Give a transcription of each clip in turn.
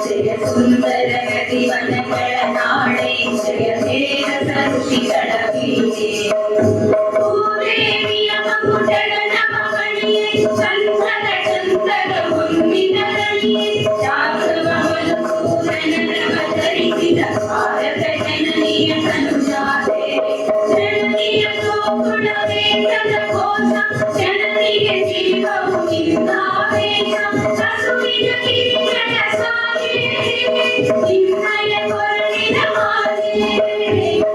ಜಯ ಸುಂದರ ನದಿವನಗಳ ನಾಡೆ ಜಯ ಹೇರಸ ಋಷಿಗಳ ಬೀಡೆ ಭೂದೇವಿಯ ಮಗುಟಗಳ ನಮಮಣಿಯೇ ಚಂದ್ರದ ಚಂದ್ರದ ಮುನ್ನಿನ ರಣಿಯೇ ಜಾಗವ ಮಧುಸೂದನ ಅವತರಿಸಿದ ಭಾರತ ಜನನಿಯ ತನುಜಾತೆ ಜನನಿಯ ಗೋಕುಲ ವೇದದ ಕೋಶ ಜನನಿಗೆ ಜೀವವು ನಿಂದಾವೇಶ ಹಸುವಿನ ಕಿರಿಗಳ ಸಾಗೆ ನಿನ್ನಯ ಕೊರಳಿನ ಹಾಗೆ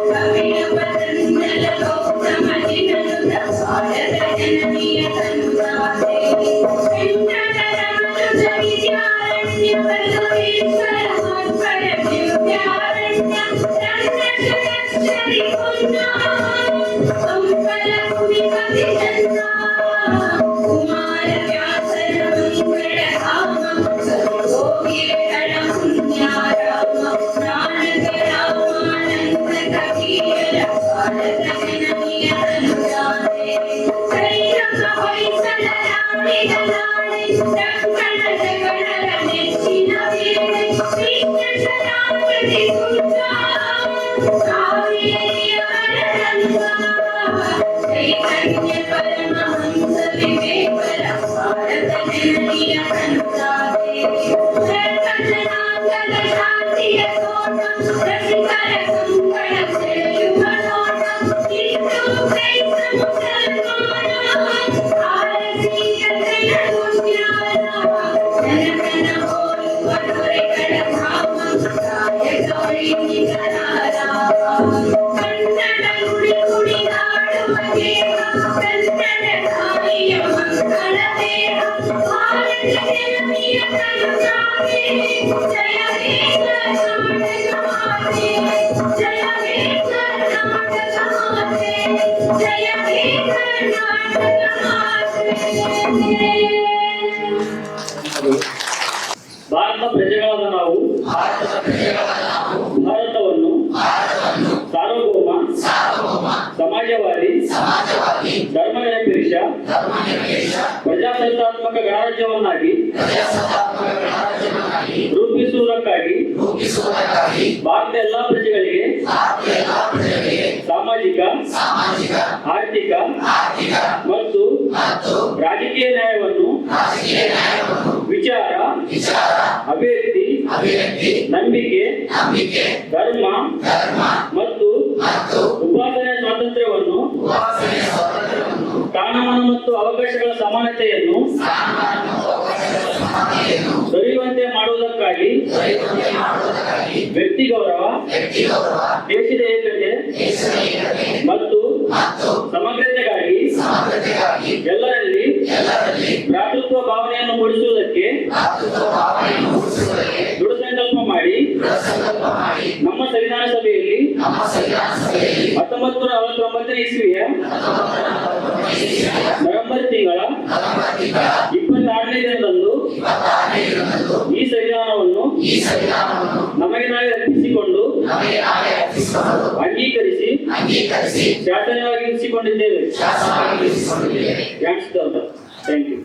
ಕವಿಯ ಪತಂಜಲ ಗೌತಮ ಜಿನನುತ ಭಾರತ ಜನನಿಯ ತನುಜಾತೆ ಶಂಕರರ ಮನುಜ ವಿದ್ಯಾರಣ್ಯ ಬಸವೇಶ್ವರ ಮಧ್ವರ ದಿವ್ಯಾರಣ್ಯ ರಂಗಶರೀ ಪುಣ್ಯ ಸಂಕಲ ಕುಮಿಪತಿ ಚಂದ್ರ ಕುಮಾರ ವ್ಯಾಸರ ಮಂಗಳ ಧಾಮ ಸರ್ವೋಗಿಗಳ ಪುಣ್ಯ ರಾಮ ನಾನಕ ರಾಮಾನಂದ ಕವಿಯರ ಭಾರತ ಜನನಿಯ ತನುಜಾತೆ ಶ್ರೀರಂಗ ಹೊಯ್ಸಳ ರಾಣಿಯ ನಾಡೆ ರಂಗಣ ಜಗಳರ ನೆಚ್ಚಿನ ವೇಳೆ ಕೃಷ್ಣ ಶರಾವತಿ ಸುಂದ ಕಾವೇರಿಯವರ ರಂಗ ಚೈತನ್ಯ ಪರಮಹಂಸ ವಿವೇಕರ ಭಾರತ ಜನನಿಯ ತನುಜಾತೆ ಜಗನ್ನಾಥದ ಶಾಂತಿಯ ತೋಟ ರಸಿಕರ ಕಂಕಣ ಸೆಳೆಯುವ ನೋಟ ಹಿಂದೂ ಕ್ರೈಸ್ತ ಮುಸಲ್ಮಾನ ಭಾರತೀಯತೆಯ ಜ್ಞಾನ ಜನಗಣ ಹೋಲುವ ದೊರೆಗಳ ಧಾಮ ರಾಯಗೌರಿ ನಿಗರಾರ ಕನ್ನಡ ನುಡಿ ಕುಣಿದಾಡುವ ದೇಹ ಕನ್ನಡ ತಾಯಿಯ ಮಂಗಳ ದೇಹ ಭಾರತ ಜನನಿಯ ತನುಜಾತೆ ಜಯ ಹೇ ಕರ್ನಾಟಕ ಮಾತೆ ಜಯ ಹೇ ಕರ್ನಾಟಕ ಮಾತೆ ಜಯ ಹೇ ಕರ್ನಾಟಕ ಮಾತೆ. ಭಾರತ ಪ್ರಜೆಗಳಾದ ನಾವು ಭಾರತವನ್ನು ಸಾರ್ವಭೌಮ ಸಮಾಜವಾದಿ ಧರ್ಮನಿರಪೇಕ್ಷ ಪ್ರಜಾಸತ್ತಾತ್ಮಕ ಗಣರಾಜ್ಯವನ್ನಾಗಿ ರೂಪಿಸುವುದಕ್ಕಾಗಿ ಭಾರತದ ಎಲ್ಲಾ ಪ್ರಜೆಗಳಿಗೆ ಸಾಮಾಜಿಕ ಆರ್ಥಿಕ ಮತ್ತು ರಾಜಕೀಯ ನ್ಯಾಯವನ್ನು ವಿಚಾರ ಅಭಿವ್ಯಕ್ತಿ ನಂಬಿಕೆ ಧರ್ಮ ಮತ್ತು ಉಪಾಸನೆಯ ಸ್ವಾತಂತ್ರ್ಯವನ್ನು ಸ್ಥಾನಮಾನ ಮತ್ತು ಅವಕಾಶಗಳ ಸಮಾನತೆಯನ್ನು ದೊರೆಯುವಂತೆ ಮಾಡುವುದಕ್ಕಾಗಿ ವ್ಯಕ್ತಿ ಗೌರವ ದೇಶದ ಏಕತೆ ಮತ್ತು ಸಮಗ್ರತೆಗಾಗಿ ಎಲ್ಲರಲ್ಲಿ ಭ್ರಾತೃತ್ವ ಭಾವನೆಯನ್ನು ಮೂಡಿಸುವುದಕ್ಕೆ ದೃಢ ಸಂಕಲ್ಪ ಮಾಡಿ ನಮ್ಮ ಸಂವಿಧಾನ ಸಭೆಯಲ್ಲಿ 1949 ಇಸ್ವಿಯ ನವೆಂಬರ್ ತಿಂಗಳ 26ನೇ ದಿನದಂದು ಈ ಸಂವಿಧಾನವನ್ನು ನಮಗೆ ನಾವೇ ಅರ್ಪಿಸಿಕೊಂಡು ಅಂಗೀಕರಿಸಿ ಶಾಸನವಾಗಿ ಇರಿಸಿಕೊಂಡಿದ್ದೇವೆ. Thank you.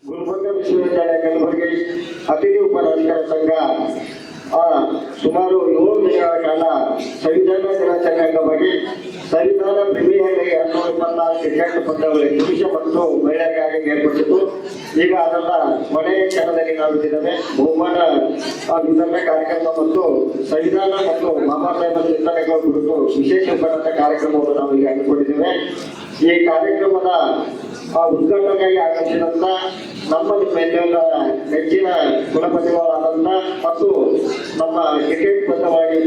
ಗುಲ್ಬರ್ಗ ವಿಶ್ವವಿದ್ಯಾಲಯ ಕಲಬುರಗಿ ಅತಿಥಿ ಉಪನ್ಯಾಸಕರ ಸಂಘ ಸುಮಾರು 7 ದಿನಗಳ ಕಾಲ ಸಂವಿಧಾನ ದಿನಾಚರಣೆ ಅಂಗವಾಗಿ ಸಂವಿಧಾನ ಪ್ರೀಮಿಯರ್ ಲೀಗ್ 2024 ಕ್ರಿಕೆಟ್ ಪಂದ್ಯಾವಳಿ ಪುರುಷ ಮತ್ತು ಮಹಿಳೆಯರಿಗಾಗಿ ಏರ್ಪಡಿಸಿತು. ಈಗ ಅದರ ಕೊನೆಯ ಕ್ಷಣದಲ್ಲಿ ನಾವು ಇದ್ದೇವೆ. ಬಹುಮಾನ ವಿತರಣೆ ಕಾರ್ಯಕ್ರಮ ಮತ್ತು ಸಂವಿಧಾನ ಮತ್ತು ಬಾಬಾ ಸಾಹೇಬರ ಚಿಂತನೆಗಳ ಕುರಿತು ವಿಶೇಷ ಉಪನ್ಯಾಸ ಕಾರ್ಯಕ್ರಮವನ್ನು ನಾವು ಇಲ್ಲಿ ಹಮ್ಮಿಕೊಂಡಿದ್ದೇವೆ. ಈ ಕಾರ್ಯಕ್ರಮದ ಉದ್ಘಾಟನೆಗೆ ಆಗಮಿಸಿದಂತ ನಮ್ಮ ನಿಮ್ಮೆಲ್ಲರ ನೆಚ್ಚಿನ ಕುಲಪತಿಗಳಾದಂತ ಮತ್ತು ನಮ್ಮ ಕ್ರಿಕೆಟ್ ಪಂದ್ಯವಾಗಿ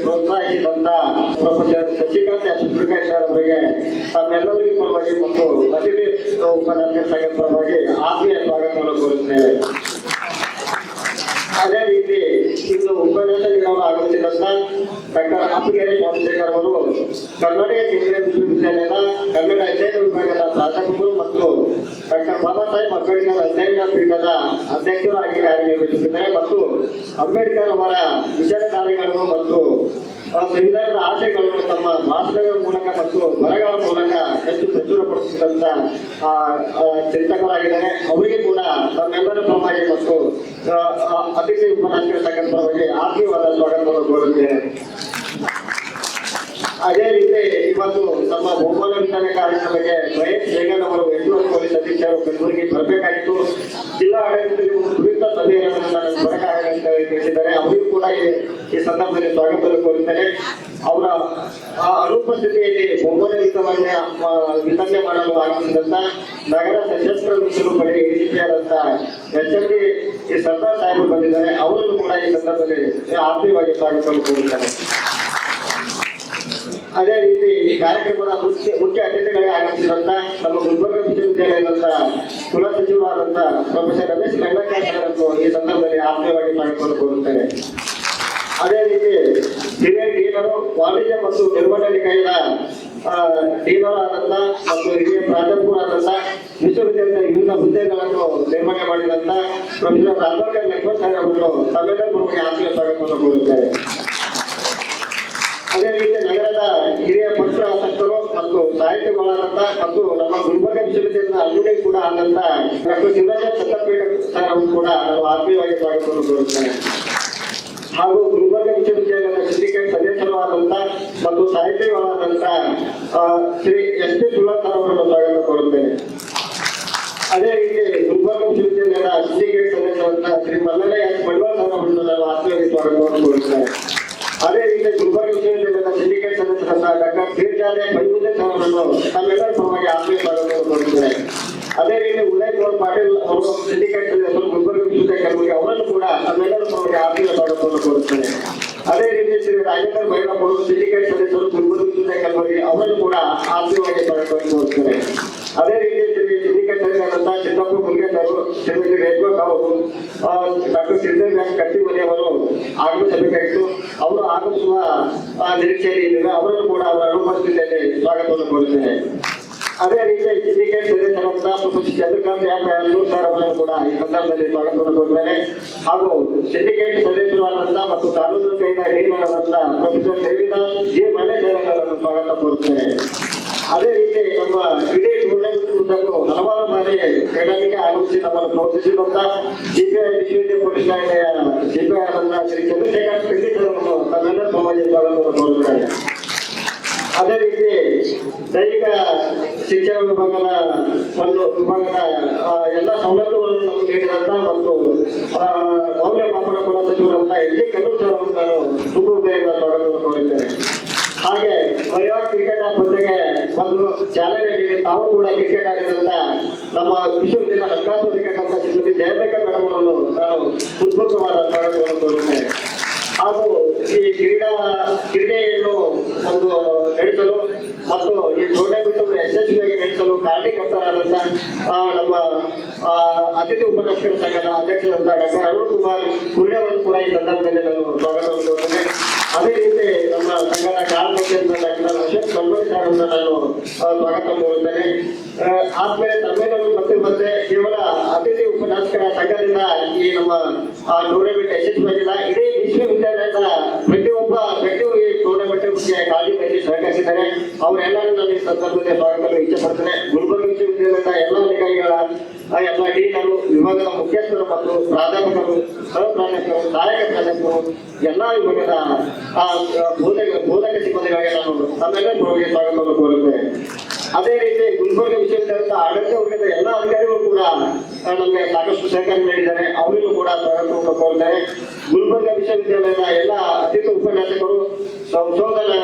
ಪ್ರೋತ್ಸಾಹಿಸಿದಂತ ಪ್ರೊಫೆಸರ್ ಶಶಿಕಾಂತ್ ಸುಬ್ರಹ್ಮಣ್ಯ ಅವರಿಗೆ ತಮ್ಮೆಲ್ಲರಿಗೂ ಪರವಾಗಿ ಮತ್ತು ಅತಿಥಿ ಉಪನ್ಯಾಸಕರ ಸಂಘದ ಪರವಾಗಿ ಆತ್ಮೀಯ ಸ್ವಾಗತವನ್ನು ಕೋರುತ್ತೇವೆ. ಅದೇ ರೀತಿ ಇಂದು ಉಪನ್ಯಾಸ ನೀಡಲು ಆಗಮಿಸಿದಂತ ಡಾಕ್ಟರ್ ಅಪ್ಪಗೆರೆ ಸೋಮಶೇಖರ್ ಅವರು ಕರ್ನಾಟಕ ಕೇಂದ್ರೀಯ ವಿಶ್ವವಿದ್ಯಾಲಯದ ಕನ್ನಡ ಅಧ್ಯಯನ ವಿಭಾಗದ ಪ್ರಾಧ್ಯಾಪಕರು ಮತ್ತು ಡಾಕ್ಟರ್ ಬಾಬಾ ಸಾಹೇಬ್ ಅಂಬೇಡ್ಕರ್ ಅಧ್ಯಯನ ಪೀಠದ ಅಧ್ಯಕ್ಷರಾಗಿ ಕಾರ್ಯನಿರ್ವಹಿಸುತ್ತಿದ್ದಾರೆ ಮತ್ತು ಅಂಬೇಡ್ಕರ್ ಅವರ ವಿಚಾರಧಾರೆಗಳನ್ನು ಮತ್ತು ಸಂವಿಧಾನದ ಆಶಯಗಳನ್ನು ತಮ್ಮ ಭಾಷಣಗಳ ಮೂಲಕ ಮತ್ತು ಬರಹಗಳ ಮೂಲಕ ಹೆಚ್ಚು ಪ್ರಚುರಪಡಿಸಿದಂತ ಚಿಂತಕರಾಗಿದ್ದಾರೆ. ಅವರಿಗೆ ಕೂಡ ತಮ್ಮೆಲ್ಲರ ಪರವಾಗಿ ಮತ್ತು ಅತಿಥಿ ಉಪನ್ಯಾಸಕರ ಸಂಘದ ಪರವಾಗಿ ಆತ್ಮೀಯವಾದ ಸ್ವಾಗತವನ್ನು ಕೋರುತ್ತೇನೆ. ಅದೇ ರೀತಿ ಇವತ್ತು ನಮ್ಮ ಬಹುಮಾನ ವಿತರಣೆ ಕಾರ್ಯಕ್ರಮಕ್ಕೆ ಮಹೇಶ್ ಬೇಗನ್ ಅವರು ಹೆಚ್ಚುವರಿ ಪೊಲೀಸ್ ಅಧೀಕ್ಷಕರು ಕಲಬುರಗಿ ಬರಬೇಕಾಗಿತ್ತು. ಜಿಲ್ಲಾ ಆಡಳಿತದಲ್ಲಿ ಕುರಿತ ಸಭೆಯನ್ನು ಬರಕಾಗಂತ ತಿಳಿಸಿದ್ದಾರೆ. ಅವರಿಗೂ ಕೂಡ ಈ ಸಂದರ್ಭದಲ್ಲಿ ಸ್ವಾಗತವನ್ನು ಕೋರುತ್ತೇನೆ. ಅವರ ಅನುಪಸ್ಥಿತಿಯಲ್ಲಿ ಬಹುಮಾನ ವಿತರಣೆ ಮಾಡಲು ಆಗಮಿಸಿದಂತ ನಗರ ಸಶಸ್ತ್ರ ಮೀಸಲು ಪಡೆ ACP ಆದಂತ HMD ಈ ಸರ್ದಾರ್ ಸಾಹೇಬರು ಬಂದಿದ್ದಾರೆ. ಅವರನ್ನು ಕೂಡ ಈ ಸಂದರ್ಭದಲ್ಲಿ ಆತ್ಮೀಯವಾಗಿ ಸ್ವಾಗತವನ್ನು ಕೋರುತ್ತಾರೆ. ಅದೇ ರೀತಿ ಈ ಕಾರ್ಯಕ್ರಮದ ಮುಖ್ಯ ಅತಿಥಿಗಳಿಗೆ ಆಗಮಿಸಿದಂತ ನಮ್ಮ ಗುಲ್ಬರ್ಗ ವಿಶ್ವವಿದ್ಯಾಲಯದ ಕುಲ ಸಚಿವರಾದಂತ ಪ್ರೊಫೆಸರ್ ರಮೇಶ್ ಲಂಗಾಚಾರ್ಯರನ್ನು ಈ ಸಂದರ್ಭದಲ್ಲಿ ಆತ್ಮೀಯವಾಗಿ ಸ್ವಾಗತವನ್ನು ಕೋರುತ್ತೇನೆ. ಅದೇ ರೀತಿ ಹಿರಿಯ ಡೀನರು ವಾಣಿಜ್ಯ ಮತ್ತು ನಿರ್ವಹಣೆ ನಿಕಾಯದ ಡೀನರ್ ಆದಂತ ಮತ್ತು ಹಿರಿಯ ಪ್ರಾಧ್ಯಾಪಕರಾದಂತ ವಿಶ್ವವಿದ್ಯಾಲಯದ ವಿವಿಧ ಹುದ್ದೆಗಳನ್ನು ನಿರ್ವಹಣೆ ಮಾಡಿದಂತ ಪ್ರೊಫೆಸರ್ ರಾಮಕರ್ ಲಕ್ಷ್ಮಣ್ ಸರ್ ಅವರು ತಮ್ಮೆಲ್ಲರ ಪರವಾಗಿ ಆತ್ಮೀಯ ಸ್ವಾಗತವನ್ನು ಕೋರುತ್ತಾರೆ. ಅದೇ ರೀತಿ ನಗರದ ಹಿರಿಯ ಪತ್ರ ಆಸಕ್ತರು ಮತ್ತು ಸಾಹಿತ್ಯಗಳಾದಂತ ಮತ್ತು ನಮ್ಮ ಗುಲ್ಬರ್ಗ ವಿಶ್ವವಿದ್ಯಾಲಯದ ಅಲ್ಯೂಮಿನಿ ಕೂಡ ಆದಂತ ಡಾಕ್ಟರ್ ಶಿವರಾಜ ಸತ್ತಪೇಟ ಸರ್ ಅವರು ಕೂಡ ನಾವು ಆತ್ಮೀಯವಾಗಿ ಸ್ವಾಗತವನ್ನು ಕೋರುತ್ತೇನೆ. ಹಾಗೂ ಗುಲ್ಬರ್ಗ ವಿಶ್ವವಿದ್ಯಾಲಯದ ಸಿಂಡಿಕೇಟ್ ಸದಸ್ಯರು ಆದಂತ ಮತ್ತು ಸಾಹಿತ್ಯಗಳಾದಂತ ಶ್ರೀ SP ಸುಳ್ಳಾರ್ ಸರ್ ಅವರನ್ನು ಸ್ವಾಗತ ಕೋರುತ್ತೇನೆ. ಅದೇ ರೀತಿ ಗುಲ್ಬರ್ಗ ವಿಶ್ವವಿದ್ಯಾಲಯದ ಸಿಂಡಿಕೇಟ್ ಸದಸ್ಯರಾದಂತ ಶ್ರೀ ಮಲ್ಲಯ್ಯ ಬಂಡವಾಳ ಸರ್ ಅವರನ್ನು ನಾವು ಆತ್ಮೀಯವಾಗಿ ಸ್ವಾಗತವನ್ನು ಕೋರುತ್ತೇನೆ. ಅದೇ ರೀತಿ ಗುಲ್ಬರ್ಗ ವಿಶ್ವವಿದ್ಯಾಲಯದ ಸಿಂಡಿಕೇಟ್ ಸದಸ್ಯರಾದ ಡಾಕ್ಟರ್ ಪೀರ್ಜಾದೆ ಬೈವುದ್ದೆ ಸರ್ ಅವರನ್ನು ತಮ್ಮೆಲ್ಲರ ಪರವಾಗಿ ಆತ್ಮೀಯ ಸ್ವಾಗತವನ್ನು ಕೋರುತ್ತೇನೆ. ಅದೇ ರೀತಿ ಉದಯ್ ಕುಮಾರ್ ಪಾಟೀಲ್ ಅವರು ಸಿಂಡಿಕೇಟ್ ಸದಸ್ಯರು ಗುಲ್ಬರ್ಗ ವಿಶ್ವವಿದ್ಯಾಲಯ ಕಲಬುರಗಿ ಅವರನ್ನು ಕೂಡ ತಮ್ಮೆಲ್ಲರ ಪರವಾಗಿ ಆತ್ಮೀಯ ಸ್ವಾಗತವನ್ನು ಕೋರುತ್ತೇನೆ. ಅದೇ ರೀತಿ ಶ್ರೀ ರಾಜೇಂದ್ರ ಭೈರಪ್ಪ ಅವರು ಸಿಂಡಿಕೇಟ್ ಸದಸ್ಯರು ಗುಲ್ಬರ್ಗ ವಿಶ್ವವಿದ್ಯಾಲಯ ಕಲಬುರಗಿ ಅವರನ್ನು ಕೂಡ ಆತ್ಮೀಯವಾಗಿ ಸ್ವಾಗತವನ್ನು ಕೋರುತ್ತೇನೆ. ಅದೇ ರೀತಿ ಶ್ರೀ ಸಿಂಡಿಕೇಟ್ ಸದಸ್ಯರಾದಂತಹ ಸಿದ್ದಪ್ಪ ಮುರುಗೇಶ್ ಅವರು, ಶ್ರೀಮತಿ ರೇಷ್ಮಾ ಅವರು, ಡಾಕ್ಟರ್ ಸಿದ್ದರಾಮಯ್ಯ ಕಟ್ಟಿಮನಿ ಅವರು ಆಗಮಿಸಬೇಕಾಗಿತ್ತು. ಅವರು ಆಗಮಿಸುವ ನಿರೀಕ್ಷೆಯಲ್ಲಿ ಇದ್ದಾರೆ. ಅವರನ್ನು ಕೂಡ ಅವರ ಅನುಪಸ್ಥಿತಿಯಲ್ಲಿ ಸ್ವಾಗತವನ್ನು ಕೋರುತ್ತೇನೆ. ಅದೇ ರೀತಿ ಸಿಂಡಿಕೇಟ್ ಸದಸ್ಯರಾದಂತಹ ಪ್ರೊಫೆಸರ್ ಚಂದ್ರಕಾಂತ್ ಸರ್ ಅವರನ್ನು ಕೂಡ ಈ ಸಂದರ್ಭದಲ್ಲಿ ಸ್ವಾಗತವನ್ನು ಕೋರುತ್ತೇನೆ. ಹಾಗೂ ಸಿಂಡಿಕೇಟ್ ಸದಸ್ಯರಾದಂತಹ ಮತ್ತು ಕಾನೂನು ಕೈದ ಡೀನರಾದಂತಹ ಪ್ರೊಫೆಸರ್ ದೇವಿದಾಸ್ J. ಮ್ಯಾನೇಜರ್ ಅವರನ್ನು ಸ್ವಾಗತ ಕೋರುತ್ತೇನೆ. ಅದೇ ರೀತಿ ನಮ್ಮ ಇಡೀ ಟೂರ್ನಮೆಂಟ್ ಉದ್ದಕ್ಕೂ ಹಲವಾರು ಬಾರಿ ಕ್ರೀಡಾಂಗಕ್ಕೆ ಆಗಮಿಸಿ ನಮ್ಮನ್ನು ಪ್ರೋತ್ಸಾಹಿಸಿದಂತ CPI ವಿಶ್ವವಿದ್ಯಾಲಯ ಪೊಲೀಸ್ ಠಾಣೆಯ CPI ಆದಂತಹ ಶ್ರೀ ಚಂದ್ರಶೇಖರ್ ಪಿಂಡಿತ್ ಅವರನ್ನು ತಮ್ಮೆಲ್ಲರ ಸಮಾಜ ಸ್ವಾಗತವನ್ನು ಕೋರುತ್ತಾರೆ. ಅದೇ ರೀತಿ ದೈಹಿಕ ಶಿಕ್ಷಣ ವಿಭಾಗದ ಎಲ್ಲ ಸೌಲಭ್ಯಗಳನ್ನು ನಮಗೆ ನೀಡಿದಂತ ಮತ್ತು ಮೌಲ್ಯಮಾಪನ ಕುಲ ಸಚಿವರಂತ LG ಕಲ್ಲೂರ್ ಸರ್ ಅವರನ್ನು ನಾನು ತುಂಬ ಹೃದಯದ ಸ್ವಾಗತವನ್ನು ಕೋರುತ್ತೇನೆ. ಹಾಗೆ ಮಹಿಳಾ ಕ್ರಿಕೆಟ್ ಪಂದ್ಯಕ್ಕೆ ಒಂದು ಚಾಲನೆ ನೀಡಿ ತಾವು ಕೂಡ ಕ್ರಿಕೆಟ್ ಆಡಿದಂತ ನಮ್ಮ ವಿಶ್ವವಿದ್ಯಾಲಯ ಹಣಕಾಸು ಕ್ರಿಕೆಟ್ ಅಂತ ಶ್ರೀಮತಿ ಜಯಬೇಕ ಮೇಡಮ್ ಅವರನ್ನು ನಾನು ಉದ್ಭುತವಾದ ಸ್ವಾಗತವನ್ನು ಕೋರುತ್ತೇನೆ. ಹಾಗೂ ಈ ಕ್ರೀಡೆಯನ್ನು ಒಂದು ನಡೆಸಲು ಮತ್ತು ಈ ಟೂರ್ನಮೆಂಟ್ ಯಶಸ್ವಿಯಾಗಿ ನಡೆಸಲು ಕಾರಣೀಕರ್ತರಾದಂತ ನಮ್ಮ ಅತಿಥಿ ಉಪನ್ಯಾಸಕರ ಸಂಘದ ಅಧ್ಯಕ್ಷರಾದ ಡಾಕ್ಟರ್ ಅರುಣ್ ಕುಮಾರ್ ಕುರ್ಡೆ ಅವರು ಕೂಡ ಈ ಸಂದರ್ಭದಲ್ಲಿ ನಾನು ಸ್ವಾಗತವನ್ನು ಕೋರುತ್ತೇನೆ. ಅದೇ ರೀತಿ ನಮ್ಮ ಸಂಘದ ಕಾರ್ಯದರ್ಶಿಯಾದ ಡಾಕ್ಟರ್ ಅಶೋಕ್ ಬಂಬರಿ ಸರ್ ಅವರನ್ನು ನಾನು ಸ್ವಾಗತವನ್ನು ಕೋರುತ್ತೇನೆ. ಆದ್ಮೇಲೆ ತಮ್ಮೆಲ್ಲರೂ ಮತ್ತೆ ಕೇವಲ ಅತಿಥಿ ಉಪನ್ಯಾಸಕರ ಸಂಘದಿಂದ ಈ ನಮ್ಮ ಟೂರ್ನಮೆಂಟ್ ಯಶಸ್ವಿಯಾಗಿಲ್ಲ. ಇಡೀ ವಿಶ್ವವಿದ್ಯಾಲಯದ ಪ್ರತಿಯೊಬ್ಬ ವ್ಯಕ್ತಿಯು ಈ ಟೂರ್ನಮೆಂಟ್ ಬಗ್ಗೆ ಕಾಳಜಿ ವಹಿಸಿ ಸಹಕರಿಸಿದ್ದಾರೆ. ಅವರೆಲ್ಲರೂ ನಾನು ಈ ಸಂದರ್ಭದಲ್ಲಿ ಸ್ವಾಗತಿಸಲು ಇಚ್ಛೆಪಡ್ತೇನೆ. ಗುಲ್ಬರ್ಗ ವಿಶ್ವವಿದ್ಯಾಲಯದ ಎಲ್ಲ ಅಧಿಕಾರಿಗಳ ಎಲ್ಲ ಡೀನರು, ವಿಭಾಗದ ಮುಖ್ಯಸ್ಥರು ಮತ್ತು ಪ್ರಾಧ್ಯಾಪಕರು, ಸಹಪ್ರಾಧ್ಯಾಪಕರು, ಸಹಾಯಕ ಪ್ರಾಧ್ಯಾಪಕರು, ಎಲ್ಲ ವಿಭಾಗದ ಬೋಧಕ ಸಿಬ್ಬಂದಿಗಳಿಗೆ ನಾನು ತಮ್ಮೆಲ್ಲರಿಗೆ ಸ್ವಾಗತವನ್ನು ಕೋರುತ್ತೇನೆ. ಅದೇ ರೀತಿ ಗುಲ್ಬರ್ಗ ವಿಶ್ವವಿದ್ಯಾಲಯದ ಆಡಳಿತ ವರ್ಗದ ಎಲ್ಲ ಅಧಿಕಾರಿಗಳು ಕೂಡ ನಮಗೆ ಸಾಕಷ್ಟು ಸಹಕಾರ ನೀಡಿದ್ದಾರೆ. ಅವರಿಗೂ ಕೂಡ ಸ್ವಾಗತವನ್ನು ಕೋರುತ್ತಾರೆ. ಗುಲ್ಬರ್ಗ ವಿಶ್ವವಿದ್ಯಾಲಯದ ಎಲ್ಲ ಅತಿಥಿ ಉಪನ್ಯಾಸಕರು, ಸಂಶೋಧನಾ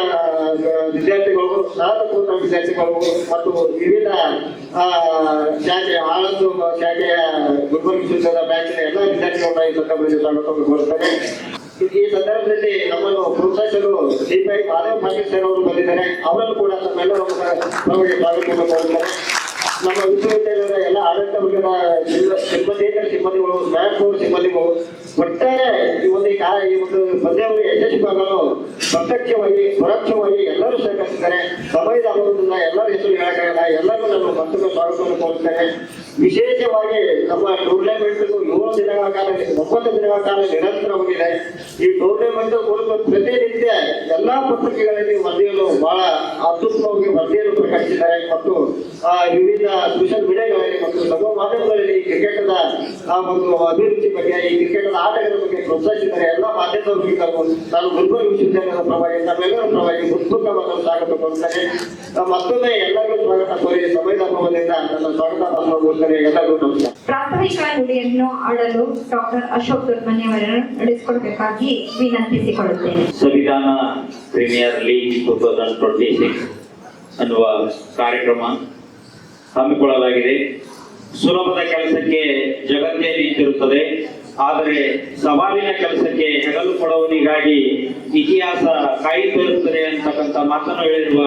ವಿದ್ಯಾರ್ಥಿಗಳು, ಸ್ನಾತಕೋತ್ತರ ವಿದ್ಯಾರ್ಥಿಗಳು ಮತ್ತು ವಿವಿಧ ಶಾಖೆ ಆಳಂದು ಶಾಖೆಯ ಗುಲ್ಬರ್ಗ ವಿಶ್ವವಿದ್ಯಾಲಯದ ಬ್ಯಾಂಕಿನ ಎಲ್ಲ ವಿದ್ಯಾರ್ಥಿಗಳನ್ನ ಈ ಸಂದರ್ಭದಲ್ಲಿ ಸ್ವಾಗತವನ್ನು ಕೋರುತ್ತಾರೆ. ಈ ಸಂದರ್ಭದಲ್ಲಿ ನಮ್ಮನ್ನು ಪ್ರೋತ್ಸಾಹಿಸಲು ಶ್ರೀಪಾಯಿ ಮಾಧವ ಪಾಟೀಲ್ ಸರ್ ಅವರು ಬಂದಿದ್ದಾರೆ. ಅವರನ್ನು ಕೂಡ ನಮ್ಮೆಲ್ಲರ ನಮಗೆ ಸ್ವಾಗತವನ್ನು ಕೋರುತ್ತಾರೆ. ನಮ್ಮ ವಿಶ್ವವಿದ್ಯಾಲಯದ ಎಲ್ಲ ಆಡಳಿತ ವರ್ಗದ ಸಿಬ್ಬಂದಿಗಳು, ಸ್ಟಾಫ್ ಸಿಬ್ಬಂದಿಗಳು ಒಟ್ಟಾರೆ ಈ ಒಂದು ಪಂದ್ಯಾವಳಿ ಯಶಸ್ವಿಯಾಗಲು ಪ್ರತ್ಯಕ್ಷವಾಗಿ ಪರೋಕ್ಷವಾಗಿ ಎಲ್ಲರೂ ಸಹಕರಿಸಿದ್ದಾರೆ. ಸಮಯದ ಅಭಾವದಿಂದ ಎಲ್ಲರ ಹೆಸರು ಹೇಳಕ್ಕಾಗಲ್ಲ. ಎಲ್ಲರೂ ನಾನು ಮತ್ತೊಮ್ಮೆ ಸ್ವಾಗತವನ್ನು ಕೋರುತ್ತೇನೆ. ವಿಶೇಷವಾಗಿ ನಮ್ಮ ಟೂರ್ನಮೆಂಟ್ 7 ದಿನಗಳ ಕಾಲ 9 ದಿನಗಳ ಕಾಲ ನಿರಂತರವಾಗಿದೆ. ಈ ಟೂರ್ನಮೆಂಟ್ ಮೂಲಕ ಪ್ರತಿನಿತ್ಯ ಎಲ್ಲಾ ಪತ್ರಿಕೆಗಳಲ್ಲಿ ವರದಿಯನ್ನು ಬಹಳ ಅತ್ಯುತ್ತಮವಾಗಿ ವರದಿಯನ್ನು ಪ್ರಕಟಿಸಿದ್ದಾರೆ ಮತ್ತು ವಿವಿಧ ಸೋಷಿಯಲ್ ಮೀಡಿಯಾಗಳಲ್ಲಿ ಮತ್ತು ಸಮೂಹ ಮಾಧ್ಯಮಗಳಲ್ಲಿ ಕ್ರಿಕೆಟ್ನ ಒಂದು ಅಭಿವೃದ್ಧಿ ಬಗ್ಗೆ, ಈ ಕ್ರಿಕೆಟ್ನ ಆಟಗಳ ಬಗ್ಗೆ ಪ್ರೋತ್ಸಾಹಿಸಿದ್ದಾರೆ. ಎಲ್ಲ ಮಾಧ್ಯಮದವರಿಗೆ ನಾನು ಗುಲ್ಬರ್ಗ ವಿಶ್ವವಿದ್ಯಾಲಯದ ಪರವಾಗಿ ನಮ್ಮೆಲ್ಲರ ಪರವಾಗಿ ಹೃತ್ಪೂರ್ವಕವಾದ ಸ್ವಾಗತ ಕೋರುತ್ತೇನೆ. ಮತ್ತೊಮ್ಮೆ ಎಲ್ಲರಿಗೂ ಸ್ವಾಗತ ಕೋರಿ ಸಮಯದ ಅಭಾವದಿಂದ ನನ್ನ ಸ್ವಾಗತ ಕೋರುತ್ತೇನೆ. ಎಲ್ಲರಿಗೂ ನಮಸ್ಕಾರ. ಪ್ರಾಥಮಿಕ ನುಡಿಯನ್ನು ಆಡಲು ಡಾಕ್ಟರ್ ಅಶೋಕ್ ದುರ್ಮನಿ ಅವರನ್ನು ನಡೆಸಿಕೊಡಬೇಕಾಗಿ ವಿನಂತಿಸಿಕೊಳ್ಳುತ್ತೇನೆ. ಸಂವಿಧಾನ ಪ್ರೀಮಿಯರ್ ಲೀಗ್ 2026 ಅನ್ನುವ ಕಾರ್ಯಕ್ರಮ ಹಮ್ಮಿಕೊಳ್ಳಲಾಗಿದೆ. ಸುಲಭದ ಕೆಲಸಕ್ಕೆ ಜಗತ್ತೇ ನಿಂತಿರುತ್ತದೆ, ಆದರೆ ಸವಾಲಿನ ಕೆಲಸಕ್ಕೆ ಹೆಗಲು ಕೊಡುವವನಿಗಾಗಿ ಇತಿಹಾಸ ಕಾಯುತ್ತಿರುತ್ತದೆ ಅಂತಕ್ಕಂಥ ಮಾತನ್ನು ಹೇಳಿರುವ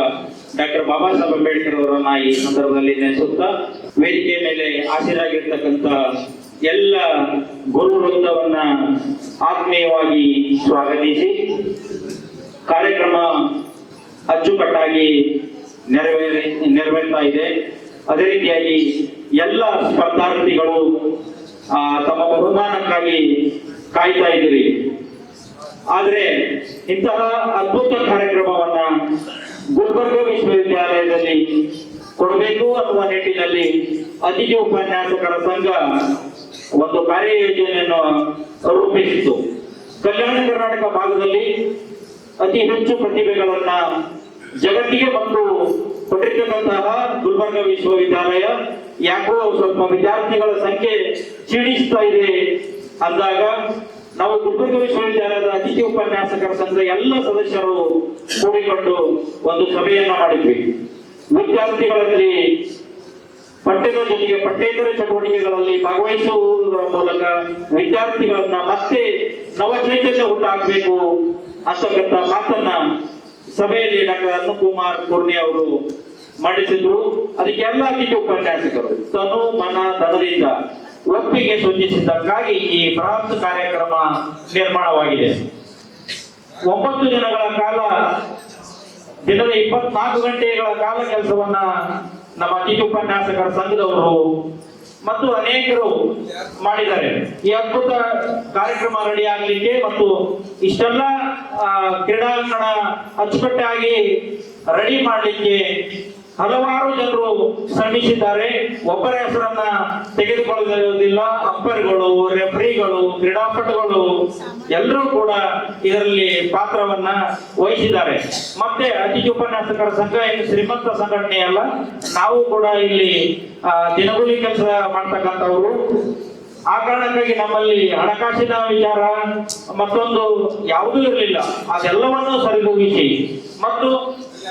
ಡಾಕ್ಟರ್ ಬಾಬಾ ಸಾಹೇಬ್ ಅಂಬೇಡ್ಕರ್ ಅವರನ್ನ ಈ ಸಂದರ್ಭದಲ್ಲಿ ನೆನೆಸುತ್ತಾ, ವೇದಿಕೆ ಮೇಲೆ ಹಾಜರಾಗಿರ್ತಕ್ಕಂಥ ಎಲ್ಲ ಗುರು ವೃಂದವನ್ನ ಆತ್ಮೀಯವಾಗಿ ಸ್ವಾಗತಿಸಿ ಕಾರ್ಯಕ್ರಮ ಅಚ್ಚುಕಟ್ಟಾಗಿ ನೆರವೇರ್ತಾ ಇದೆ. ಅದೇ ರೀತಿಯಾಗಿ ಎಲ್ಲ ಸ್ಪರ್ಧಾರ್ಥಿಗಳು ತಮ್ಮ ಬಹುಮಾನಕ್ಕಾಗಿ ಕಾಯ್ತಾ ಇದ್ದೀರಿ. ಆದರೆ ಇಂತಹ ಅದ್ಭುತ ಕಾರ್ಯಕ್ರಮವನ್ನ ಗುಲ್ಬರ್ಗ ವಿಶ್ವವಿದ್ಯಾಲಯದಲ್ಲಿ ಕೊಡಬೇಕು ಅನ್ನುವ ನಿಟ್ಟಿನಲ್ಲಿ ಅತಿಥಿ ಉಪನ್ಯಾಸಕರ ಸಂಘ ಒಂದು ಕಾರ್ಯಯೋಜನೆಯನ್ನು ರೂಪಿಸಿತು. ಕಲ್ಯಾಣ ಕರ್ನಾಟಕ ಭಾಗದಲ್ಲಿ ಅತಿ ಹೆಚ್ಚು ಪ್ರತಿಭೆಗಳನ್ನ ಜಗತ್ತಿಗೆ ಬಂದು ಕೊಟ್ಟಿರ್ತಕ್ಕಂತಹ ಗುಲ್ಬರ್ಗ ವಿಶ್ವವಿದ್ಯಾಲಯ ಯಾಕೋ ಸ್ವಲ್ಪ ವಿದ್ಯಾರ್ಥಿಗಳ ಸಂಖ್ಯೆ ಕ್ಷೀಣಿಸ್ತಾ ಇದೆ ಅಂದಾಗ ನಾವು ಗುಲ್ಬರ್ಗ ವಿಶ್ವವಿದ್ಯಾಲಯದ ಅತಿಥಿ ಉಪನ್ಯಾಸಕರ ಸಂಘ ಎಲ್ಲ ಸದಸ್ಯರು ಕೂಡಿಕೊಂಡು ಒಂದು ಸಭೆಯನ್ನ ಮಾಡಿದ್ವಿ. ವಿದ್ಯಾರ್ಥಿಗಳಲ್ಲಿ ಪಠ್ಯದ ಜೊತೆಗೆ ಪಠ್ಯೇತರ ಚಟುವಟಿಕೆಗಳಲ್ಲಿ ಭಾಗವಹಿಸುವುದರ ಮೂಲಕ ವಿದ್ಯಾರ್ಥಿಗಳನ್ನ ಮತ್ತೆ ನವಚೈತನ್ಯ ಹುಟ್ಟಾಕಬೇಕು ಅಂತಕ್ಕಂಥ ಮಾತನ್ನ ಸಭೆಯಲ್ಲಿ ಡಾಕ್ಟರ್ ಅರುಣ್ ಕುಮಾರ್ ಕುರ್ನಿ ಅವರು ಮಂಡಿಸಿದ್ರು. ಅದಕ್ಕೆ ಎಲ್ಲ ಅತಿಥಿ ಉಪನ್ಯಾಸಕರು ತನು ಮನ ಧನದಿಂದ ಒಪ್ಪಿಗೆ ಸೂಚಿಸಿದ್ದಕ್ಕಾಗಿ ಈ ಬೃಹತ್ ಕಾರ್ಯಕ್ರಮ ನಿರ್ಮಾಣವಾಗಿದೆ. 9 ದಿನಗಳ ಕಾಲ, ದಿನದ 24 ಗಂಟೆಗಳ ಕಾಲ ಕೆಲಸವನ್ನ ನಮ್ಮ ಅತಿಥಿ ಉಪನ್ಯಾಸಕರ ಸಂಘದವರು ಮತ್ತು ಅನೇಕರು ಮಾಡಿದ್ದಾರೆ. ಈ ಅದ್ಭುತ ಕಾರ್ಯಕ್ರಮ ರೆಡಿ ಆಗಲಿಕ್ಕೆ ಮತ್ತು ಇಷ್ಟೆಲ್ಲ ಕ್ರೀಡಾಂಗಣ ಅಚ್ಚುಕಟ್ಟಾಗಿ ರೆಡಿ ಮಾಡಲಿಕ್ಕೆ ಹಲವಾರು ಜನರು ಶ್ರಮಿಸಿದ್ದಾರೆ. ಒಬ್ಬರ ಹೆಸರನ್ನ ತೆಗೆದುಕೊಳ್ಳುವುದಿಲ್ಲ. ಅಂಪೈರ್ಗಳು, ರೆಫರಿಗಳು, ಕ್ರೀಡಾಪಟುಗಳು ಎಲ್ಲರೂ ಕೂಡ ಇದರಲ್ಲಿ ಪಾತ್ರವನ್ನ ವಹಿಸಿದ್ದಾರೆ. ಮತ್ತೆ ಅತಿಥಿ ಉಪನ್ಯಾಸಕರ ಸಂಘ ಏನು ಶ್ರೀಮಂತ ಸಂಘಟನೆ ಅಲ್ಲ, ನಾವು ಕೂಡ ಇಲ್ಲಿ ದಿನಗೂಲಿ ಕೆಲಸ ಮಾಡ್ತಕ್ಕಂಥವ್ರು. ಆ ಕಾರಣಕ್ಕಾಗಿ ನಮ್ಮಲ್ಲಿ ಹಣಕಾಸಿನ ವಿಚಾರ ಮತ್ತೊಂದು ಯಾವುದೂ ಇರಲಿಲ್ಲ. ಅದೆಲ್ಲವನ್ನು ಸರಿದೂಗಿಸಿ ಮತ್ತು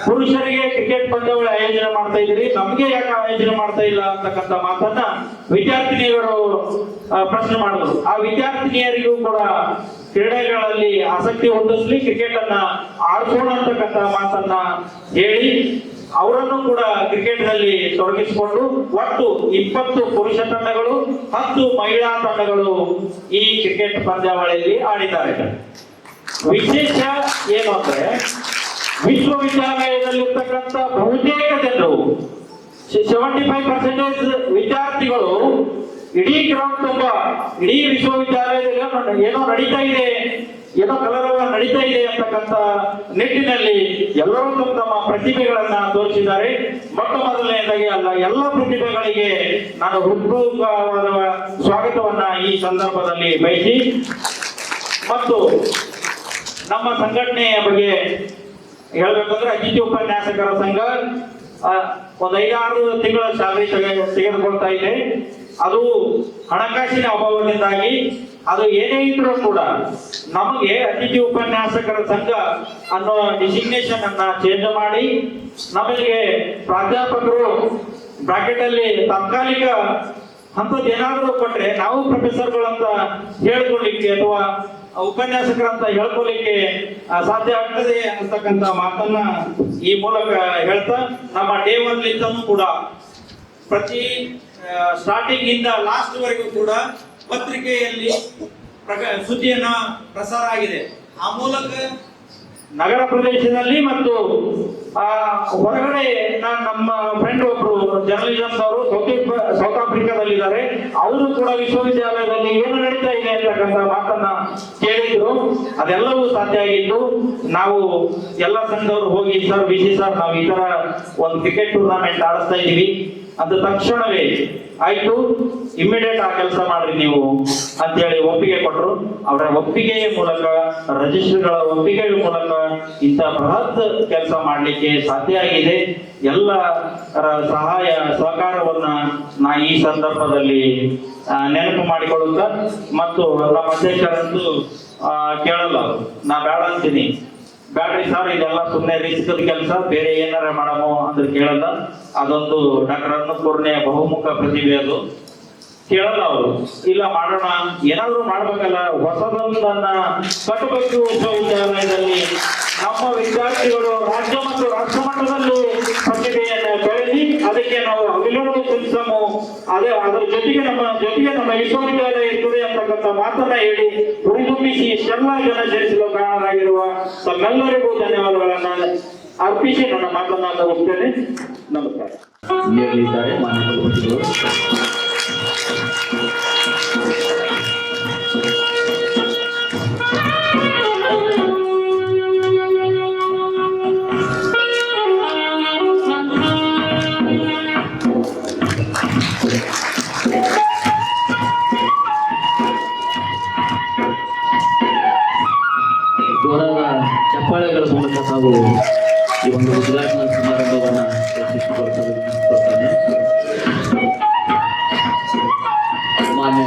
ಪುರುಷರಿಗೆ ಕ್ರಿಕೆಟ್ ಪಂದ್ಯಾವಳಿ ಆಯೋಜನೆ ಮಾಡ್ತಾ ಇದ್ರಿ, ನಮ್ಗೆ ಯಾಕೆ ಆಯೋಜನೆ ಮಾಡ್ತಾ ಇಲ್ಲ ಅಂತಕ್ಕಂಥ ಮಾತನ್ನ ವಿದ್ಯಾರ್ಥಿನಿಯರು ಪ್ರಶ್ನೆ ಮಾಡಿದ್ರು. ಆ ವಿದ್ಯಾರ್ಥಿನಿಯರಿಗೂ ಕೂಡ ಕ್ರೀಡೆಗಳಲ್ಲಿ ಆಸಕ್ತಿ ಹೊಂದಿಸ್ಲಿ, ಕ್ರಿಕೆಟ್ ಅನ್ನ ಆಡ್ಸೋಣ ಅಂತಕ್ಕಂಥ ಮಾತನ್ನ ಹೇಳಿ ಅವರನ್ನು ಕೂಡ ಕ್ರಿಕೆಟ್ ನಲ್ಲಿ ತೊಡಗಿಸಿಕೊಂಡು ಒಟ್ಟು 20 ಪುರುಷ ತಂಡಗಳು 10 ಮಹಿಳಾ ತಂಡಗಳು ಈ ಕ್ರಿಕೆಟ್ ಪಂದ್ಯಾವಳಿಯಲ್ಲಿ ಆಡಿದ್ದಾರೆ. ವಿಶೇಷ ಏನು ಅಂದ್ರೆ ವಿಶ್ವವಿದ್ಯಾಲಯದಲ್ಲಿರ್ತಕ್ಕಂಥ ಬಹುತೇಕ ಜನರು 75% ವಿದ್ಯಾರ್ಥಿಗಳು ಇಡೀ ಗ್ರೌಂಡ್ ತುಂಬಾ ಇಡೀ ವಿಶ್ವವಿದ್ಯಾಲಯದಲ್ಲಿ ಏನೋ ನಡೀತಾ ಇದೆ, ಏನೋ ಕಲರವ ನಡೀತಾ ಇದೆ ಅಂತಕ್ಕಂಥ ನಿಟ್ಟಿನಲ್ಲಿ ಎಲ್ಲರೂ ತಮ್ಮ ಪ್ರತಿಭೆಗಳನ್ನ ತೋರಿಸಿದ್ದಾರೆ. ಮೊಟ್ಟ ಮೊದಲನೇದಾಗಿ ಎಲ್ಲ ಪ್ರತಿಭೆಗಳಿಗೆ ನಾನು ಹೃತ್ಪೂರ್ವಕವಾದ ಸ್ವಾಗತವನ್ನ ಈ ಸಂದರ್ಭದಲ್ಲಿ ಬಯಸಿ ಮತ್ತು ನಮ್ಮ ಸಂಘಟನೆಯ ಬಗ್ಗೆ ಹೇಳ್ಬೇಕಂದ್ರೆ ಅತಿಥಿ ಉಪನ್ಯಾಸಕರ ಸಂಘ ಒಂದು 5-6 ತಿಂಗಳ ಸ್ಯಾಲರಿ ತೆಗೆದುಕೊಳ್ತಾ ಇದೆ. ಅದು ಹಣಕಾಸಿನ ಅಭಾವದಿಂದಾಗಿ ಅದು ಏನೇ ಇದ್ರೂ ಕೂಡ ನಮಗೆ ಅತಿಥಿ ಉಪನ್ಯಾಸಕರ ಸಂಘ ಅನ್ನೋ ಡಿಸಿಗ್ನೇಷನ್ ಅನ್ನ ಚೇಂಜ್ ಮಾಡಿ ನಮಗೆ ಪ್ರಾಧ್ಯಾಪಕರು ಬ್ರಾಕೆಟ್ ಅಲ್ಲಿ ತಾತ್ಕಾಲಿಕ ಅಂತದ್ದು ಏನಾದರೂ ಕೊಟ್ರೆ ನಾವು ಪ್ರೊಫೆಸರ್ಗಳಂತ ಹೇಳ್ಕೊಳ್ಳಿಕ್ಕೆ ಅಥವಾ ಉಪನ್ಯಾಸಕರಂತ ಹೇಳ್ಕೊಳ್ಳಿಕ್ಕೆ ಸಾಧ್ಯ ಆಗ್ತದೆ ಅಂತಕ್ಕಂಥ ಮಾತನ್ನ ಈ ಮೂಲಕ ಹೇಳ್ತಾ ನಮ್ಮ ಡೇ 1 ಕೂಡ ಪ್ರತಿ ಸ್ಟಾರ್ಟಿಂಗ್ ಇಂದ ಲಾಸ್ಟ್ ವರೆಗೂ ಕೂಡ ಪತ್ರಿಕೆಯಲ್ಲಿ ಸುದ್ದಿಯನ್ನ ಪ್ರಸಾರ ಆಗಿದೆ. ಆ ಮೂಲಕ ನಗರ ಪ್ರದೇಶದಲ್ಲಿ ಮತ್ತು ಹೊರಗಡೆ ನಮ್ಮ ಫ್ರೆಂಡ್ ಒಬ್ರು ಜರ್ನಲಿಸಂ ಅವರು ಸೌತ್ ಆಫ್ರಿಕಾದಲ್ಲಿದ್ದಾರೆ. ಅವರು ಕೂಡ ವಿಶ್ವವಿದ್ಯಾಲಯದಲ್ಲಿ ಏನು ನಡೀತಾ ಇದೆ ಅಂತಕ್ಕಂಥ ಮಾತನ್ನ ಕೇಳಿದ್ರು. ಅದೆಲ್ಲವೂ ಸಾಧ್ಯ ಆಗಿತ್ತು. ನಾವು ಎಲ್ಲ ಸಂಘದವರು ಹೋಗಿ ಸರ್ ಬಿಸಿ ಸರ್ ನಾವು ಈ ತರ ಒಂದು ಕ್ರಿಕೆಟ್ ಟೂರ್ನಮೆಂಟ್ ಆಡಿಸ್ತಾ ಇದೀವಿ ಅಂತ ತಕ್ಷಣವೇ ಆಯ್ತು, ಇಮ್ಮಿಡಿಯೇಟ್ ಆ ಕೆಲಸ ಮಾಡ್ರಿ ನೀವು ಅಂತೇಳಿ ಒಪ್ಪಿಗೆ ಕೊಟ್ಟರು. ಅವರ ಒಪ್ಪಿಗೆಯ ಮೂಲಕ ರಿಜಿಸ್ಟರ್ಗಳ ಒಪ್ಪಿಗೆಯ ಮೂಲಕ ಇಂಥ ಬೃಹತ್ ಕೆಲಸ ಮಾಡಲಿಕ್ಕೆ ಸಾಧ್ಯ ಆಗಿದೆ. ಎಲ್ಲ ಸಹಾಯ ಸಹಕಾರವನ್ನ ನಾ ಈ ಸಂದರ್ಭದಲ್ಲಿ ನೆನಪು ಮಾಡಿಕೊಳ್ಳುತ್ತಾ ಮತ್ತು ನಮ್ಮ ಅಧ್ಯಕ್ಷರಂತೂ ಕೇಳಲ್ಲ, ನಾ ಬೇಡ ಅಂತೀನಿ, ಬ್ಯಾಡ್ರಿ ಸರ್ ಇದೆಲ್ಲ ಸುಮ್ಮನೆ ರಿಸ್ಕ್ ಕೆಲಸ, ಬೇರೆ ಏನಾರ ಮಾಡಮೋ ಅಂದ್ರೆ ಕೇಳಲ್ಲ. ಅದೊಂದು ಡಾಕ್ಟರ್ ಅನ್ನಪೂರ್ಣೆಯ ಬಹುಮುಖ ಪ್ರತಿಭೆ, ಅದು ಕೇಳಲ್ಲ. ಅವರು ಇಲ್ಲ ಮಾಡೋಣ, ಏನಾದ್ರು ಮಾಡ್ಬೇಕಲ್ಲ, ಹೊಸದೊಂದನ್ನ ಕಟ್ಟಬೇಕು ವಿಶ್ವವಿದ್ಯಾಲಯದಲ್ಲಿ. ನಮ್ಮ ವಿದ್ಯಾರ್ಥಿಗಳು ರಾಜ್ಯ ಮತ್ತು ರಾಷ್ಟ್ರ ಮಟ್ಟದಲ್ಲಿ ಪ್ರತಿಭೆಯನ್ನು ಬೆಳೆಸಿ ಅದಕ್ಕೆ ನಾವು ಅಭಿನಂದನೆ ಸಲ್ಲಿಸಮು, ಅದರ ಜೊತೆಗೆ ನಮ್ಮ ವಿಶ್ವವಿದ್ಯಾಲಯ ಇರ್ತದೆ ಅಂತಕ್ಕಂಥ ಮಾತನ್ನ ಹೇಳಿ ಹುರಿದುಂಬಿಸಿ ಇಷ್ಟೆಲ್ಲ ಜನ ಸೇರಿಸಲು ಕಾರಣರಾಗಿರುವ ತಮ್ಮೆಲ್ಲರಿಗೂ ಧನ್ಯವಾದಗಳನ್ನ ಅರ್ಪಿಸಿ ನನ್ನ ಮಾತನ್ನ ಮುಗಿಸ್ತೇನೆ. ನಮಸ್ಕಾರ. ಚಪ್ಪಾಳೆಗಳ ಮೂಲಕ ನಾವು ಈ ಒಂದು ಉದ್ಘಾಟನಾ ಸಮಾರಂಭವನ್ನು ಯಶಸ್ವಿಗೊಳಿಸಲ್ಪಡುತ್ತೇನೆ. ಮಾನ್ಯ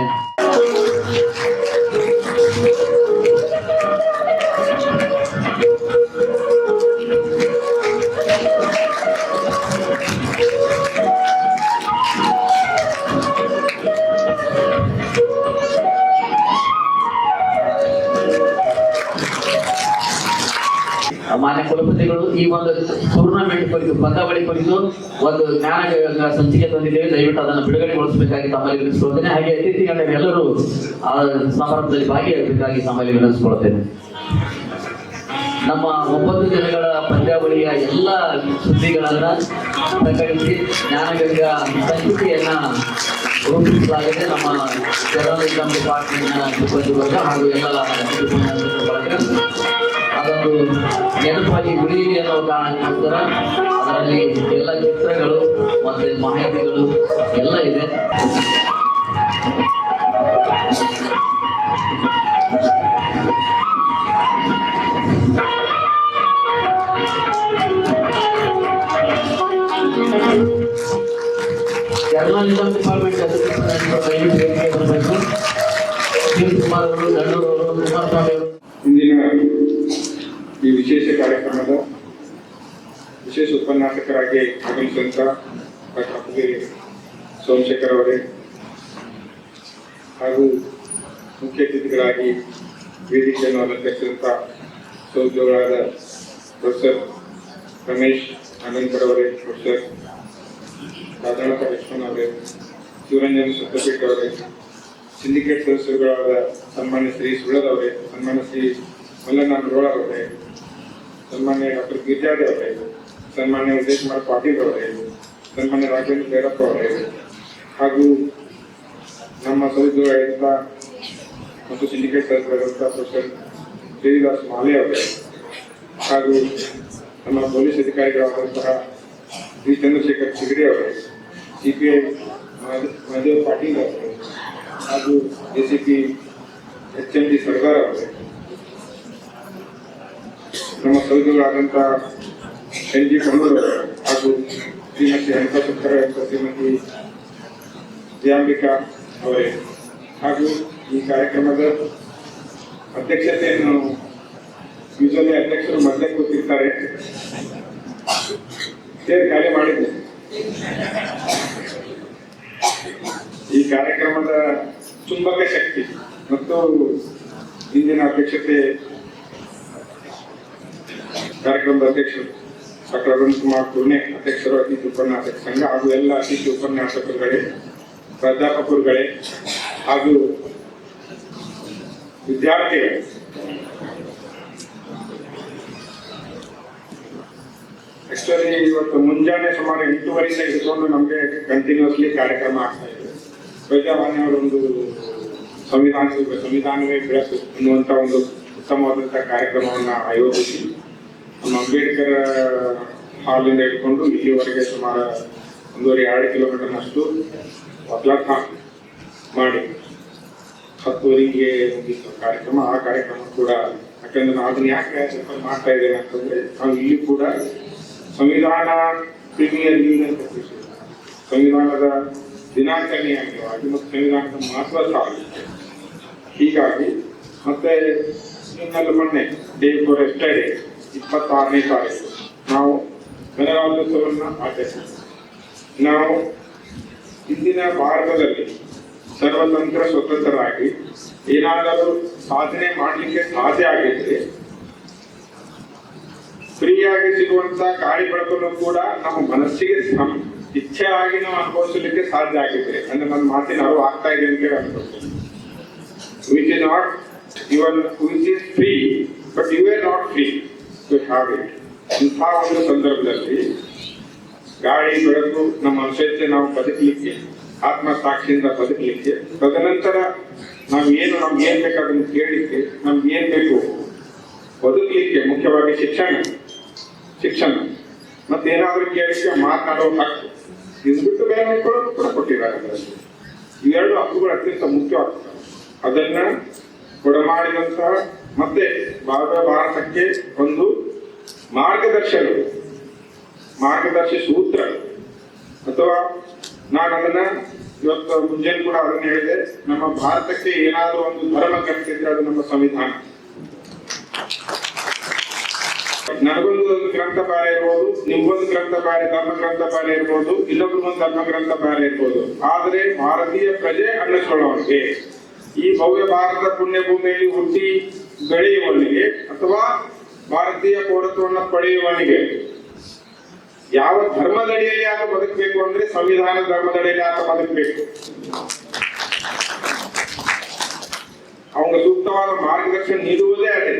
ಮಾನ್ಯ ಕುಲಪತಿಗಳು ಈ ಒಂದು ಟೂರ್ನಮೆಂಟ್ ಕುರಿತು ಪಂದ್ಯಾವಳಿ ಕುರಿತು ಒಂದು ಜ್ಞಾನ ಸಂಚಿಕೆ ತಂದಿದ್ದೇವೆ. ದಯವಿಟ್ಟು ಅದನ್ನು ಬಿಡುಗಡೆಗೊಳಿಸಬೇಕಾಗಿ ತಮ್ಮಲ್ಲಿ ವಿನಂತಿಸಿಕೊಳ್ಳುತ್ತೇನೆ. ಹಾಗೆ ಅತಿಥಿಗಳೆಲ್ಲರೂ ಆ ಸಮಾರಂಭದಲ್ಲಿ ಭಾಗಿಯಾಗಬೇಕಾಗಿ ತಮ್ಮಲ್ಲಿ ವಿನಂತಿಸಿಕೊಳ್ಳುತ್ತೇನೆ. ನಮ್ಮ 9 ದಿನಗಳ ಪಂದ್ಯಾವಳಿಯ ಎಲ್ಲ ಸುದ್ದಿಗಳನ್ನ ಪ್ರಕಟಿಸಿ ಜ್ಞಾನಗಂಗಾ ಸಂಚಿಕೆಯನ್ನ ರೂಪಿಸಲಾಗಿದೆ. ನಮ್ಮ ಜರ್ನಲಿಸಂ ಡಿಪಾರ್ಟ್ಮೆಂಟ್ನ ಸಿಬ್ಬಂದಿ ವರ್ಗ ಹಾಗೂ ಎಲ್ಲ ಅದೊಂದು ನೆನಪಾಗಿ ಉಳಿಯಲಿ ಅನ್ನೋ ಕಾರಣಕ್ಕೋಸ್ಕರ ಅದರಲ್ಲಿ ಎಲ್ಲ ಚಿತ್ರಗಳು ಮತ್ತೆ ಮಾಹಿತಿಗಳು ಎಲ್ಲ ಇದೆ. ಜರ್ನಲಿಸಂ ಡಿಪಾರ್ಟ್ಮೆಂಟ್ ಕುಮಾರವರು ದಂಡೂರವರು ಕುಮಾರಸ್ವಾಮಿ ಅವರು ಇಂದಿನ ಈ ವಿಶೇಷ ಕಾರ್ಯಕ್ರಮದ ವಿಶೇಷ ಉಪನ್ಯಾಸಕರಾಗಿ ಆಗಮಿಸಿದಂಥ ಡಾಕ್ಟರ್ ಪುಗೇರಿ ಸೋಮಶೇಖರ್ ಅವರೇ ಹಾಗೂ ಮುಖ್ಯ ಅತಿಥಿಗಳಾಗಿ ವೇದಿಕೆಯನ್ನು ಅಲಂಕರಿಸಿದಂಥ ಸಹೋದ್ಯೋಗಿಗಳಾದ ಪ್ರೊಫೆಸರ್ ರಮೇಶ್ ನಾಗಂಕರ್ ಅವರೇ, ಪ್ರೊಫೆಸರ್ ರಾಧಾನಾಥ ಲಕ್ಷ್ಮಣ್ ಅವರೇ, ಶಿವರಂಜನ್ ಸತ್ಯಪೀಠ ಅವರೇ, ಸಿಂಡಿಕೇಟ್ ಸದಸ್ಯರುಗಳಾದ ಸನ್ಮಾನ್ಯ ಶ್ರೀ ಸುಳ್ಳದ್ ಅವರೇ, ಸನ್ಮಾನ್ಯ ಶ್ರೀ ಮಲ್ಲಣ್ಣ ಮುರೋಳ ಅವರೇ, ಸನ್ಮಾನ್ಯ ಡಾಕ್ಟರ್ ಗಿರಿಜಾಡೆ ಅವರೇ, ಸನ್ಮಾನ್ಯ ಉದಯ್ ಕುಮಾರ್ ಪಾಟೀಲ್ ಅವರೇ, ಸನ್ಮಾನ್ಯ ರಾಘವೇಂದ್ರ ಭೈರಪ್ಪ ಅವರೇ, ಹಾಗೂ ನಮ್ಮ ಸಹೋದ್ಯೋಗಿಗಳಾದಂಥ ಮತ್ತು ಸಿಂಡಿಕೇಟ್ ಸದಸ್ಯರಾದಂಥ ಪ್ರೊಫೆಸರ್ ಶ್ರೀನಿವಾಸ್ ಮಾಲೆ ಅವರೇ, ಹಾಗೂ ನಮ್ಮ ಪೊಲೀಸ್ ಅಧಿಕಾರಿಗಳಾದಂತಹ ಶ್ರೀ ಚಂದ್ರಶೇಖರ್ ಚಿಗಡೆ ಅವರೇ, CPI ಮಹದೇವ್ ಪಾಟೀಲ್ ಅವರೇ, ಹಾಗೂ ACP HMD ಸರ್ದಾರ್ ಅವರೇ, ನಮ್ಮ ಸಹೋದ್ಯೋಗಿಗಳಾದಂಥ NG ಕಣ್ಣೂರ್ ಅವರೇ, ಹಾಗೂ ಶ್ರೀಮತಿ ಹಂಸ ಸುಕ್ಕರ ಶ್ರೀಮತಿ ಜಯಾಂಬಿಕಾ ಅವರೇ, ಹಾಗೂ ಈ ಕಾರ್ಯಕ್ರಮದ ಅಧ್ಯಕ್ಷತೆಯನ್ನು ಯೂಶಲಿ ಅಧ್ಯಕ್ಷರು ಮೊದಲೇ ಕೂತಿರ್ತಾರೆ, ಸೇರಿ ಖಾಲಿ ಮಾಡಿದ್ದೆ. ಈ ಕಾರ್ಯಕ್ರಮದ ಚುಂಬಕ ಶಕ್ತಿ ಮತ್ತು ಇಂದಿನ ಅಧ್ಯಕ್ಷತೆ ಕಾರ್ಯಕ್ರಮದ ಅಧ್ಯಕ್ಷರು ಡಾಕ್ಟರ್ ಅರುಣ್ ಕುಮಾರ್ ಪುರ್ಣೆ, ಅಧ್ಯಕ್ಷರು ಅತಿಥಿ ಉಪನ್ಯಾಸಕ ಸಂಘ, ಹಾಗೂ ಎಲ್ಲ ಅತಿಥಿ ಉಪನ್ಯಾಸಕರುಗಳೇ, ಪ್ರಾಧ್ಯಾಪಕರುಗಳೇ ಹಾಗೂ ವಿದ್ಯಾರ್ಥಿಗಳೇ, ಆಕ್ಚುಲಿ ಇವತ್ತು ಮುಂಜಾನೆ ಸುಮಾರು 8:30 ಹಿಡ್ಕೊಂಡು ನಮಗೆ ಕಂಟಿನ್ಯೂಸ್ಲಿ ಕಾರ್ಯಕ್ರಮ ಆಗ್ತಾ ಇದೆ. ಪ್ರಜಾವಾಣಿ ಅವರೊಂದು ಸಂವಿಧಾನವೇ ಬೆಳಕು ಎನ್ನುವಂತ ಒಂದು ಉತ್ತಮವಾದಂಥ ಕಾರ್ಯಕ್ರಮವನ್ನು ಆಯೋಜಿಸಿ ನಮ್ಮ ಅಂಬೇಡ್ಕರ್ ಹಾಲಿಂದ ಹಿಡ್ಕೊಂಡು ಇಲ್ಲಿವರೆಗೆ ಸುಮಾರು 1.5-2 ಕಿಲೋಮೀಟರ್ನಷ್ಟು ವಕ್ಲಾಥ ಮಾಡಿ 10:30ಗೆ ಮುಗಿಸುವ ಕಾರ್ಯಕ್ರಮ. ಆ ಕಾರ್ಯಕ್ರಮ ಕೂಡ ಯಾಕಂದ್ರೆ ನಾವು ಅದನ್ನ ಯಾಕೆ ಮಾಡ್ತಾ ಇದ್ದೇವೆ ಅಂತಂದ್ರೆ, ನಾವು ಇಲ್ಲಿ ಕೂಡ ಸಂವಿಧಾನ ಪ್ರೀಮಿಯರ್ ಲೀಗ್ ಅಂತ ಸಂವಿಧಾನದ ದಿನಾಚರಣೆಯ ಅಂಗವಾಗಿ ಮತ್ತು ಸಂವಿಧಾನದ ಮಹತ್ವ ಸಾಧಿಸುತ್ತೆ. ಹೀಗಾಗಿ ಮತ್ತೆ ಇನ್ನೆಲ್ಲ ಮೊನ್ನೆ ಡೇ ಫಾರ್ ಎಸ್ಟರ್ಡೇ 26ನೇ ತಾರೀಕು ನಾವು ಗಣರಾಜ್ಯೋತ್ಸವವನ್ನು ಆಚರಿಸಿದ್ದೇವೆ. ನಾವು ಇಂದಿನ ಭಾರತದಲ್ಲಿ ಸರ್ವತಂತ್ರ ಸ್ವತಂತ್ರರಾಗಿ ಏನಾದರೂ ಸಾಧನೆ ಮಾಡಲಿಕ್ಕೆ ಸಾಧ್ಯ ಆಗಿದ್ರೆ ಫ್ರೀಯಾಗಿ ಸಿಗುವಂತ ಗಾಳಿ ಬೆಳಕನ್ನು ಕೂಡ ನಮ್ಮ ಮನಸ್ಸಿಗೆ ಇಚ್ಛೆ ಆಗಿ ನಾವು ಅನುಭವಿಸಲಿಕ್ಕೆ ಸಾಧ್ಯ ಆಗಿದೆ. ಅಂದ್ರೆ ನನ್ನ ಮಾತಿನ ಅರಿವು ಆಗ್ತಾ ಇದೆ ಅಂತ ಅನ್ಕೊಳ್ತೀನಿ. Which is not even which is free but you are not free to have it. ಇಂಥ ಒಂದು ಸಂದರ್ಭದಲ್ಲಿ ಗಾಳಿ ಬೆಳಕು ನಮ್ಮ ಮನುಷ್ಯತೆ ನಾವು ಬದುಕಲಿಕ್ಕೆ, ಆತ್ಮಸಾಕ್ಷಿಯಿಂದ ಬದುಕಲಿಕ್ಕೆ, ತದನಂತರ ನಮ್ಗೆ ಏನ್ ಬೇಕು ಅದನ್ನು ಕೇಳಲಿಕ್ಕೆ, ನಮ್ಗೆ ಏನ್ ಬೇಕು ಬದುಕಲಿಕ್ಕೆ, ಮುಖ್ಯವಾಗಿ ಶಿಕ್ಷಣ ಮತ್ತೇನಾದ್ರೂ ಕೇಳಲಿಕ್ಕೆ ಮಾತನಾಡೋ ಹಕ್ಕು, ಇದು ಬಿಟ್ಟು ಬೇರೆ ಹಕ್ಕುಗಳನ್ನು ಕೂಡ ಕೊಟ್ಟಿದ್ದಾರೆ. ಇವೆರಡು ಹಕ್ಕುಗಳು ಅತ್ಯಂತ ಮುಖ್ಯವಾಗ್ತವೆ. ಅದನ್ನ ಕೊಡಮಾಡಿದಂತಹ ಮತ್ತೆ ಭಾರತಕ್ಕೆ ಒಂದು ಮಾರ್ಗದರ್ಶಿ ಸೂತ್ರ, ಅಥವಾ ನಾನು ಅದನ್ನ ಇವತ್ತು ಮುಂಜಾನೆ ಕೂಡ ಅದನ್ನ ಹೇಳಿದೆ, ನಮ್ಮ ಭಾರತಕ್ಕೆ ಏನಾದರೂ ಒಂದು ಧರ್ಮ ಕಟ್ಟಿದ್ರೆ ಅದು ನಮ್ಮ ಸಂವಿಧಾನ. ನನಗೊಂದು ಗ್ರಂಥ ಬೇರೆ ಇರ್ಬೋದು, ನಿಮ್ಗೊಂದು ಗ್ರಂಥ ಬೇರೆ, ಧರ್ಮ ಗ್ರಂಥ ಬೇರೆ ಇರ್ಬೋದು, ಇನ್ನೊಬ್ರಿಗೊಂದು ಧರ್ಮ ಗ್ರಂಥ ಬೇರೆ ಇರ್ಬೋದು. ಆದರೆ ಭಾರತೀಯ ಪ್ರಜೆ ಅನ್ನಿಸ್ಕೊಳ್ಳೋನಿಗೆ, ಈ ಭವ್ಯ ಭಾರತ ಪುಣ್ಯಭೂಮಿಯಲ್ಲಿ ಹುಟ್ಟಿ ಬೆಳೆಯುವವನಿಗೆ ಅಥವಾ ಭಾರತೀಯ ಪೌರತ್ವವನ್ನು ಪಡೆಯುವವನಿಗೆ ಯಾವ ಧರ್ಮದಡಿಯಲ್ಲಿ ಆತ ಬದುಕಬೇಕು ಅಂದ್ರೆ ಸಂವಿಧಾನ ಧರ್ಮದಡಿಯಲ್ಲಿ ಆತ ಬದುಕಬೇಕು. ಅವನ ಸೂಕ್ತವಾದ ಮಾರ್ಗದರ್ಶನ ನೀಡುವುದೇ ಅದೇ.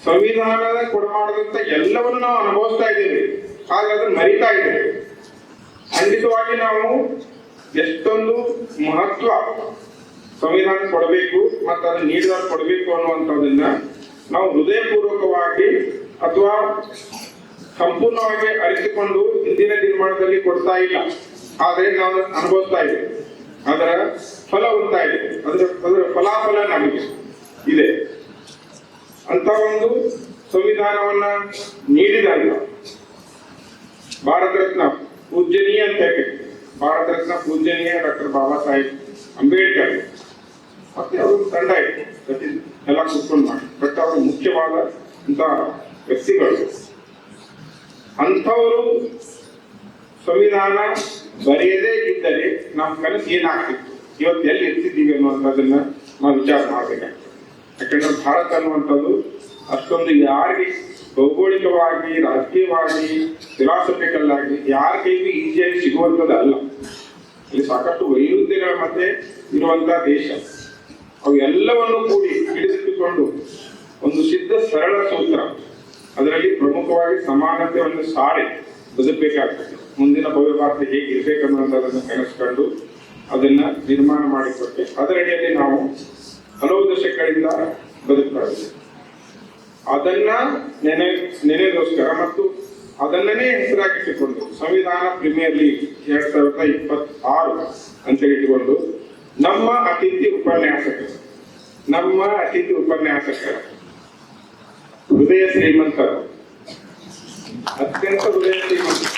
ಸಂವಿಧಾನದ ಕೊಡಮಾಡದಂತ ಎಲ್ಲವನ್ನು ನಾವು ಅನುಭವಿಸ್ತಾ ಇದ್ದೇವೆ, ಆದ್ರೆ ಅದನ್ನ ಮರಿತಾ ಇದ್ದೇವೆ. ಖಂಡಿತವಾಗಿ ನಾವು ಎಷ್ಟೊಂದು ಮಹತ್ವ ಸಂವಿಧಾನ ಕೊಡಬೇಕು ಮತ್ತು ಅದನ್ನು ನೀಡಿದವರು ಕೊಡಬೇಕು ಅನ್ನುವಂಥದ್ದನ್ನ ನಾವು ಹೃದಯಪೂರ್ವಕವಾಗಿ ಅಥವಾ ಸಂಪೂರ್ಣವಾಗಿ ಅರಿತುಕೊಂಡು ಇಂದಿನ ನಿರ್ಮಾಣದಲ್ಲಿ ಕೊಡ್ತಾ ಇಲ್ಲ, ಆದರೆ ನಾವು ಅನುಭವಿಸ್ತಾ ಇದ್ದೇವೆ. ಅದರ ಫಲ ಉಂಟಾ ಇದೆ, ಅದರ ಫಲಾಫಲ ನಮಗೆ ಇದೆ. ಅಂತ ಒಂದು ಸಂವಿಧಾನವನ್ನ ನೀಡಿದಾಗ ಭಾರತ ರತ್ನ ಪೂಜ್ಯನೀಯ ಅಂತ ಹೇಳಿ, ಭಾರತ ರತ್ನ ಪೂಜ್ಯನೀಯ ಡಾಕ್ಟರ್ ಬಾಬಾ ಸಾಹೇಬ್ ಅಂಬೇಡ್ಕರ್ ಮತ್ತೆ ಅವರು ತಂಡ ಇತ್ತು ಎಲ್ಲ ಕೂತ್ಕೊಂಡು ಮಾಡಿ, ಬಟ್ ಅವರು ಮುಖ್ಯವಾದ ಅಂತ ವ್ಯಕ್ತಿಗಳು. ಅಂಥವರು ಸಂವಿಧಾನ ಬರೆಯದೇ ಇದ್ದರೆ ನಮ್ಮ ಕನಸು ಏನಾಗ್ತಿತ್ತು, ಇವತ್ತು ಎಲ್ಲಿ ಇರ್ತಿದ್ದೀವಿ ಅನ್ನುವಂಥದ್ದನ್ನ ನಾವು ವಿಚಾರ ಮಾಡಬೇಕಾಗ್ತದೆ. ಯಾಕಂದ್ರೆ ಭಾರತ ಅನ್ನುವಂಥದ್ದು ಅಷ್ಟೊಂದು ಯಾರಿಗೆ ಭೌಗೋಳಿಕವಾಗಿ, ರಾಜಕೀಯವಾಗಿ, ಫಿಲಾಸಫಿಕಲ್ ಆಗಿ ಯಾರ ಕೈಗೂ ಈಸಿಯಾಗಿ ಸಿಗುವಂಥದ್ದಲ್ಲ. ಇಲ್ಲಿ ಸಾಕಷ್ಟು ವೈರುಧ್ಯಗಳ ಮಧ್ಯೆ ಇರುವಂತಹ ದೇಶ. ಅವು ಎಲ್ಲವನ್ನು ಕೂಡಿ ಹಿಡಿದಿಟ್ಟುಕೊಂಡು ಒಂದು ಸಿದ್ಧ ಸರಳ ಸೂತ್ರ, ಅದರಲ್ಲಿ ಪ್ರಮುಖವಾಗಿ ಸಮಾನತೆಯನ್ನು ಸಾರಿ ಬದುಕಬೇಕಾಗ್ತದೆ. ಮುಂದಿನ ಭವ್ಯ ಭಾರತ ಹೇಗಿರ್ಬೇಕನ್ನುವಂಥದ್ದನ್ನು ಕನಸ್ಕೊಂಡು ಅದನ್ನ ನಿರ್ಮಾಣ ಮಾಡಿಕೊಟ್ಟೆ. ಅದರಡಿಯಲ್ಲಿ ನಾವು ಹಲವು ದಶಕಗಳಿಂದ ಬದುಕ್ತಾ ಇದ್ದೇವೆ. ಅದನ್ನ ನೆನೆಗೋಸ್ಕರ ಮತ್ತು ಅದನ್ನೇ ಹೆಸರಾಗಿಟ್ಟುಕೊಂಡು ಸಂವಿಧಾನ ಪ್ರೀಮಿಯರ್ ಲೀಗ್ 2026 ಅಂತ ಇಟ್ಟುಕೊಂಡು ನಮ್ಮ ಅತಿಥಿ ಉಪನ್ಯಾಸಕರು ಹೃದಯ ಶ್ರೀಮಂತರು, ಅತ್ಯಂತ ಹೃದಯ ಶ್ರೀಮಂತರು.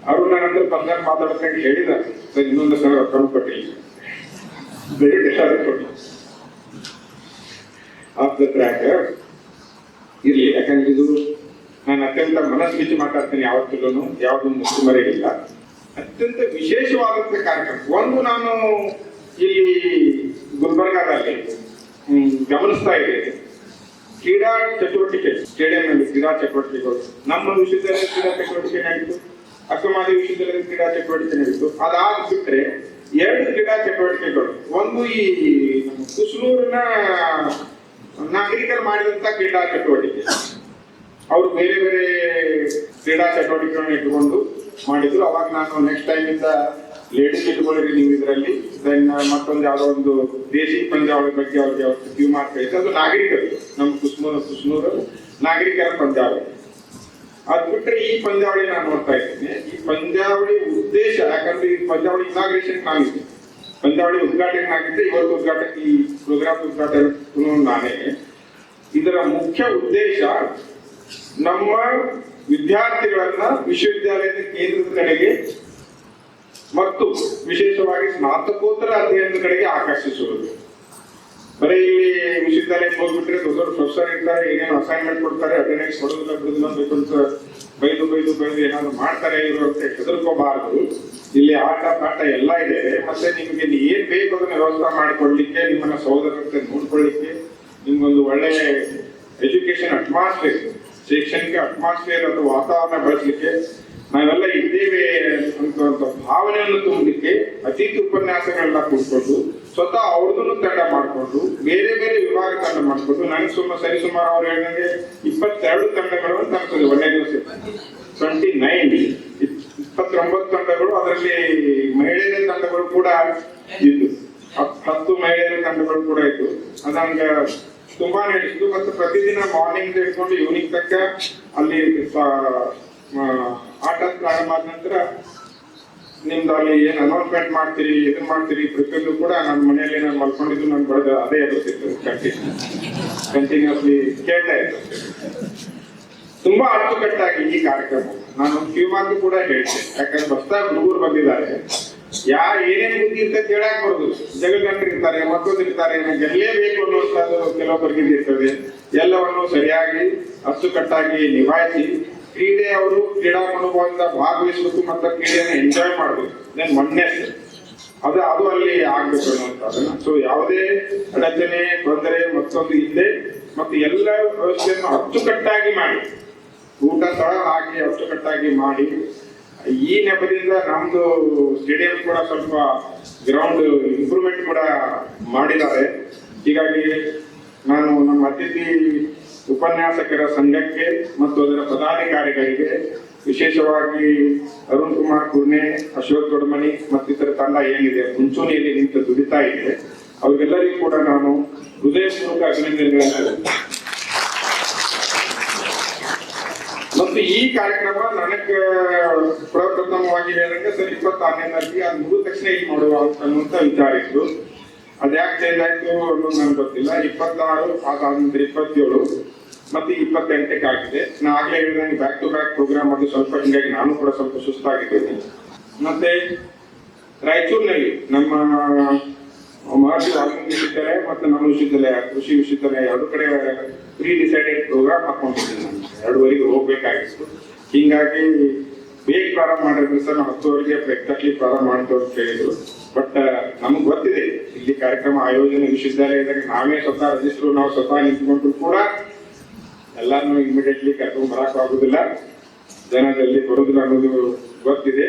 ಅವರು ನನ್ನಂದ್ರೆ ಬಂದಾಗ ಮಾತಾಡ್ಕೊಂಡು ಹೇಳಿದ್ದಾರೆ, ಸರ್ ಇನ್ನೊಂದು ಸಲ ರೊಕ್ಕ ಕೊಟ್ಟಿಲ್ಲ, ಕೊಟ್ಟಿಲ್ಲ ಆಫ್ ದ ಟ್ರ್ಯಾಕ್ ಇರ್ಲಿ. ಯಾಕಂದ್ರೆ ಇದು ನಾನು ಅತ್ಯಂತ ಮನಸ್ಬಿಚ್ಚಿ ಮಾತಾಡ್ತೀನಿ, ಯಾವತ್ತೂ ಯಾವ್ದು ಮುಚ್ಚುಮರೆಯಿಲ್ಲ. ಅತ್ಯಂತ ವಿಶೇಷವಾದಂತ ಕಾರ್ಯಕ್ರಮ ಒಂದು ನಾನು ಇಲ್ಲಿ ಗುಲ್ಬರ್ಗಾದಲ್ಲಿ ಗಮನಿಸ್ತಾ ಇದ್ದೇನೆ. ಕ್ರೀಡಾ ಚಟುವಟಿಕೆ, ಸ್ಟೇಡಿಯಂನಲ್ಲಿ ಕ್ರೀಡಾ ಚಟುವಟಿಕೆಗಳು, ನಮ್ಮ ವಿಶ್ವವಿದ್ಯಾಲಯದ ಕ್ರೀಡಾ ಚಟುವಟಿಕೆ ನಡೀತು, ಅಕ್ಕಮಾದಿ ವಿಶ್ವವಿದ್ಯಾಲಯದ ಕ್ರೀಡಾ ಚಟುವಟಿಕೆ ನಡೀತು. ಅದಾದ ಬಿಟ್ಟರೆ 2 ಕ್ರೀಡಾ ಚಟುವಟಿಕೆಗಳು. ಒಂದು ಈ ನಮ್ಮ ಕುಸಲೂರಿನ ನಾಗರಿಕರು ಮಾಡಿದಂತ ಕ್ರೀಡಾ ಚಟುವಟಿಕೆ, ಅವರು ಬೇರೆ ಬೇರೆ ಕ್ರೀಡಾ ಚಟುವಟಿಕೆಗಳನ್ನ ಇಟ್ಟುಕೊಂಡು ಮಾಡಿದ್ರು. ಅವಾಗ ನಾನು ನೆಕ್ಸ್ಟ್ ಟೈಮ್ ಇಂದ ಲೇಡೀಸ್ ಇಟ್ಕೊಳ್ಳಿರಿ ನೀವು ಇದರಲ್ಲಿ, ದೆನ್ ಮತ್ತೊಂದು ಯಾವುದೋ ಒಂದು ದೇಶಿ ಪಂದ್ಯಾವಳಿ ಬಗ್ಗೆ ಅವ್ರಿಗೆ ಅವತ್ತು ಕ್ಯೂ ಮಾಡ್ತಾ ಇತ್ತು. ಅದು ನಾಗರಿಕರು, ನಮ್ಮ ಕುಸ್ನೂರು ನಾಗರಿಕರ ಪಂದ್ಯಾವಳಿ. ಅದ್ ಬಿಟ್ರೆ ಈ ಪಂದ್ಯಾವಳಿ ನಾನು ನೋಡ್ತಾ ಇದ್ದೀನಿ. ಈ ಪಂದ್ಯಾವಳಿ ಉದ್ದೇಶ, ಯಾಕಂದ್ರೆ ಈ ಪಂದ್ಯಾವಳಿ ಇನಾಗ್ರೇಷನ್ ನಾನಿದ್ದೆ, ಪಂದ್ಯಾವಳಿ ಉದ್ಘಾಟನೆ ಆಗಿದ್ದೆ, ಇವತ್ತು ಉದ್ಘಾಟನೆ, ಈ ಪ್ರೋಗ್ರಾಮ್ ಉದ್ಘಾಟನೆ ನಾನೇ. ಇದರ ಮುಖ್ಯ ಉದ್ದೇಶ ನಮ್ಮ ವಿದ್ಯಾರ್ಥಿಗಳನ್ನ ವಿಶ್ವವಿದ್ಯಾಲಯದ ಕೇಂದ್ರದ ಕಡೆಗೆ ಮತ್ತು ವಿಶೇಷವಾಗಿ ಸ್ನಾತಕೋತ್ತರ ಅಧ್ಯಯನದ ಕಡೆಗೆ ಆಕರ್ಷಿಸುವುದು. ಬರೀ ಇಲ್ಲಿ ವಿಶ್ವವಿದ್ಯಾಲಯಕ್ಕೆ ಹೋಗ್ಬಿಟ್ರೆ ದೊಡ್ಡ ದೊಡ್ಡ ಪ್ರೊಫೆಸರ್ ಇರ್ತಾರೆ, ಏನೇನು ಅಸೈನ್ಮೆಂಟ್ ಕೊಡ್ತಾರೆ, ಅಟೆಂಡೆನ್ಸ್ ಕೊಡೋದಿಲ್ಲ ಬಿಡುದಿಲ್ಲ ಬೇಕಂತ ಬೈದು ಏನಾದ್ರು ಮಾಡ್ತಾರೆ ಇವರು ಅಂತ ಹೆದರ್ಕೋಬಾರದು. ಇಲ್ಲಿ ಆಟ ಪಾಠ ಎಲ್ಲ ಇದೆ. ಮತ್ತೆ ನಿಮ್ಗೆ ಏನ್ ಬೇಕು ಅದನ್ನ ವ್ಯವಸ್ಥೆ ಮಾಡಿಕೊಡ್ಲಿಕ್ಕೆ, ನಿಮ್ಮನ್ನ ಸಹೋದರತೆ ನೋಡ್ಕೊಳ್ಳಿಕ್ಕೆ, ನಿಮ್ಗೊಂದು ಒಳ್ಳೆ ಎಜುಕೇಶನ್ ಅಟ್ಮಾಸ್ಫಿಯರ್, ಶೈಕ್ಷಣಿಕ ಅಟ್ಮಾಸ್ಫಿಯರ್ ಅಥವಾ ವಾತಾವರಣ ಬೆಳೆಸಲಿಕ್ಕೆ ನಾವೆಲ್ಲ ಇದ್ದೇವೆ ಅಂತ ಭಾವನೆಯನ್ನು ತುಂಬಲಿಕ್ಕೆ ಅತಿಥಿ ಉಪನ್ಯಾಸಗಳನ್ನ ಕೂತ್ಕೊಂಡು ಸ್ವತಃ ಅವ್ರದನ್ನು ತಂಡ ಮಾಡಿಕೊಂಡು ಬೇರೆ ಬೇರೆ ವಿಭಾಗ ತಂಡ ಮಾಡಿಕೊಂಡು ನನಗೆ ಸರಿಸುಮಾರು ಅವ್ರು ಹೇಳಿದಂಗೆ 22 ತಂಡಗಳು ಅಂತ ಅನ್ಸುತ್ತೆ. ಒಂದೇ ದಿವಸ 29 ತಂಡಗಳು, ಅದರಲ್ಲಿ ಮಹಿಳೆಯರ ತಂಡಗಳು ಕೂಡ ಇದ್ದು, 10 ಮಹಿಳೆಯರ ತಂಡಗಳು ಕೂಡ ಇದ್ದು. ಅದು ನಂಗೆ ತುಂಬಾ ನಡೆಸಿದ್ದು. ಮತ್ತು ಪ್ರತಿದಿನ ಮಾರ್ನಿಂಗ್ ಹಿಡ್ಕೊಂಡು ಈವ್ನಿಂಗ್ ತನಕ ಅಲ್ಲಿ ಆಟ ಪ್ರಾರಂಭ ಆದ ನಂತರ ನಿಮ್ದು ಅಲ್ಲಿ ಏನ್ ಅನೌನ್ಸ್ಮೆಂಟ್ ಮಾಡ್ತೀರಿ, ಇದನ್ನ ಮಾಡ್ತೀರಿ, ಪ್ರತಿಯೊಂದು ಕೂಡ ನನ್ನ ಮನೆಯಲ್ಲಿ ನಾನು ಮಲ್ಕೊಂಡಿದ್ದು ನಾನು ಬರೆದ ಅದೇ ಇರುತ್ತಿತ್ತು. ಕಂಟಿನ್ಯೂಸ್ಲಿ ಕೇಳ್ತಾ ಇತ್ತು. ತುಂಬಾ ಅಚ್ಚುಕಟ್ಟಾಗಿ ಈ ಕಾರ್ಯಕ್ರಮ ನಾನು ಕಿವಿಮಾತು ಕೂಡ ಹೇಳ್ತೇನೆ. ಯಾಕಂದ್ರೆ ಹೊಸದಾಗಿ ಹುಡುಗರು ಬಂದಿದ್ದಾರೆ, ಏನೇನ್ ಬುದ್ಧಿ ಅಂತ ಕೇಳಕ್ ಬರೋದು. ಜಗಗಂಟರು ಇರ್ತಾರೆ, ಮತ್ತೊಂದು ಇರ್ತಾರೆ, ಗೆಲ್ಲೇಬೇಕು ಅನ್ನುವಂಥದ್ದು ಕೆಲವೊಬ್ಬರಿಗೆ ಇರ್ತದೆ. ಎಲ್ಲವನ್ನು ಸರಿಯಾಗಿ ಅಚ್ಚುಕಟ್ಟಾಗಿ ನಿಭಾಯಿಸಿ ಕ್ರೀಡೆ ಅವರು ಕ್ರೀಡಾ ಮನೋಭಾವದಿಂದ ಭಾಗವಹಿಸಬೇಕು ಮತ್ತು ಕ್ರೀಡೆಯನ್ನು ಎಂಜಾಯ್ ಮಾಡಬೇಕು. ದೆನ್ ಒನ್ನೆಸ್ ಅದು ಅಲ್ಲಿ ಆಗ್ಬೇಕು ಅನ್ನುವಂಥದ್ದನ್ನ. ಸೊ ಯಾವುದೇ ಅಡಚಣೆ, ತೊಂದರೆ ಮತ್ತೊಂದು ಇಲ್ಲದೆ ಮತ್ತು ಎಲ್ಲ ವ್ಯವಸ್ಥೆಯನ್ನು ಅಚ್ಚುಕಟ್ಟಾಗಿ ಮಾಡಿ, ಊಟ ಸ್ಥಳ ಹಾಕಿ ಅಚ್ಚುಕಟ್ಟಾಗಿ ಮಾಡಿ. ಈ ನೆಪದಿಂದ ನಮ್ದು ಸ್ಟೇಡಿಯಂ ಕೂಡ ಸ್ವಲ್ಪ ಗ್ರೌಂಡ್ ಇಂಪ್ರೂವ್ಮೆಂಟ್ ಕೂಡ ಮಾಡಿದ್ದಾರೆ. ಹೀಗಾಗಿ ನಾನು ನಮ್ಮ ಅತಿಥಿ ಉಪನ್ಯಾಸಕರ ಸಂಘಕ್ಕೆ ಮತ್ತು ಅದರ ಪದಾಧಿಕಾರಿಗಳಿಗೆ, ವಿಶೇಷವಾಗಿ ಅರುಣ್ ಕುಮಾರ್ ಕುರ್ನೆ, ಅಶೋಕ್ ದೊಡ್ಮನಿ ಮತ್ತಿತರ ತಂಡ ಏನಿದೆ ಮುಂಚೂಣಿಯಲ್ಲಿ ನಿಂತು ದುಡಿತಾ ಇದೆ, ಅವ್ರಿಗೆಲ್ಲರಿಗೂ ಕೂಡ ನಾನು ಹೃದಯಪೂರ್ವಕ ಅಭಿನಂದನೆಗಳನ್ನು. ಮತ್ತು ಈ ಕಾರ್ಯಕ್ರಮ ನನಗೆ ಪ್ರಪ್ರಥಮವಾಗಿ ಹೇಳಿದ್ರೆ ಸರ್ 26ನೇ ತಾರೀಕಿಗೆ ಅದು ಮುಗಿದ ತಕ್ಷಣ ಇಲ್ಲಿ ಮಾಡುವ ಅನ್ನುವಂತ ವಿಚಾರ ಇತ್ತು. ಅದ್ಯಾಕೆ ಚೇಂಜ್ ಆಯ್ತು ಅನ್ನೋದು ನನಗೆ ಗೊತ್ತಿಲ್ಲ. 26 ಅದಾದ್ಮೇಲೆ 27 ಮತ್ತೆ 28ಕ್ಕೆ ಆಗಿದೆ. ನಾ ಆಗ್ಲೇ ಹೇಳಿದಂಗೆ ಬ್ಯಾಕ್ ಟು ಬ್ಯಾಕ್ ಪ್ರೋಗ್ರಾಮ್ ಅದು ಸ್ವಲ್ಪ ಹಿಂಗಾಗಿ ನಾನು ಕೂಡ ಸ್ವಲ್ಪ ಸುಸ್ತಾಗಿದ್ದೇನೆ. ಮತ್ತೆ ರಾಯಚೂರಿನಲ್ಲಿ ನಮ್ಮ ಮಹರ್ಷಿ ವಾಲ್ಮೀಕಿ ವಿಶ್ವವಿದ್ಯಾಲಯ ಮತ್ತು ನಮ್ಮ ವಿಶ್ವವಿದ್ಯಾಲಯ ಕೃಷಿ ವಿಶ್ವವಿದ್ಯಾಲಯ 2 ಕಡೆ ಪ್ರೀ ಡಿಸೈಡೆಡ್ ಪ್ರೋಗ್ರಾಮ್ ಹಾಕೊಂಡಿದ್ದೀನಿ. ನಾನು 2ವರೆಗೆ ಹೋಗ್ಬೇಕಾಗಿತ್ತು. ಹೀಗಾಗಿ ಬೇಗ ಪ್ರಾರಂಭ ಮಾಡಿದ್ರೆ ಸರ್ ನಾವು 10 ಎಕ್ಸಾಕ್ಟ್ಲಿ ಪ್ರಾರಂಭ ಮಾಡ್ತೀವಿ ಅಂತ ಹೇಳಿದ್ರು. ಬಟ್ ನಮ್ಗೆ ಗೊತ್ತಿದೆ ಇಲ್ಲಿ ಕಾರ್ಯಕ್ರಮ ಆಯೋಜನೆ ವಿಶ್ವವಿದ್ಯಾಲಯದಾಗ ನಾವೇ ಸ್ವತಃ ರಿಜಿಸ್ಟ್ರು ನಾವು ಸ್ವತಃ ನಿಂತ್ಕೊಂಡ್ರು ಕೂಡ ಎಲ್ಲಾನು ಇಮಿಡಿಯೇಟ್ಲಿ ಕರ್ಕೊಂಡು ಬರಕ್ ಆಗುದಿಲ್ಲ, ಜನರಲ್ಲಿ ಬರುದಿಲ್ಲ ಅನ್ನೋದು ಗೊತ್ತಿದೆ.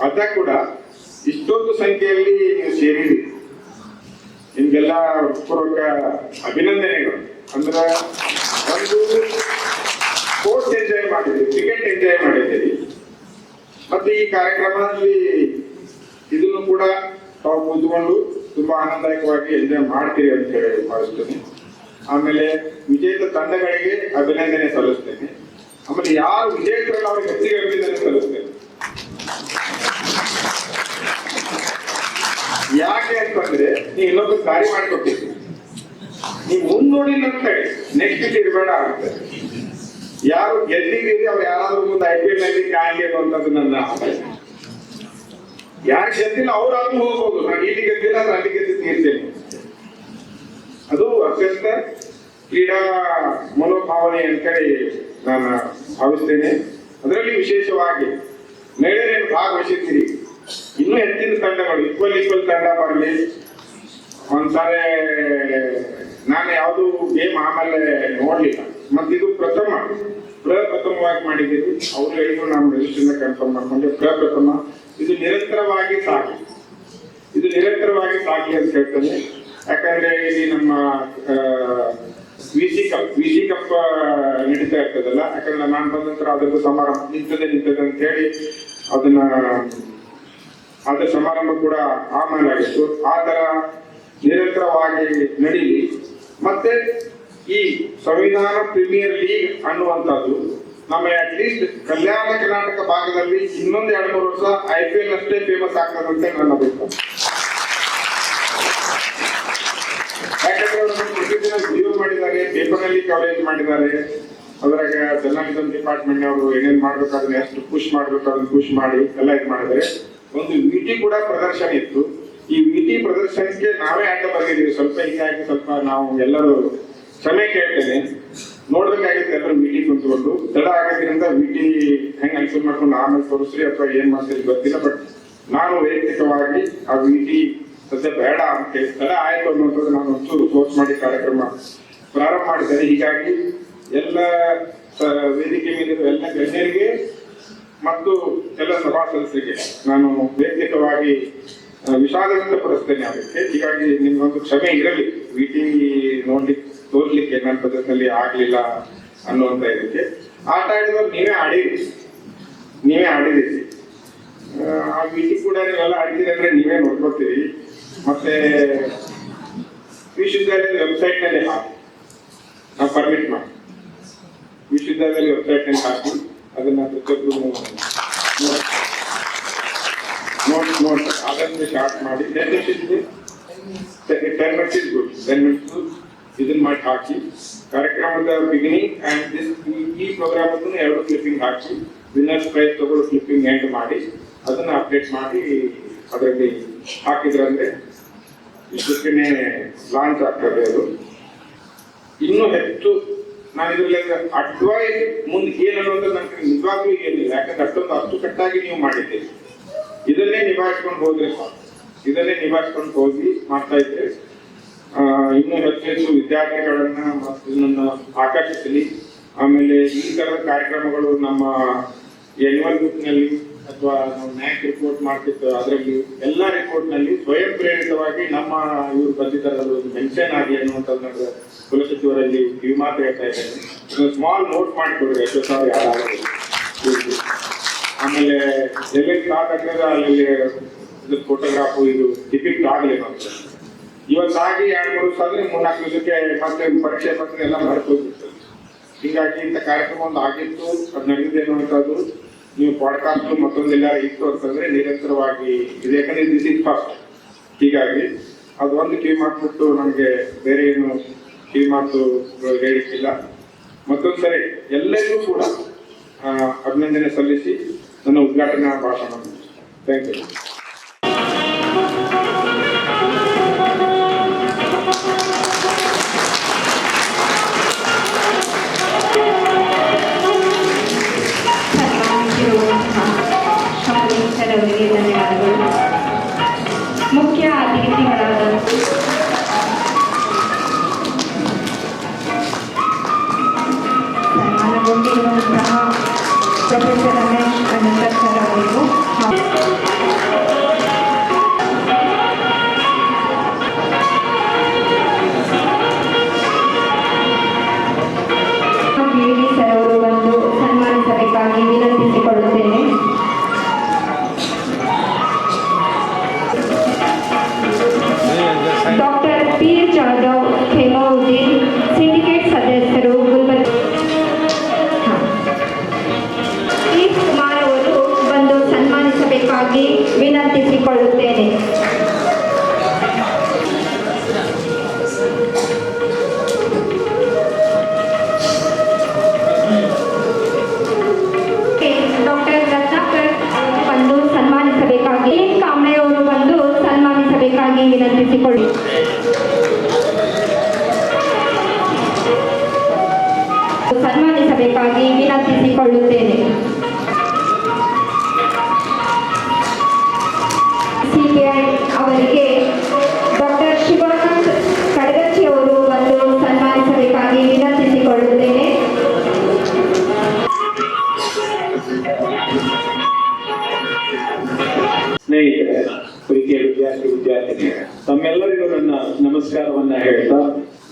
ಅದ ಕೂಡ ಇಷ್ಟೊಂದು ಸಂಖ್ಯೆಯಲ್ಲಿ ನೀವು ಸೇರಿರಿ, ನಿಮ್ಗೆಲ್ಲ ಪೂರ್ವಕ ಅಭಿನಂದನೆಗಳು. ಅಂದ್ರೆ ಒಂದು ಸ್ಪೋರ್ಟ್ಸ್ ಎಂಜಾಯ್ ಮಾಡಿದ್ದೀವಿ, ಕ್ರಿಕೆಟ್ ಎಂಜಾಯ್ ಮಾಡಿದ್ದೀವಿ, ಮತ್ತೆ ಈ ಕಾರ್ಯಕ್ರಮದಲ್ಲಿ ಇದನ್ನು ಕೂಡ ತಾವು ಕೂತ್ಕೊಂಡು ತುಂಬಾ ಆನಂದದಾಯಕವಾಗಿ ಎಂಜಾಯ್ ಮಾಡ್ತೀರಿ ಅಂತ ಹೇಳಿ ಭಾವಿಸ್ತೇನೆ. ಆಮೇಲೆ ವಿಜೇತ ತಂಡಗಳಿಗೆ ಅಭಿನಂದನೆ ಸಲ್ಲಿಸ್ತೇನೆ. ಆಮೇಲೆ ಯಾರು ವಿಜೇತರಲ್ಲ ಅವ್ರಿಗೆ ಹೆಚ್ಚಿಗೆ ಅಭಿನಂದನೆ ಸಲ್ಲಿಸ್ತೇನೆ. ಯಾಕೆ ಅಂತಂದ್ರೆ ನೀವು ಇನ್ನೊಬ್ಬರು ದಾರಿ ಮಾಡಿಕೊಟ್ಟಿದ್ದೀರಿ, ನೀವು ಮುಂದ್ ನೋಡಿ ಅಂತ ನೆಕ್ಸ್ಟ್ ಇರಬೇಡ ಆಗುತ್ತೆ. ಯಾರು ಗೆದ್ದಿದ್ದೀರಿ ಅವ್ರು ಯಾರಾದ್ರೂ ಮುಂದೆ IPL ನಲ್ಲಿ ಕಾಯಬೇಕು ಅಂತದ್ದು ನನ್ನ ಆಸೆ. ಯಾರು ಗೆದ್ದಿಲ್ಲ ಅವ್ರಾದ್ರೂ ಹೋಗ್ಬೋದು, ನಾನು ಇಲ್ಲಿ ಗೆದ್ದಿಲ್ಲ ನಾನು ಅಲ್ಲಿ ಗೆದ್ದು ತೀರ್ತೇನೆ. ಅದು ಅತ್ಯಂತ ಕ್ರೀಡಾ ಮನೋಭಾವನೆ ಅಂತೇಳಿ ನಾನು ಭಾವಿಸ್ತೇನೆ. ಅದರಲ್ಲಿ ವಿಶೇಷವಾಗಿ ಮಹಿಳೆಯರೇನು ಭಾಗವಹಿಸಿದ್ದೀರಿ, ಇನ್ನೂ ಹೆಚ್ಚಿನ ತಂಡಗಳು ಈಕ್ವಲ್ ತಂಡ ಬರಲಿ. ಒಂದ್ಸಾರಿ ನಾನು ಯಾವುದು ಗೇಮ್ ಆಮೇಲೆ ನೋಡ್ಲಿಲ್ಲ, ಮತ್ತಿದು ಪ್ರಪ್ರಥಮವಾಗಿ ಮಾಡಿದ್ದೀವಿ. ಅವ್ರು ಹೇಳಿದ್ರು ನಾವು ರಿಜಿಸ್ಟ್ರೇಷನ್ ಕನ್ಫರ್ಮ್ ಮಾಡ್ಕೊಂಡೆ. ಪ್ರಪ್ರಥಮ ಇದು ನಿರಂತರವಾಗಿ ಸಾಕಿ ಅಂತ ಹೇಳ್ತೇನೆ. ಯಾಕಂದ್ರೆ ಇಲ್ಲಿ ನಮ್ಮ ವಿಸಿ ಕಪ್ ನಡೀತಾ ಇರ್ತದಲ್ಲ, ಯಾಕಂದ್ರೆ ನಾನು ಬಂದ ನಂತರ ಅದರದ್ದು ಸಮಾರಂಭ ನಿಂತದೆ ಅಂತ ಹೇಳಿ ಅದ್ರ ಸಮಾರಂಭ ಕೂಡ ಆಮೇಲೆ ಆಗಿತ್ತು. ಆ ತರ ನಿರಂತರವಾಗಿ ನಡೀಲಿ. ಮತ್ತೆ ಈ ಸಂವಿಧಾನ ಪ್ರೀಮಿಯರ್ ಲೀಗ್ ಅನ್ನುವಂಥದ್ದು ನಮ್ಮ ಅಟ್ಲೀಸ್ಟ್ ಕಲ್ಯಾಣ ಕರ್ನಾಟಕ ಭಾಗದಲ್ಲಿ ಇನ್ನೊಂದು 2-3 ವರ್ಷ IPL ಅಷ್ಟೇ ಫೇಮಸ್ ಆಗ್ತದಂತೆ ನನ್ನ ಅಭಿಪ್ರಾಯ. ಯಾಕಂದ್ರೆ ಪ್ರತಿದಿನ ವಿಡಿಯೋ ಮಾಡಿದ್ದಾರೆ, ಪೇಪರ್ ನಲ್ಲಿ ಕವರೇಜ್ ಮಾಡಿದ್ದಾರೆ. ಅದ್ರಾಗ ಜರ್ನಲಿಸಂ ಡಿಪಾರ್ಟ್ಮೆಂಟ್ ಅವರು ಏನೇನ್ ಮಾಡ್ಬೇಕಾದ್ರೆ ಎಷ್ಟು ಪುಷ್ ಮಾಡ್ಬೇಕು ಅದನ್ನ ಪುಷ್ ಮಾಡಿ ಎಲ್ಲ ಇದು ಮಾಡಿದ್ದಾರೆ. ಒಂದು VT ಕೂಡ ಪ್ರದರ್ಶನ ಇತ್ತು. ಈ VT ಪ್ರದರ್ಶನಕ್ಕೆ ನಾವೇ ಆಟ ಬರೆದಿದ್ದೀವಿ. ಸ್ವಲ್ಪ ಹೀಗಾಗಿ ಸ್ವಲ್ಪ ನಾವು ಎಲ್ಲರೂ ಕ್ಷಮೆ ಕೇಳ್ತೇನೆ, ನೋಡ್ಬೇಕಾಗಿತ್ತು ಎಲ್ಲರೂ VT ಕುಂತ್ಕೊಂಡು. ತಡ ಆಗೋದ್ರಿಂದ VT ಹೆಂಗ್ ಅನ್ಸೂಲ್ ಮಾಡ್ಕೊಂಡು ಆಮೇಲೆ ತೋರಿಸ್ರಿ ಅಥವಾ ಏನ್ ಮಾಡ್ತೀರಿ ಗೊತ್ತಿಲ್ಲ. ಬಟ್ ನಾನು ವೈಯಕ್ತಿಕವಾಗಿ ಆ VT ಸದ್ಯ ಬೇಡ ಅಂತ ತಡ ಆಯ್ತು ಅನ್ನುವಂಥದ್ದು ನಾನು ಒಂಚೂರು ಫೋರ್ಸ್ ಮಾಡಿ ಕಾರ್ಯಕ್ರಮ ಪ್ರಾರಂಭ ಮಾಡಿದ್ದೇನೆ. ಹೀಗಾಗಿ ಎಲ್ಲ ವೇದಿಕೆ ಮೇಲಿರುವ ಎಲ್ಲ ಗಣ್ಯರಿಗೆ ಮತ್ತು ಎಲ್ಲ ಸಭಾ ಸದಸ್ಯರಿಗೆ ನಾನು ವೈಯಕ್ತಿಕವಾಗಿ ವಿಷಾದ ವ್ಯಕ್ತಪಡಿಸ್ತೇನೆ ಅದಕ್ಕೆ. ಹೀಗಾಗಿ ನಿಮ್ಗೊಂದು ಕ್ಷಮೆ ಇರಲಿ, VT ನೋಡ್ಲಿಕ್ಕೆ ತೋರ್ಲಿಕ್ಕೆ ನನ್ನ ಪದ್ಧತಿಯಲ್ಲಿ ಆಗ್ಲಿಲ್ಲ ಅನ್ನುವಂತ ಇದಕ್ಕೆ. ಆಟ ಆಡಿದವ್ರು ನೀವೇ ಆಡಿದಿರಿ. ಆ VT ಕೂಡ ನೀವೆಲ್ಲ ಆಡ್ತೀರಿ ಅಂದ್ರೆ ನೀವೇ ನೋಡ್ಕೊತೀರಿ. ಮತ್ತೆ ವಿಶ್ವವಿದ್ಯಾಲಯದ ವೆಬ್ಸೈಟ್ ನಲ್ಲಿ ಹಾಕಿ, ನಾವು ಪರ್ಮಿಟ್ ಮಾಡಿ ವಿಶ್ವವಿದ್ಯಾಲಯದ ವೆಬ್ಸೈಟ್ ನಲ್ಲಿ ಹಾಕಿ ಅದನ್ನ ಪ್ರತಿಯೊಬ್ಬರು ನೋಟ್ ಅದನ್ನು ಸ್ಟಾರ್ಟ್ ಮಾಡಿ 10 minutes is good. 10 minutes ಇದನ್ನ ಮಾಡಿ ಹಾಕಿ ಕಾರ್ಯಕ್ರಮದ ಬಿಗಿನಿಂಗ್ ಅಂಡ್ ಈ ಪ್ರೋಗ್ರಾಮ್ ಅನ್ನು 2 ಕ್ಲಿಪ್ಪಿಂಗ್ ಹಾಕಿ ವಿನ್ನರ್ಸ್ ಪ್ರೈಸ್ ತಗೊಳ್ಳೋ ಕ್ಲಿಪ್ಪಿಂಗ್ ಎಂಡ್ ಮಾಡಿ ಅದನ್ನ ಅಪ್ಡೇಟ್ ಮಾಡಿ ಅದರಲ್ಲಿ ಹಾಕಿದ್ರಂದ್ರೆ ಇಷ್ಟಕ್ಕೇನೆ ಲಾಂಚ್ ಆಗ್ತದೆ. ಅದು ಇನ್ನೂ ಹೆಚ್ಚು ನಾನು ಇದರಲ್ಲಿ ಅಡ್ವೈಸ್ ಮುಂದೆ ಏನನ್ನೋದು ನನಗೆ ನಿಜವಾಗ್ಲೂ ಏನಿಲ್ಲ. ಯಾಕಂದ್ರೆ ಅಷ್ಟು ಕಟ್ಟಾಗಿ ನೀವು ಮಾಡಿದ್ದೀರಿ, ಇದನ್ನೇ ನಿಭಾಯಿಸ್ಕೊಂಡು ಹೋಗಿ ಮಾಡ್ತಾ ಇದ್ರೆ ಇನ್ನೂ ಹೆಚ್ಚು ವಿದ್ಯಾರ್ಥಿಗಳನ್ನ ಮತ್ತು ನನ್ನ ಆಕರ್ಷಿಸಲಿ. ಆಮೇಲೆ ಈ ತರದ ಕಾರ್ಯಕ್ರಮಗಳು ನಮ್ಮ ಎನ್ಯುವಲ್ ಬುಕ್ ನಲ್ಲಿ ಅಥವಾ ನಾವು ನ್ಯಾಕ್ ರಿಪೋರ್ಟ್ ಮಾಡ್ತಿತ್ತು ಅದರಲ್ಲಿ ಎಲ್ಲ ರಿಪೋರ್ಟ್ ನಲ್ಲಿ ಸ್ವಯಂ ಪ್ರೇರಿತವಾಗಿ ನಮ್ಮ ಇವರು ಬಂದಿದ್ದಾರೆ ಮೆನ್ಷನ್ ಆಗಲಿ ಅನ್ನುವಂಥದ್ದು ನನಗೆ ಕುಲಸಚಿವರಲ್ಲಿ ಕಿವಿ ಮಾತು ಹೇಳ್ತಾ ಇದ್ದೇನೆ. ಸ್ಮಾಲ್ ನೋಟ್ ಮಾಡಿಕೊಡ್ರಿ SSR ಯಾರಾಗಲಿ. ಆಮೇಲೆ ಎಲ್ಲೆಲ್ಲಿ ಸ್ಟಾರ್ಟ್ ಆಗ್ತದೆ ಅಲ್ಲಿ ಫೋಟೋಗ್ರಾಫು ಇದು ಟಿಪಿಕ್ ಆಗಲಿ ಅಂತ ಇವತ್ತಾಗಿ 2-3 ದಿವಸ ಆದ್ರೆ 3-4 ದಿವಸಕ್ಕೆ ಮತ್ತೆ ಪರೀಕ್ಷೆ ಪತ್ರ ಎಲ್ಲ ಮರೆತೋಗಿರ್ತದೆ. ಹೀಗಾಗಿ ಇಂಥ ಕಾರ್ಯಕ್ರಮ ಒಂದು ಆಗಿತ್ತು, ಅದು ನಡೆದಿದೆ ಅನ್ನುವಂಥದ್ದು ನೀವು ಪಾಡ್ಕಾಸ್ಟ್ ಮತ್ತೊಂದೆಲ್ಲ ಇತ್ತು ಅಂತಂದ್ರೆ ನಿರಂತರವಾಗಿ ಇದೆ. ಯಾಕಂದ್ರೆ ದಿಸ್ ಇಸ್ ಫಸ್ಟ್, ಹೀಗಾಗಿ ಅದು ಒಂದು ಕಿವಿ ಮಾತು ನನಗೆ ಬೇರೆ ಏನು ಕಿವಿ ಮಾತು ಹೇಳಿಕ್ಕಿಲ್ಲ. ಮತ್ತೊಂದ್ಸರಿ ಎಲ್ಲರಿಗೂ ಕೂಡ ಅಭಿನಂದನೆ ಸಲ್ಲಿಸಿ ನನ್ನ ಉದ್ಘಾಟನಾ ಭಾಷಣ. Thank you. ಸರ್ವಾಗಿರುವಂತಹ ವೇದಿಕೆಯಲ್ಲಿರುವಂತಹ ಪ್ರೊಫೆಸರ್ ರಮೇಶ್ ಅನಂತರ್ ಸರ್ ಅವರಿಗೂ ವಿ ಸರ್ ಅವರು ಬಂದು ಸನ್ಮಾನಿಸಬೇಕಾಗಿ ವಿನಂತಿಸಿಕೊಳ್ಳುತ್ತೇನೆ. ಡಾಕ್ಟರ್ ಪಿ ಜಾಧವ್ ಖೇಮವುದ್ದೀನ್ ಸಿಂಡಿಕೇಟ್ ಸದಸ್ಯರು ಗುಲ್ಬರ್ಗ. ಪಿ ಕುಮಾರ್ ಅವರು ಬಂದು ಸನ್ಮಾನಿಸಬೇಕಾಗಿ ವಿನಂತಿಸಿಕೊಳ್ಳುತ್ತೇನೆ. ಡಾಕ್ಟರ್ ರತ್ನಾಕರ್ ಬಂದು ಸನ್ಮಾನಿಸಬೇಕಾಗಿ ಕಾಂಬ್ಳೆ ಅವರು ಬಂದು ಸನ್ಮಾನಿಸಬೇಕಾಗಿ ವಿನಂತಿಸಿಕೊಳ್ಳಿ. ಸನ್ಮಾನಿಸಬೇಕಾಗಿ ವಿನಂತಿಸಿಕೊಳ್ಳುತ್ತೇನೆ. ಸಿಪಿಐ ಅವರಿಗೆ ಡಾಕ್ಟರ್ ಶಿವಾನಂದ್ ಕಡಗಚ್ಚಿ ಅವರು ಬಂದು ಸನ್ಮಾನಿಸಬೇಕಾಗಿ ವಿನಂತಿಸಿಕೊಳ್ಳುತ್ತೇನೆ. ಸ್ನೇಹಿತರೆ, ಪ್ರೀತಿಯ ವಿದ್ಯಾರ್ಥಿನಿಯರೇ, ತಮ್ಮೆಲ್ಲರಿಗೂ ನನ್ನ ನಮಸ್ಕಾರವನ್ನ ಹೇಳ್ತಾ,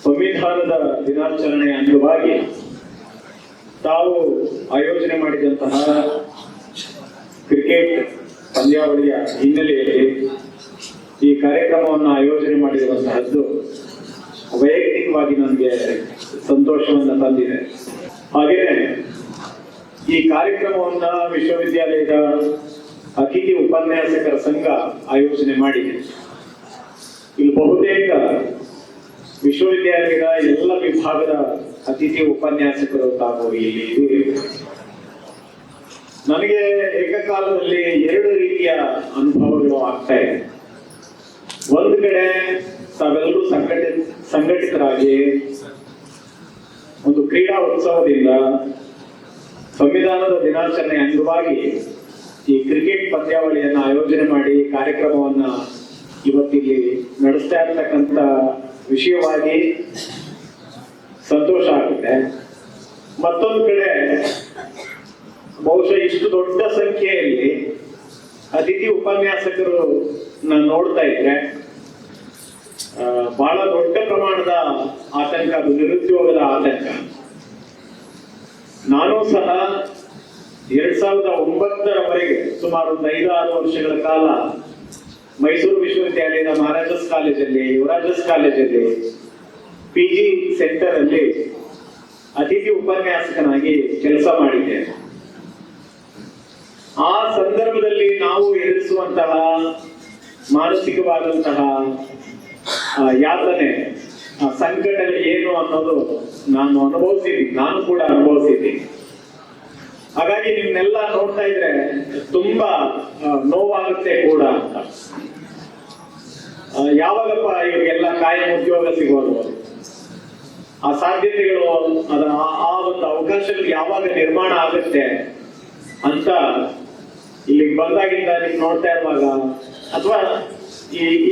ಸಂವಿಧಾನದ ದಿನಾಚರಣೆಯ ಅಂಗವಾಗಿ ತಾವು ಆಯೋಜನೆ ಮಾಡಿದಂತಹ ಕ್ರಿಕೆಟ್ ಪಂದ್ಯಾವಳಿಯ ಹಿನ್ನೆಲೆಯಲ್ಲಿ ಈ ಕಾರ್ಯಕ್ರಮವನ್ನು ಆಯೋಜನೆ ಮಾಡಿರುವಂತಹದ್ದು ವೈಯಕ್ತಿಕವಾಗಿ ನನಗೆ ಸಂತೋಷವನ್ನು ತಂದಿದೆ. ಹಾಗೆಯೇ ಈ ಕಾರ್ಯಕ್ರಮವನ್ನ ವಿಶ್ವವಿದ್ಯಾಲಯದ ಅತಿಥಿ ಉಪನ್ಯಾಸಕರ ಸಂಘ ಆಯೋಜನೆ ಮಾಡಿದೆ. ಇಲ್ಲಿ ಬಹುತೇಕ ವಿಶ್ವವಿದ್ಯಾಲಯದ ಎಲ್ಲ ವಿಭಾಗದ ಅತಿಥಿ ಉಪನ್ಯಾಸಕರು ತಾವು ಇಲ್ಲಿ ಇದ್ದೀರಿ. ನನಗೆ ಏಕಕಾಲದಲ್ಲಿ ಎರಡು ರೀತಿಯ ಅನುಭವಗಳು ಆಗ್ತಾ ಇದೆ. ಒಂದು ಕಡೆ ತಾವೆಲ್ಲರೂ ಸಂಘಟಿತರಾಗಿ ಒಂದು ಕ್ರೀಡಾ ಉತ್ಸವದಿಂದ ಸಂವಿಧಾನದ ದಿನಾಚರಣೆ ಅಂಗವಾಗಿ ಈ ಕ್ರಿಕೆಟ್ ಪಂದ್ಯಾವಳಿಯನ್ನ ಆಯೋಜನೆ ಮಾಡಿ ಕಾರ್ಯಕ್ರಮವನ್ನ ಇವತ್ತಿಲ್ಲಿ ನಡೆಸ್ತಾ ಇರ್ತಕ್ಕಂಥ ವಿಷಯವಾಗಿ ಸಂತೋಷ ಆಗುತ್ತೆ. ಮತ್ತೊಂದು ಕಡೆ ಬಹುಶಃ ಇಷ್ಟು ದೊಡ್ಡ ಸಂಖ್ಯೆಯಲ್ಲಿ ಅತಿಥಿ ಉಪನ್ಯಾಸಕರು ನಾನು ನೋಡ್ತಾ ಇದ್ರೆ ಬಹಳ ದೊಡ್ಡ ಪ್ರಮಾಣದ ಆತಂಕ, ಅದು ನಿರುದ್ಯೋಗದ ಆತಂಕ. ನಾನು ಸಹ 2009ರವರೆಗೆ ಸುಮಾರು ಒಂದು 5-6 ವರ್ಷಗಳ ಕಾಲ ಮೈಸೂರು ವಿಶ್ವವಿದ್ಯಾಲಯದ ಮಹಾರಾಜಸ್ ಕಾಲೇಜಲ್ಲಿ, ಯುವರಾಜಸ್ ಕಾಲೇಜಲ್ಲಿ, PG ಸೆಂಟರ್ ಅಲ್ಲಿ ಅತಿಥಿ ಉಪನ್ಯಾಸಕನಾಗಿ ಕೆಲಸ ಮಾಡಿದ್ದೇನೆ. ಆ ಸಂದರ್ಭದಲ್ಲಿ ನಾವು ಎದುರಿಸುವಂತಹ ಮಾನಸಿಕವಾದಂತಹ ಯಾತನೆ, ಸಂಕಟಗಳು ಏನು ಅನ್ನೋದು ನಾನು ಕೂಡ ಅನುಭವಿಸಿದ್ದೀನಿ. ಹಾಗಾಗಿ ನಿಮ್ನೆಲ್ಲ ನೋಡ್ತಾ ಇದ್ರೆ ತುಂಬಾ ನೋವಾಗುತ್ತೆ ಕೂಡ ಅಂತ. ಯಾವಾಗಪ್ಪ ಇವ್ರಿಗೆಲ್ಲ ಕಾಯಂ ಉದ್ಯೋಗ ಸಿಗೋದು, ಆ ಸಾಧ್ಯತೆಗಳು, ಆ ಒಂದು ಅವಕಾಶಗಳು ಯಾವಾಗ ನಿರ್ಮಾಣ ಆಗುತ್ತೆ ಅಂತ ಇಲ್ಲಿಗೆ ಬಂದಾಗಿಂದ ನೀವು ನೋಡ್ತಾ ಇರುವಾಗ, ಅಥವಾ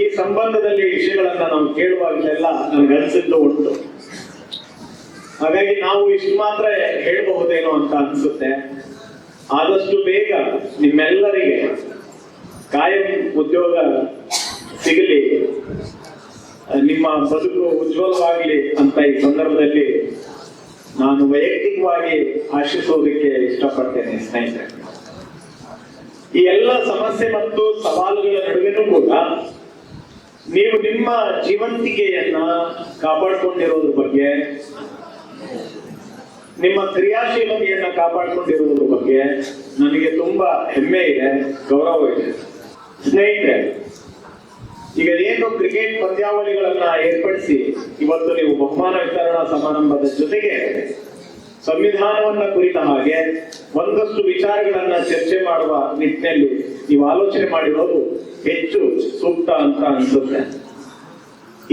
ಈ ಸಂಬಂಧದಲ್ಲಿ ವಿಷಯಗಳನ್ನ ನಾವು ಕೇಳುವಾಗಲೆಲ್ಲ ನನ್ಗೆ ಅನ್ಸಿದ್ದು ಉಂಟು. ಹಾಗಾಗಿ ನಾವು ಇಷ್ಟು ಮಾತ್ರ ಹೇಳಬಹುದೇನೋ ಅಂತ ಅನ್ಸುತ್ತೆ. ಆದಷ್ಟು ಬೇಗ ನಿಮ್ಮೆಲ್ಲರಿಗೆ ಕಾಯಂ ಉದ್ಯೋಗ ಸಿಗಲಿ, ನಿಮ್ಮ ಬದುಕು ಉಜ್ವಲವಾಗಲಿ ಅಂತ ಈ ಸಂದರ್ಭದಲ್ಲಿ ನಾನು ವೈಯಕ್ತಿಕವಾಗಿ ಆಶಿಸೋದಕ್ಕೆ ಇಷ್ಟಪಡ್ತೇನೆ. ಸ್ನೇಹಿತರೆ, ಈ ಎಲ್ಲ ಸಮಸ್ಯೆ ಮತ್ತು ಸವಾಲುಗಳ ನಡುವೆನೂ ಕೂಡ ನೀವು ನಿಮ್ಮ ಜೀವಂತಿಕೆಯನ್ನ ಕಾಪಾಡಿಕೊಂಡಿರೋದ್ರ ಬಗ್ಗೆ, ನಿಮ್ಮ ಕ್ರಿಯಾಶೀಲತೆಯನ್ನ ಕಾಪಾಡಿಕೊಂಡಿರುವುದ್ರ ಬಗ್ಗೆ ನನಗೆ ತುಂಬಾ ಹೆಮ್ಮೆ ಇದೆ, ಗೌರವ ಇದೆ. ಸ್ನೇಹಿತರೆ, ಈಗ ಏನು ಕ್ರಿಕೆಟ್ ಪಂದ್ಯಾವಳಿಗಳನ್ನ ಏರ್ಪಡಿಸಿ ಇವತ್ತು ನೀವು ಬಹುಮಾನ ವಿತರಣಾ ಸಮಾರಂಭದ ಜೊತೆಗೆ ಸಂವಿಧಾನವನ್ನ ಕುರಿತ ಹಾಗೆ ಒಂದಷ್ಟು ವಿಚಾರಗಳನ್ನ ಚರ್ಚೆ ಮಾಡುವ ನಿಟ್ಟಿನಲ್ಲಿ ನೀವು ಆಲೋಚನೆ ಮಾಡಿರೋದು ಹೆಚ್ಚು ಸೂಕ್ತ ಅಂತ ಅನ್ಸುತ್ತೆ.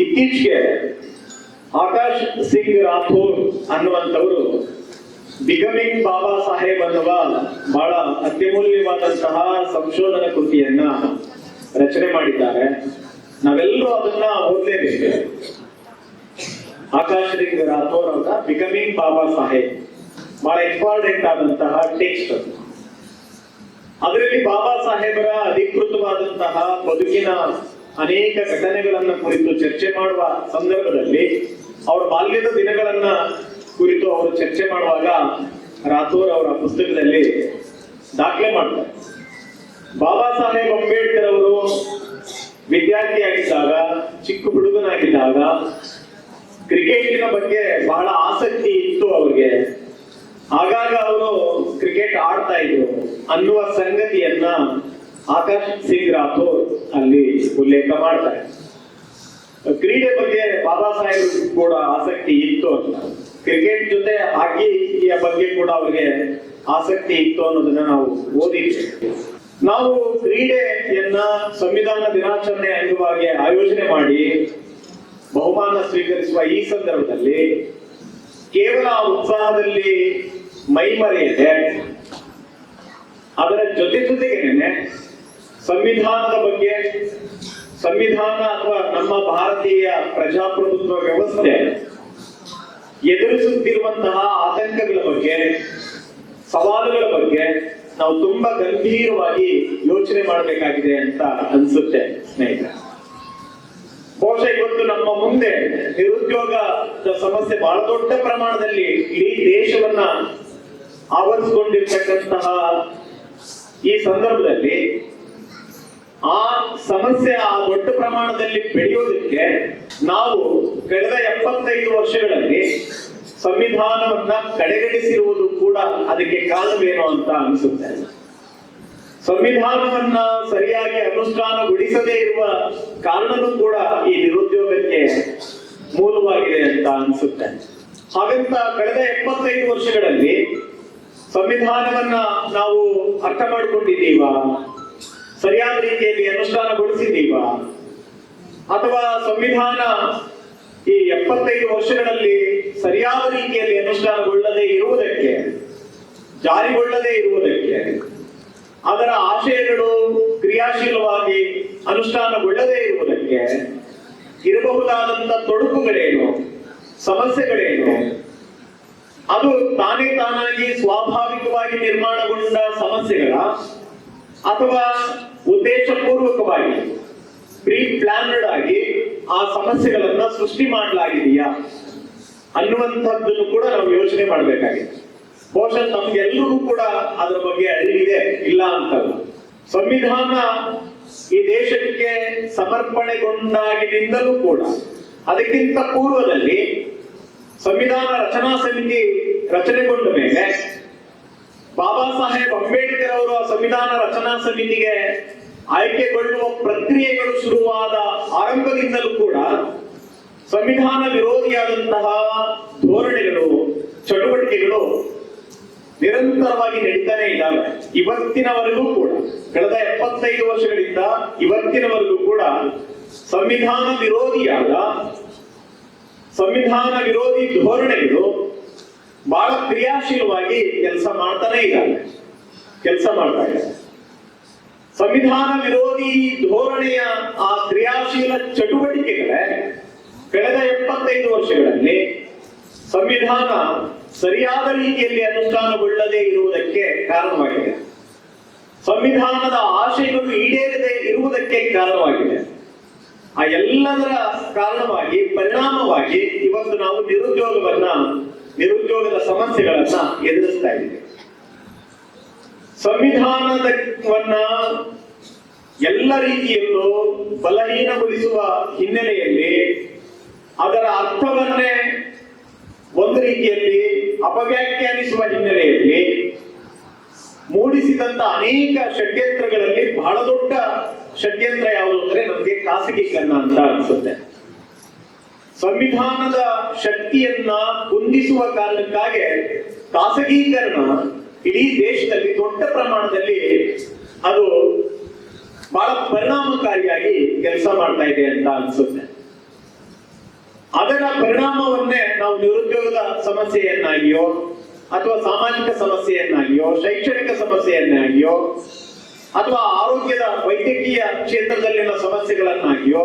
ಇತ್ತೀಚೆಗೆ ಆಕಾಶ್ ಸಿಂಗ್ ರಾಥೋರ್ ಅನ್ನುವಂಥವರು ಬಿಕಮಿಂಗ್ ಬಾಬಾ ಸಾಹೇಬ್ ಅನ್ನುವ ಬಹಳ ಅತ್ಯಮೂಲ್ಯವಾದಂತಹ ಸಂಶೋಧನಾ ಕೃತಿಯನ್ನ ರಚನೆ ಮಾಡಿದ್ದಾರೆ. ನಾವೆಲ್ಲರೂ ಅದನ್ನ ಓದಲೇಬೇಕು. ಆಕಾಶ್ ಸಿಂಗ್ ರಾಥೋರ್ ಅವರ ಬಿಕಮಿಂಗ್ ಬಾಬಾ ಸಾಹೇಬ್. ಬಹಳ ಇಂಪಾರ್ಟೆಂಟ್ ಆದಂತಹ ಟೆಕ್ಸ್ಟ್ ಅದು. ಅದರಲ್ಲಿ ಬಾಬಾ ಸಾಹೇಬರ ಅಧಿಕೃತವಾದಂತಹ ಬದುಕಿನ ಅನೇಕ ಘಟನೆಗಳನ್ನ ಕುರಿತು ಚರ್ಚೆ ಮಾಡುವ ಸಂದರ್ಭದಲ್ಲಿ ಅವರ ಬಾಲ್ಯದ ದಿನಗಳನ್ನ ಕುರಿತು ಅವರು ಚರ್ಚೆ ಮಾಡುವಾಗ ರಾಥೋರ್ ಅವರ ಪುಸ್ತಕದಲ್ಲಿ ದಾಖಲೆ ಮಾಡ್ತಾರೆ. ಬಾಬಾ ಸಾಹೇಬ್ ಅಂಬೇಡ್ಕರ್ ಅವರು ವಿದ್ಯಾರ್ಥಿಯಾಗಿದ್ದಾಗ, ಚಿಕ್ಕ ಹುಡುಗನಾಗಿದ್ದಾಗ ಕ್ರಿಕೆಟಿನ ಬಗ್ಗೆ ಬಹಳ ಆಸಕ್ತಿ ಇತ್ತು ಅವರಿಗೆ. ಆಗಾಗ ಅವರು ಕ್ರಿಕೆಟ್ ಆಡ್ತಾ ಇದ್ರು ಅನ್ನುವ ಸಂಗತಿಯನ್ನ ಆಕಾಶ್ ಸಿಂಗ್ ರಾಥೋರ್ ಅಲ್ಲಿ ಉಲ್ಲೇಖ ಮಾಡ್ತಾರೆ. ಕ್ರೀಡೆ ಬಗ್ಗೆ ಬಾಬಾ ಸಾಹೇಬ್ ಕೂಡ ಆಸಕ್ತಿ ಇತ್ತು ಅಂತ, ಕ್ರಿಕೆಟ್ ಜೊತೆ ಹಾಕಿಯ ಬಗ್ಗೆ ಕೂಡ ಅವರಿಗೆ ಆಸಕ್ತಿ ಇತ್ತು ಅನ್ನೋದನ್ನ ನಾವು ಓದಿದ್ದೇವೆ. ನಾವು ಕ್ರೀಡೆಯನ್ನ ಸಂವಿಧಾನ ದಿನಾಚರಣೆ ಅಂಗವಾಗಿ ಆಯೋಜನೆ ಮಾಡಿ ಬಹುಮಾನ ಸ್ವೀಕರಿಸುವ ಈ ಸಂದರ್ಭದಲ್ಲಿ ಕೇವಲ ಉತ್ಸಾಹದಲ್ಲಿ ಮೈಮರೆಯದೆ ಅದರ ಜೊತೆಗೇನೆ ಸಂವಿಧಾನದ ಬಗ್ಗೆ, ಸಂವಿಧಾನ ಅಥವಾ ನಮ್ಮ ಭಾರತೀಯ ಪ್ರಜಾಪ್ರಭುತ್ವ ವ್ಯವಸ್ಥೆ ಎದುರಿಸುತ್ತಿರುವಂತಹ ಆತಂಕಗಳ ಬಗ್ಗೆ, ಸವಾಲುಗಳ ಬಗ್ಗೆ ನಾವು ತುಂಬಾ ಗಂಭೀರವಾಗಿ ಯೋಚನೆ ಮಾಡಬೇಕಾಗಿದೆ ಅಂತ ಅನ್ಸುತ್ತೆ ಸ್ನೇಹಿತರೆ. ಬಹುಶಃ ಇವತ್ತು ನಮ್ಮ ಮುಂದೆ ನಿರುದ್ಯೋಗದ ಸಮಸ್ಯೆ ಬಹಳ ದೊಡ್ಡ ಪ್ರಮಾಣದಲ್ಲಿ ಇಡೀ ದೇಶವನ್ನ ಆವರಿಸಿಕೊಂಡಿರ್ತಕ್ಕಂತಹ ಈ ಸಂದರ್ಭದಲ್ಲಿ ಆ ಸಮಸ್ಯೆ ಆ ದೊಡ್ಡ ಪ್ರಮಾಣದಲ್ಲಿ ಬೆಳೆಯೋದಕ್ಕೆ ನಾವು ಕಳೆದ 75 ವರ್ಷಗಳಲ್ಲಿ ಸಂವಿಧಾನವನ್ನ ಕಡೆಗಣಿಸಿರುವುದು ಕೂಡ ಅದಕ್ಕೆ ಕಾರಣವೇನೋ ಅಂತ ಅನಿಸುತ್ತೆ. ಸಂವಿಧಾನವನ್ನ ಸರಿಯಾಗಿ ಅನುಷ್ಠಾನಗೊಳಿಸದೇ ಇರುವ ಕಾರಣನೂ ಕೂಡ ಈ ನಿರುದ್ಯೋಗಕ್ಕೆ ಮೂಲವಾಗಿದೆ ಅಂತ ಅನಿಸುತ್ತೆ. ಹಾಗಂತ ಕಳೆದ 75 ವರ್ಷಗಳಲ್ಲಿ ಸಂವಿಧಾನವನ್ನ ನಾವು ಅರ್ಥ ಮಾಡಿಕೊಂಡಿದ್ದೀವಾ, ಸರಿಯಾದ ರೀತಿಯಲ್ಲಿ ಅನುಷ್ಠಾನಗೊಳಿಸಿದ್ದೀವಾ, ಅಥವಾ ಸಂವಿಧಾನ ಈ 75 ವರ್ಷಗಳಲ್ಲಿ ಸರಿಯಾದ ರೀತಿಯಲ್ಲಿ ಅನುಷ್ಠಾನಗೊಳ್ಳದೇ ಇರುವುದಕ್ಕೆ, ಜಾರಿಗೊಳ್ಳದೇ ಇರುವುದಕ್ಕೆ, ಅದರ ಆಶಯಗಳು ಕ್ರಿಯಾಶೀಲವಾಗಿ ಅನುಷ್ಠಾನಗೊಳ್ಳದೇ ಇರುವುದಕ್ಕೆ ಇರಬಹುದಾದಂತ ತೊಡಕುಗಳೇನು, ಸಮಸ್ಯೆಗಳೇನು, ಅದು ತಾನೇ ತಾನಾಗಿ ಸ್ವಾಭಾವಿಕವಾಗಿ ನಿರ್ಮಾಣಗೊಂಡ ಸಮಸ್ಯೆಗಳ ಅಥವಾ ಉದ್ದೇಶಪೂರ್ವಕವಾಗಿ ಪ್ರೀ ಪ್ಲಾನ್ಡ್ ಆಗಿ ಆ ಸಮಸ್ಯೆಗಳನ್ನ ಸೃಷ್ಟಿ ಮಾಡಲಾಗಿದೆಯಾ ಅನ್ನುವಂಥದ್ದನ್ನು ಕೂಡ ನಾವು ಯೋಚನೆ ಮಾಡಬೇಕಾಗಿದೆ. ಬಹುಶಃ ನಮ್ಗೆಲ್ಲರಿಗೂ ಕೂಡ ಅದರ ಬಗ್ಗೆ ಅರಿವಿದೆ, ಇಲ್ಲ ಅಂತಲ್ಲ. ಸಂವಿಧಾನ ಈ ದೇಶಕ್ಕೆ ಸಮರ್ಪಣೆಗೊಂಡಾಗಿನಿಂದಲೂ ಕೂಡ ಅದಕ್ಕಿಂತ ಪೂರ್ವದಲ್ಲಿ ಸಂವಿಧಾನ ರಚನಾ ಸಮಿತಿ ರಚನೆಗೊಂಡ ಮೇಲೆ ಬಾಬಾ ಸಾಹೇಬ್ ಅಂಬೇಡ್ಕರ್ ಅವರು ಆ ಸಂವಿಧಾನ ರಚನಾ ಸಮಿತಿಗೆ ಆಯ್ಕೆಗೊಳ್ಳುವ ಪ್ರಕ್ರಿಯೆಗಳು ಶುರುವಾದ ಆರಂಭದಿಂದಲೂ ಕೂಡ ಸಂವಿಧಾನ ವಿರೋಧಿಯಾದಂತಹ ಧೋರಣೆಗಳು, ಚಟುವಟಿಕೆಗಳು ನಿರಂತರವಾಗಿ ನಡೀತಾನೆ ಇದ್ದಾವೆ. ಇವತ್ತಿನವರೆಗೂ ಕೂಡ, ಕಳೆದ 75 ವರ್ಷಗಳಿಂದ ಇವತ್ತಿನವರೆಗೂ ಕೂಡ ಸಂವಿಧಾನ ವಿರೋಧಿ ಧೋರಣೆಗಳು ಬಹಳ ಕ್ರಿಯಾಶೀಲವಾಗಿ ಕೆಲಸ ಮಾಡ್ತಾನೆ ಇದ್ದಾರೆ. ಸಂವಿಧಾನ ವಿರೋಧಿ ಧೋರಣೆಯ ಆ ಕ್ರಿಯಾಶೀಲ ಚಟುವಟಿಕೆಗಳೇ ಕಳೆದ 75 ವರ್ಷಗಳಲ್ಲಿ ಸಂವಿಧಾನ ಸರಿಯಾದ ರೀತಿಯಲ್ಲಿ ಅನುಷ್ಠಾನಗೊಳ್ಳದೇ ಇರುವುದಕ್ಕೆ ಕಾರಣವಾಗಿದೆ. ಸಂವಿಧಾನದ ಆಶಯಗಳು ಈಡೇರದೆ ಇರುವುದಕ್ಕೆ ಕಾರಣವಾಗಿದೆ. ಆ ಎಲ್ಲದರ ಕಾರಣವಾಗಿ, ಪರಿಣಾಮವಾಗಿ ಇವತ್ತು ನಾವು ನಿರುದ್ಯೋಗದ ಸಮಸ್ಯೆಗಳನ್ನ ಎದುರಿಸ್ತಾ ಇದ್ದೀವಿ. ಸಂವಿಧಾನವನ್ನ ಎಲ್ಲ ರೀತಿಯಲ್ಲೂ ಬಲಹೀನಗೊಳಿಸುವ ಹಿನ್ನೆಲೆಯಲ್ಲಿ, ಅದರ ಅರ್ಥವನ್ನೇ ಒಂದು ರೀತಿಯಲ್ಲಿ ಅಪವ್ಯಾಖ್ಯಾನಿಸುವ ಹಿನ್ನೆಲೆಯಲ್ಲಿ ಮೂಡಿಸಿದಂತ ಅನೇಕ ಷಡ್ಯಂತ್ರಗಳಲ್ಲಿ ಬಹಳ ದೊಡ್ಡ ಷಡ್ಯಂತ್ರ ಯಾವುದು ಅಂದ್ರೆ ನಮಗೆ ಖಾಸಗೀಕರಣ ಅಂತ ಅನ್ಸುತ್ತೆ. ಸಂವಿಧಾನದ ಶಕ್ತಿಯನ್ನ ಕುಂದಿಸುವ ಕಾರಣಕ್ಕಾಗಿ ಖಾಸಗೀಕರಣ ಇಡೀ ದೇಶದಲ್ಲಿ ದೊಡ್ಡ ಪ್ರಮಾಣದಲ್ಲಿ ಅದು ಬಹಳ ಪರಿಣಾಮಕಾರಿಯಾಗಿ ಕೆಲಸ ಮಾಡ್ತಾ ಇದೆ ಅಂತ ಅನ್ಸುತ್ತೆ. ಅದರ ಪರಿಣಾಮವನ್ನೇ ನಾವು ನಿರುದ್ಯೋಗದ ಸಮಸ್ಯೆಯನ್ನಾಗಿಯೋ ಅಥವಾ ಸಾಮಾಜಿಕ ಸಮಸ್ಯೆಯನ್ನಾಗಿಯೋ, ಶೈಕ್ಷಣಿಕ ಸಮಸ್ಯೆಯನ್ನಾಗಿಯೋ, ಅಥವಾ ಆರೋಗ್ಯದ ವೈದ್ಯಕೀಯ ಕ್ಷೇತ್ರದಲ್ಲಿನ ಸಮಸ್ಯೆಗಳನ್ನಾಗಿಯೋ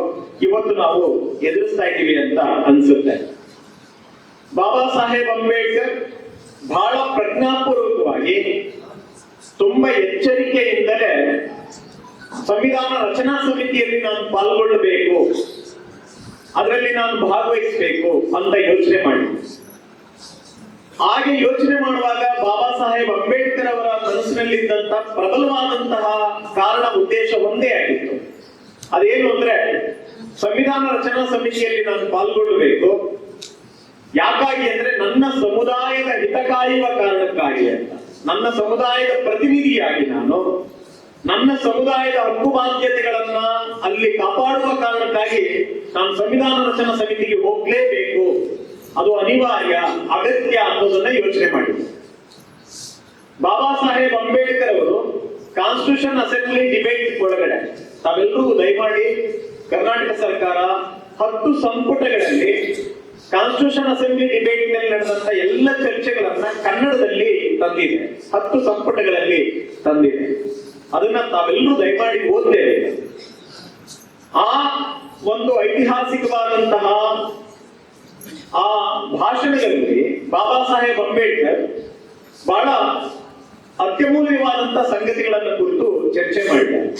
ಇವತ್ತು ನಾವು ಎದುರಿಸ್ತಾ ಇದ್ದೀವಿ ಅಂತ ಅನ್ಸುತ್ತೆ. ಬಾಬಾ ಸಾಹೇಬ್ ಅಂಬೇಡ್ಕರ್ ಬಹಳ ಪ್ರಜ್ಞಾಪೂರ್ವಕವಾಗಿ ತುಂಬಾ ಎಚ್ಚರಿಕೆಯಿಂದಲೇ ಸಂವಿಧಾನ ರಚನಾ ಸಮಿತಿಯಲ್ಲಿ ನಾನು ಪಾಲ್ಗೊಳ್ಳಬೇಕು, ಅದರಲ್ಲಿ ನಾನು ಭಾಗವಹಿಸಬೇಕು ಅಂತ ಯೋಚನೆ ಮಾಡಿ. ಹಾಗೆ ಯೋಚನೆ ಮಾಡುವಾಗ ಬಾಬಾ ಸಾಹೇಬ್ ಅಂಬೇಡ್ಕರ್ ಅವರ ಮನಸ್ಸಿನಲ್ಲಿದ್ದಂತ ಪ್ರಬಲವಾದಂತಹ ಕಾರಣ ಉದ್ದೇಶ ಒಂದೇ ಆಗಿತ್ತು. ಅದೇನು ಅಂದ್ರೆ ಸಂವಿಧಾನ ರಚನಾ ಸಮಿತಿಯಲ್ಲಿ ನಾನು ಪಾಲ್ಗೊಳ್ಳಬೇಕು. ಯಾಕಾಗಿ ಅಂದ್ರೆ ನನ್ನ ಸಮುದಾಯದ ಹಿತ ಕಾಯುವ ಕಾರಣಕ್ಕಾಗಿ ಅಂತ, ನನ್ನ ಸಮುದಾಯದ ಪ್ರತಿನಿಧಿಯಾಗಿ ನಾನು ನನ್ನ ಸಮುದಾಯದ ಹಕ್ಕು ಬಾಧ್ಯತೆಗಳನ್ನ ಅಲ್ಲಿ ಕಾಪಾಡುವ ಕಾರಣಕ್ಕಾಗಿ ನಾನು ಸಂವಿಧಾನ ರಚನಾ ಸಮಿತಿಗೆ ಹೋಗ್ಲೇಬೇಕು, ಅದು ಅನಿವಾರ್ಯ ಅಗತ್ಯ ಅನ್ನೋದನ್ನ ಯೋಚನೆ ಮಾಡಿ. ಬಾಬಾ ಸಾಹೇಬ್ ಅಂಬೇಡ್ಕರ್ ಅವರು ಕಾನ್ಸ್ಟಿಟ್ಯೂಷನ್ ಅಸೆಂಬ್ಲಿ ಡಿಬೇಟ್ ಒಳಗಡೆ ತಾವೆಲ್ಲರೂ ದಯಮಾಡಿ ಕರ್ನಾಟಕ ಸರ್ಕಾರ 10 ಸಂಪುಟಗಳಲ್ಲಿ ಕಾನ್ಸ್ಟಿಟ್ಯೂಷನ್ ಅಸೆಂಬ್ಲಿ ಡಿಬೇಟ್ ನಲ್ಲಿ ನಡೆದಂತ ಎಲ್ಲ ಚರ್ಚೆಗಳನ್ನ ಕನ್ನಡದಲ್ಲಿ ತಂದಿದೆ, 10 ಸಂಪುಟಗಳಲ್ಲಿ ತಂದಿದೆ. ಅದನ್ನ ತಾವೆಲ್ಲರೂ ದಯಮಾಡಿ ಓದ್ತೇವೆ. ಆ ಒಂದು ಐತಿಹಾಸಿಕವಾದಂತಹ ಆ ಭಾಷಣಗಳಲ್ಲಿ ಬಾಬಾ ಸಾಹೇಬ್ ಅಂಬೇಡ್ಕರ್ ಬಹಳ ಅತ್ಯಮೂಲ್ಯವಾದಂತಹ ಸಂಗತಿಗಳನ್ನ ಕುರಿತು ಚರ್ಚೆ ಮಾಡಿದ್ದಾರೆ.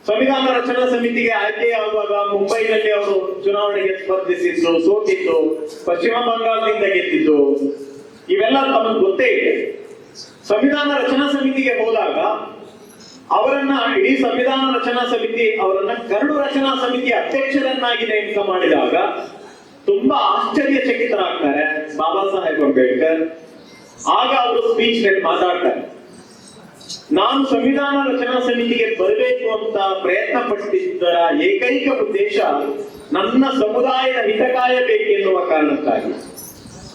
ಸಂವಿಧಾನ ರಚನಾ ಸಮಿತಿಗೆ ಆಯ್ಕೆಯಾಗುವಾಗ ಮುಂಬೈನಲ್ಲಿ ಅವರು ಚುನಾವಣೆಗೆ ಸ್ಪರ್ಧಿಸಿದ್ದು, ಸೋತಿದ್ದು, ಪಶ್ಚಿಮ ಬಂಗಾಳದಿಂದ ಗೆದ್ದಿದ್ದು, ಇವೆಲ್ಲ ತಮಗೆ ಗೊತ್ತೇ ಇದೆ. ಸಂವಿಧಾನ ರಚನಾ ಸಮಿತಿಗೆ ಹೋದಾಗ ಅವರನ್ನ ಇಡೀ ಸಂವಿಧಾನ ರಚನಾ ಸಮಿತಿ ಅವರನ್ನ ಕರಡು ರಚನಾ ಸಮಿತಿಯ ಅಧ್ಯಕ್ಷರನ್ನಾಗಿ ನೇಮಕ ಮಾಡಿದಾಗ ತುಂಬಾ ಆಶ್ಚರ್ಯಚಕಿತರಾಗ್ತಾರೆ ಬಾಬಾ ಸಾಹೇಬ್ ಅಂಬೇಡ್ಕರ್. ಆಗ ಅವರು ಸ್ಪೀಚ್ ನಲ್ಲಿ ಮಾತಾಡ್ತಾರೆ, ನಾನು ಸಂವಿಧಾನ ರಚನಾ ಸಮಿತಿಗೆ ಬರಬೇಕು ಅಂತ ಪ್ರಯತ್ನ ಪಟ್ಟಿದ್ದರ ಏಕೈಕ ಉದ್ದೇಶ ನನ್ನ ಸಮುದಾಯದ ಹಿತ ಕಾಯಬೇಕೆನ್ನುವ ಕಾರಣಕ್ಕಾಗಿ,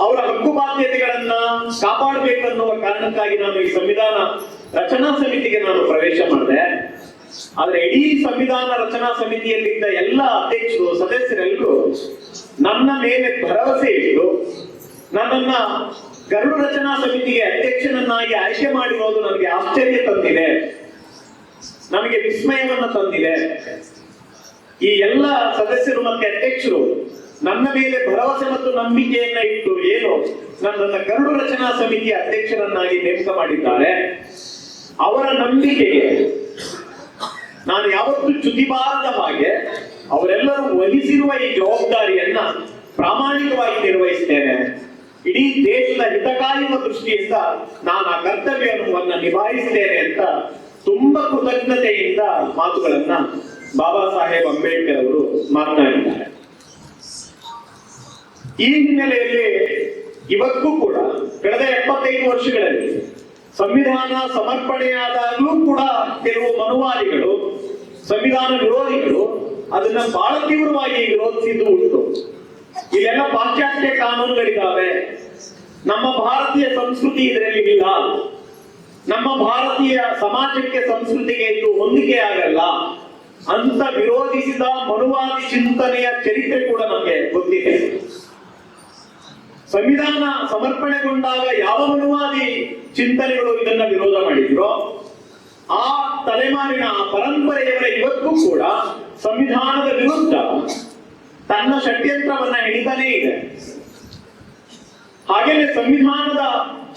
ಅವರ ಹಕ್ಕು ಬಾಧ್ಯತೆಗಳನ್ನ ಕಾಪಾಡಬೇಕೆನ್ನುವ ಕಾರಣಕ್ಕಾಗಿ ನಾನು ಈ ಸಂವಿಧಾನ ರಚನಾ ಸಮಿತಿಗೆ ನಾನು ಪ್ರವೇಶ ಮಾಡಿದೆ. ಆದ್ರೆ ಇಡೀ ಸಂವಿಧಾನ ರಚನಾ ಸಮಿತಿಯಲ್ಲಿದ್ದ ಎಲ್ಲ ಅಧ್ಯಕ್ಷರು, ಸದಸ್ಯರೆಲ್ಲರೂ ನನ್ನ ಮೇಲೆ ಭರವಸೆ ಇಟ್ಟು ನನ್ನನ್ನ ಗರುಡ ರಚನಾ ಸಮಿತಿಗೆ ಅಧ್ಯಕ್ಷನನ್ನಾಗಿ ಆಯ್ಕೆ ಮಾಡಿರೋದು ನನಗೆ ಆಶ್ಚರ್ಯ ತಂದಿದೆ, ನನಗೆ ವಿಸ್ಮಯವನ್ನ ತಂದಿದೆ. ಈ ಎಲ್ಲ ಸದಸ್ಯರು ಮತ್ತೆ ಅಧ್ಯಕ್ಷರು ನನ್ನ ಮೇಲೆ ಭರವಸೆ ಮತ್ತು ನಂಬಿಕೆಯನ್ನ ಇಟ್ಟು ಏನು ನನ್ನನ್ನ ಗರುಡ ರಚನಾ ಸಮಿತಿಯ ಅಧ್ಯಕ್ಷರನ್ನಾಗಿ ನೇಮಕ ಮಾಡಿದ್ದಾರೆ, ಅವರ ನಂಬಿಕೆಗೆ ನಾನು ಯಾವತ್ತೂ ಚ್ಯುತಿಬಾರದ ಹಾಗೆ ಅವರೆಲ್ಲರೂ ವಹಿಸಿರುವ ಈ ಜವಾಬ್ದಾರಿಯನ್ನ ಪ್ರಾಮಾಣಿಕವಾಗಿ ನಿರ್ವಹಿಸ್ತೇನೆ. ಇಡೀ ದೇಶದ ಹಿತ ಕಾಯುವ ದೃಷ್ಟಿಯಿಂದ ನಾನು ಆ ಕರ್ತವ್ಯವನ್ನು ನಿಭಾಯಿಸ್ತೇನೆ ಅಂತ ತುಂಬಾ ಕೃತಜ್ಞತೆಯಿಂದ ಮಾತುಗಳನ್ನ ಬಾಬಾ ಸಾಹೇಬ್ ಅಂಬೇಡ್ಕರ್ ಅವರು ಮಾತನಾಡಿದ್ದಾರೆ. ಈ ಹಿನ್ನೆಲೆಯಲ್ಲಿ ಇವಕ್ಕೂ ಕೂಡ ಕಳೆದ 75 ವರ್ಷಗಳಲ್ಲಿ ಸಂವಿಧಾನ ಸಮರ್ಪಣೆಯಾದಾಗಲೂ ಕೂಡ ಕೆಲವು ಮನುವಾದಿಗಳು, ಸಂವಿಧಾನ ವಿರೋಧಿಗಳು ಅದನ್ನ ಬಹಳ ತೀವ್ರವಾಗಿ ವಿರೋಧಿಸಿದ್ದು ಉಂಟು. ಇಲ್ಲೆಲ್ಲ ಪಾಶ್ಚಾತ್ಯ ಕಾನೂನುಗಳಿದ್ದಾವೆ, ನಮ್ಮ ಭಾರತೀಯ ಸಂಸ್ಕೃತಿ ಇದರಲ್ಲಿ ಇಲ್ಲ, ನಮ್ಮ ಭಾರತೀಯ ಸಮಾಜಕ್ಕೆ ಸಂಸ್ಕೃತಿಗೆ ಇದು ಹೊಂದಿಕೆ ಆಗಲ್ಲ ಅಂತ ವಿರೋಧಿಸಿದ ಮನುವಾದಿ ಚಿಂತನೆಯ ಚರಿತ್ರೆ ಕೂಡ ನಮಗೆ ಗೊತ್ತಿದೆ. ಸಂವಿಧಾನ ಸಮರ್ಪಣೆಗೊಂಡಾಗ ಯಾವ ಮನುವಾದಿ ಚಿಂತನೆಗಳು ಇದನ್ನ ವಿರೋಧ ಮಾಡಿದ್ರು, ಆ ತಲೆಮಾರಿನ ಪರಂಪರೆಯವರ ಇವತ್ತು ಕೂಡ ಸಂವಿಧಾನದ ವಿರುದ್ಧ ತನ್ನ ಷಡ್ಯಂತ್ರವನ್ನ ಹಿಡಿತಾನೇ ಇದೆ. ಹಾಗೇನೆ ಸಂವಿಧಾನದ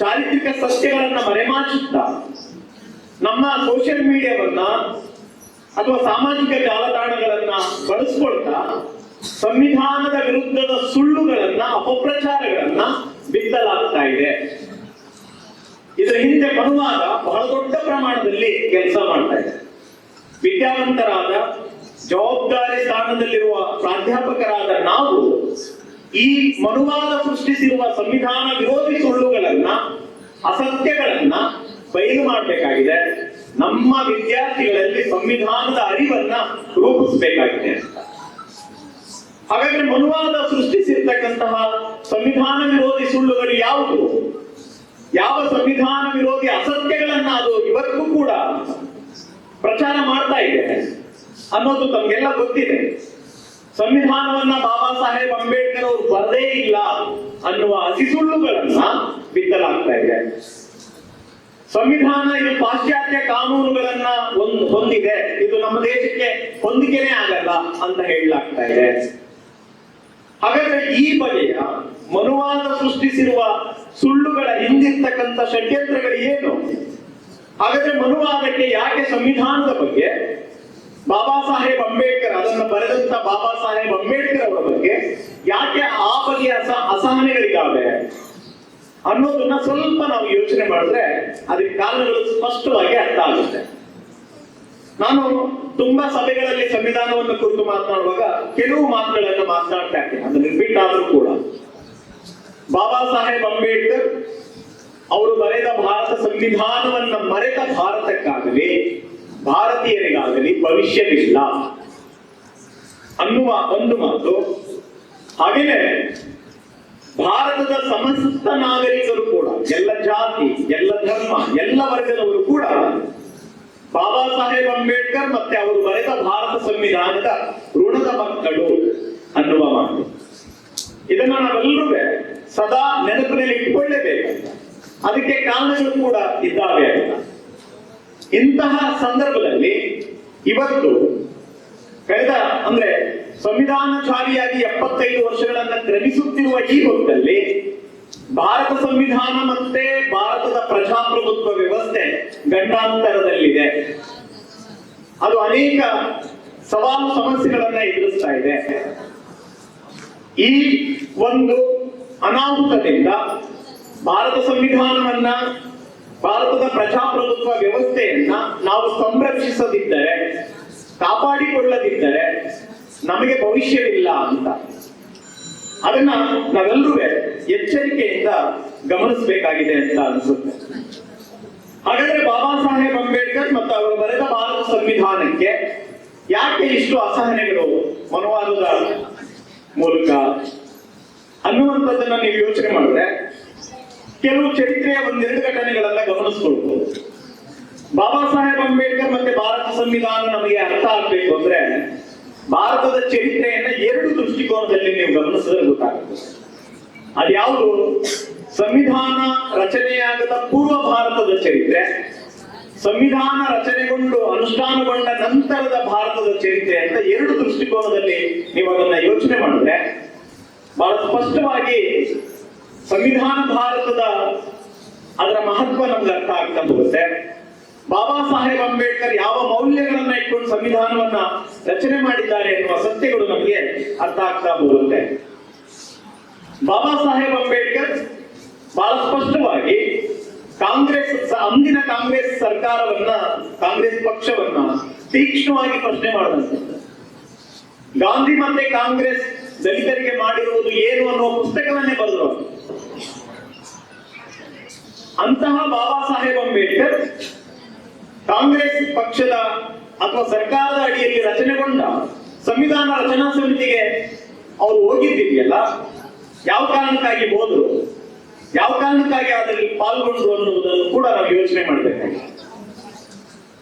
ಚಾರಿತ್ರಿಕ ಸತ್ಯಗಳನ್ನ ಮರೆಮಾಚುತ್ತಾ ನಮ್ಮ ಸೋಷಿಯಲ್ ಮೀಡಿಯಾವನ್ನ ಅಥವಾ ಸಾಮಾಜಿಕ ಜಾಲತಾಣಗಳನ್ನ ಬಳಸ್ಕೊಳ್ತಾ ಸಂವಿಧಾನದ ವಿರುದ್ಧದ ಸುಳ್ಳುಗಳನ್ನ, ಅಪಪ್ರಚಾರಗಳನ್ನ ಬಿತ್ತಲಾಗ್ತಾ ಇದೆ. ಇದರ ಹಿಂದೆ ಮನುವಾದ ಬಹಳ ದೊಡ್ಡ ಪ್ರಮಾಣದಲ್ಲಿ ಕೆಲಸ ಮಾಡ್ತಾ ಇದೆ. ವಿದ್ಯಾವಂತರಾದ, ಜವಾಬ್ದಾರಿ ಸ್ಥಾನದಲ್ಲಿರುವ ಪ್ರಾಧ್ಯಾಪಕರಾದ ನಾವು ಈ ಮನುವಾದ ಸೃಷ್ಟಿಸಿರುವ ಸಂವಿಧಾನ ವಿರೋಧಿ ಸುಳ್ಳುಗಳನ್ನ, ಅಸತ್ಯಗಳನ್ನ ಬಯಲು ಮಾಡಬೇಕಾಗಿದೆ. ನಮ್ಮ ವಿದ್ಯಾರ್ಥಿಗಳಲ್ಲಿ ಸಂವಿಧಾನದ ಅರಿವನ್ನ ರೂಪಿಸಬೇಕಾಗಿದೆ ಅಂತ. ಹಾಗಾದ್ರೆ ಮನುವಾದ ಸೃಷ್ಟಿಸಿರ್ತಕ್ಕಂತಹ ಸಂವಿಧಾನ ವಿರೋಧಿ ಸುಳ್ಳುಗಳು ಯಾವುದು, ಯಾವ ಸಂವಿಧಾನ ವಿರೋಧಿ ಅಸತ್ಯಗಳನ್ನ ಅದು ಇವತ್ತು ಕೂಡ ಪ್ರಚಾರ ಮಾಡ್ತಾ ಇದೆ ಅನ್ನೋದು ತಮಗೆಲ್ಲ ಗೊತ್ತಿದೆ. ಸಂವಿಧಾನವನ್ನ ಬಾಬಾ ಸಾಹೇಬ್ ಅಂಬೇಡ್ಕರ್ ಅವರು ಬರದೇ ಇಲ್ಲ ಅನ್ನುವ ಹಸಿಸುಳ್ಳುಗಳನ್ನ ಬಿತ್ತಲಾಗ್ತಾ ಇದೆ. ಸಂವಿಧಾನ ಇದು ಪಾಶ್ಚಾತ್ಯ ಕಾನೂನುಗಳನ್ನ ಹೊಂದಿದೆ, ಇದು ನಮ್ಮ ದೇಶಕ್ಕೆ ಹೊಂದಿಕೆನೇ ಆಗಲ್ಲ ಅಂತ ಹೇಳಲಾಗ್ತಾ ಇದೆ. ಹಾಗಾದ್ರೆ ಈ ಬಗೆಯ ಮನುವಾದ ಸೃಷ್ಟಿಸಿರುವ ಸುಳ್ಳುಗಳ ಹಿಂದೆ ರಚಿಸ್ತಕ್ಕಂಥ ಷಡ್ಯಂತ್ರಗಳು ಏನು? ಹಾಗಾದ್ರೆ ಮನುವಾದಕ್ಕೆ ಯಾಕೆ ಸಂವಿಧಾನದ ಬಗ್ಗೆ ಬಾಬಾ ಸಾಹೇಬ್ ಅಂಬೇಡ್ಕರ್ ಅದನ್ನು ಬರೆದಂತ ಬಾಬಾ ಸಾಹೇಬ್ ಅಂಬೇಡ್ಕರ್ ಅವರ ಬಗ್ಗೆ ಯಾಕೆ ಆ ಬಗೆಯ ಅಸಹನೆಗಳಿದ್ದಾವೆ ಅನ್ನೋದನ್ನ ಸ್ವಲ್ಪ ನಾವು ಯೋಚನೆ ಮಾಡಿದ್ರೆ ಅದಕ್ಕೆ ಕಾರಣಗಳು ಸ್ಪಷ್ಟವಾಗಿ ಅರ್ಥ ಆಗುತ್ತೆ. ನಾನು ತುಂಬಾ ಸಭೆಗಳಲ್ಲಿ ಸಂವಿಧಾನವನ್ನು ಕುರಿತು ಮಾತನಾಡುವಾಗ ಕೆಲವು ಮಾತುಗಳನ್ನು ಮಾತನಾಡ್ತಾ ಇರ್ತೇನೆ, ಅದು ರಿಪೀಟ್ ಆದ್ರೂ ಕೂಡ. ಬಾಬಾ ಸಾಹೇಬ್ ಅಂಬೇಡ್ಕರ್ ಅವರು ಬರೆದ ಭಾರತ ಸಂವಿಧಾನವನ್ನ ಮರೆತ ಭಾರತಕ್ಕಾಗಲಿ ಭಾರತೀಯರಿಗಾಗಲಿ ಭವಿಷ್ಯವಿಲ್ಲ ಅನ್ನುವ ಒಂದು ಮಾತು. ಹಾಗೇನೆ ಭಾರತದ ಸಮಸ್ತ ನಾಗರಿಕರು ಕೂಡ, ಎಲ್ಲ ಜಾತಿ, ಎಲ್ಲ ಧರ್ಮ, ಎಲ್ಲ ವರ್ಗದವರು ಕೂಡ ಬಾಬಾ ಸಾಹೇಬ್ ಅಂಬೇಡ್ಕರ್ ಮತ್ತೆ ಅವರು ಬರೆದ ಭಾರತ ಸಂವಿಧಾನದ ಋಣದ ಮಕ್ಕಳು ಅನ್ನುವ ಮಾತು. ಇದನ್ನ ನಾವೆಲ್ಲರೂ ಸದಾ ನೆನಪಿನಲ್ಲಿ ಇಟ್ಟುಕೊಳ್ಳೇಬೇಕಂತ. ಅದಕ್ಕೆ ಕಾರಣಗಳು ಕೂಡ ಇದ್ದಾವೆ ಅಂತ. ಇಂತಹ ಸಂದರ್ಭದಲ್ಲಿ ಇವತ್ತು ಕಳೆದ ಅಂದ್ರೆ ಸಂವಿಧಾನ ಜಾರಿಯಾಗಿ 75 ವರ್ಷಗಳನ್ನ ಕ್ರಮಿಸುತ್ತಿರುವ ಈ ಹೊತ್ತಲ್ಲಿ ಭಾರತ ಸಂವಿಧಾನ ಮತ್ತೆ ಭಾರತದ ಪ್ರಜಾಪ್ರಭುತ್ವ ವ್ಯವಸ್ಥೆ ಗಂಡಾಂತರದಲ್ಲಿದೆ. ಅದು ಅನೇಕ ಸವಾಲು ಸಮಸ್ಯೆಗಳನ್ನ ಎದುರಿಸ್ತಾ ಇದೆ. ಈ ಒಂದು ಅನಾಹುತದಿಂದ ಭಾರತ ಸಂವಿಧಾನವನ್ನ, ಭಾರತದ ಪ್ರಜಾಪ್ರಭುತ್ವ ವ್ಯವಸ್ಥೆಯನ್ನ ನಾವು ಸಂರಕ್ಷಿಸದಿದ್ದರೆ, ಕಾಪಾಡಿಕೊಳ್ಳದಿದ್ದರೆ ನಮಗೆ ಭವಿಷ್ಯವಿಲ್ಲ ಅಂತ. ಅದನ್ನ ನಾವೆಲ್ಲರೂ ಎಚ್ಚರಿಕೆಯಿಂದ ಗಮನಿಸಬೇಕಾಗಿದೆ ಅಂತ ಅನ್ಸುತ್ತೆ. ಹಾಗಾದ್ರೆ ಬಾಬಾ ಸಾಹೇಬ್ ಅಂಬೇಡ್ಕರ್ ಮತ್ತು ಅವರು ಬರೆದ ಭಾರತ ಸಂವಿಧಾನಕ್ಕೆ ಯಾಕೆ ಇಷ್ಟು ಅಸಹನೆಗಳು ಮನುವಾದದ ಮೂಲಕ ಅನ್ನುವಂಥದ್ದನ್ನ ನೀವು ಯೋಚನೆ ಮಾಡಿದ್ರೆ ಕೆಲವು ಚರಿತ್ರೆಯ ಒಂದೆರಡು ಘಟನೆಗಳನ್ನ ಗಮನಿಸ್ಕೊಳ್ಬಹುದು. ಬಾಬಾ ಸಾಹೇಬ್ ಅಂಬೇಡ್ಕರ್ ಮತ್ತೆ ಭಾರತ ಸಂವಿಧಾನ ನಮಗೆ ಅರ್ಥ ಆಗ್ಬೇಕು ಅಂದ್ರೆ ಭಾರತದ ಚರಿತ್ರೆಯನ್ನ 2 ದೃಷ್ಟಿಕೋನದಲ್ಲಿ ನೀವು ಗಮನಿಸಿದ್ರೆ ಗೊತ್ತಾಗುತ್ತೆ. ಅದ್ಯಾವುದು? ಸಂವಿಧಾನ ರಚನೆಯಾಗದ ಪೂರ್ವ ಭಾರತದ ಚರಿತ್ರೆ, ಸಂವಿಧಾನ ರಚನೆಗೊಂಡು ಅನುಷ್ಠಾನಗೊಂಡ ನಂತರದ ಭಾರತದ ಚರಿತ್ರೆ ಅಂತ 2 ದೃಷ್ಟಿಕೋನದಲ್ಲಿ ನೀವು ಅದನ್ನ ಯೋಚನೆ ಮಾಡಿದ್ರೆ ಬಹಳ ಸ್ಪಷ್ಟವಾಗಿ ಸಂವಿಧಾನ ಭಾರತದ ಅದರ ಮಹತ್ವ ನಮ್ಗೆ ಅರ್ಥ ಆಗ್ತಾ ಹೋಗುತ್ತೆ. ಬಾಬಾ ಸಾಹೇಬ್ ಅಂಬೇಡ್ಕರ್ ಯಾವ ಮೌಲ್ಯಗಳನ್ನ ಇಟ್ಕೊಂಡು ಸಂವಿಧಾನವನ್ನ ರಚನೆ ಮಾಡಿದ್ದಾರೆ ಎನ್ನುವ ಸತ್ಯಗಳು ನಮಗೆ ಅರ್ಥ ಆಗ್ತಾ ಹೋಗುತ್ತೆ. ಬಾಬಾ ಸಾಹೇಬ್ ಅಂಬೇಡ್ಕರ್ ಬಹಳ ಸ್ಪಷ್ಟವಾಗಿ ಅಂದಿನ ಕಾಂಗ್ರೆಸ್ ಸರ್ಕಾರವನ್ನ, ಕಾಂಗ್ರೆಸ್ ಪಕ್ಷವನ್ನ ತೀಕ್ಷ್ಣವಾಗಿ ಪ್ರಶ್ನೆ ಮಾಡಿದಂಥದ್ದು. ಗಾಂಧಿ ಮತ್ತೆ ಕಾಂಗ್ರೆಸ್ ದಲಿತರಿಗೆ ಮಾಡಿರುವುದು ಏನು ಅನ್ನುವ ಪುಸ್ತಕವನ್ನೇ ಬರೆದರು. ಅಂತಹ ಬಾಬಾ ಸಾಹೇಬ್ ಅಂಬೇಡ್ಕರ್ ಕಾಂಗ್ರೆಸ್ ಪಕ್ಷದ ಅಥವಾ ಸರ್ಕಾರದ ಅಡಿಯಲ್ಲಿ ರಚನೆಗೊಂಡ ಸಂವಿಧಾನ ರಚನಾ ಸಮಿತಿಗೆ ಅವರು ಹೋಗಿದ್ದಿದೆಯಲ್ಲ, ಯಾವ ಕಾರಣಕ್ಕಾಗಿ ಹೋದ್ರು, ಯಾವ ಕಾರಣಕ್ಕಾಗಿ ಅದರಲ್ಲಿ ಪಾಲ್ಗೊಂಡ್ರು ಅನ್ನುವುದನ್ನು ಕೂಡ ನಾವು ಯೋಚನೆ ಮಾಡಬೇಕಾಗಿದೆ.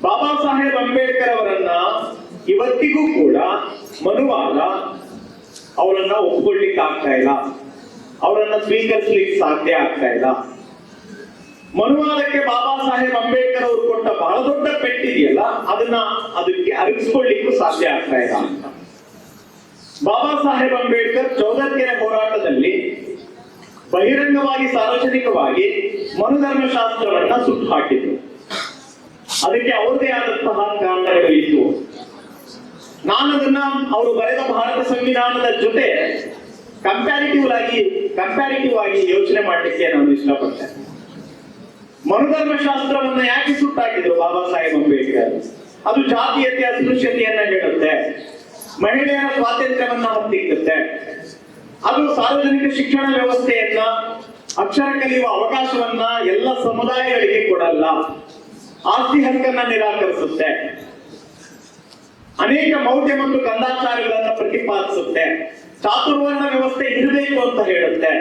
ಬಾಬಾ ಸಾಹೇಬ್ ಅಂಬೇಡ್ಕರ್ ಅವರನ್ನ ಇವತ್ತಿಗೂ ಕೂಡ ಮನುವಾದ ಅವರನ್ನ ಒಪ್ಪಿಕೊಳ್ಳಿಕ್ಕೆ ಆಗ್ತಾ ಇಲ್ಲ, ಅವರನ್ನ ಸ್ವೀಕರಿಸಲಿಕ್ಕೆ ಸಾಧ್ಯ ಆಗ್ತಾ ಇಲ್ಲ. ಮನುವಾದಕ್ಕೆ ಬಾಬಾ ಸಾಹೇಬ್ ಅಂಬೇಡ್ಕರ್ ಅವರು ಕೊಟ್ಟ ಬಹಳ ದೊಡ್ಡ ಪೆಟ್ಟಿದೆಯಲ್ಲ, ಅದಕ್ಕೆ ಅರಿವಿಸ್ಕೊಳ್ಳಿಕ್ಕೂ ಸಾಧ್ಯ ಆಗ್ತಾ ಇಲ್ಲ ಅಂತ. ಬಾಬಾ ಸಾಹೇಬ್ ಅಂಬೇಡ್ಕರ್ ಚೌದರ್ಕೆರೆ ಹೋರಾಟದಲ್ಲಿ ಬಹಿರಂಗವಾಗಿ, ಸಾರ್ವಜನಿಕವಾಗಿ ಮನುಧರ್ಮಶಾಸ್ತ್ರವನ್ನ ಸುಟ್ಟು ಹಾಕಿದ್ರು. ಅದಕ್ಕೆ ಅವ್ರದೇ ಆದಂತಹ ಕಾರಣಗಳು ಇತ್ತು. ನಾನು ಅದನ್ನ ಅವರು ಬರೆದ ಭಾರತ ಸಂವಿಧಾನದ ಜೊತೆ ಕಂಪ್ಯಾರಿಟಿವ್ ಆಗಿ ಯೋಚನೆ ಮಾಡಲಿಕ್ಕೆ ನಾನು ಇಷ್ಟಪಡ್ತೇನೆ. ಮನುಧರ್ಮಶಾಸ್ತ್ರವನ್ನ ಯಾಕೆ ಸುಟ್ಟಾಕಿದ್ರು ಬಾಬಾ ಸಾಹೇಬ್ ಅಂಬೇಡ್ಕರ್? ಅದು ಜಾತೀಯತೆ, ಅಸ್ಪೃಶ್ಯತೆಯನ್ನ ಹೇಳುತ್ತೆ, ಮಹಿಳೆಯರ ಸ್ವಾತಂತ್ರ್ಯವನ್ನ ಹತ್ತಿಕ್ಕುತ್ತೆ. ಅದು ಸಾರ್ವಜನಿಕ ಶಿಕ್ಷಣ ವ್ಯವಸ್ಥೆಯನ್ನ, ಅಕ್ಷರ ಕಲಿಯುವ ಅವಕಾಶವನ್ನ ಎಲ್ಲ ಸಮುದಾಯಗಳಿಗೆ ಕೊಡಲ್ಲ, ಆಸ್ತಿ ಹಕ್ಕನ್ನ ನಿರಾಕರಿಸುತ್ತೆ, ಅನೇಕ ಮೌಢ್ಯ ಮತ್ತು ಕಂದಾಚಾರಗಳನ್ನ ಪ್ರತಿಪಾದಿಸುತ್ತೆ, ಚಾತುರ್ವರ್ಣ ವ್ಯವಸ್ಥೆ ಇರಬೇಕು ಅಂತ ಹೇಳುತ್ತೆ,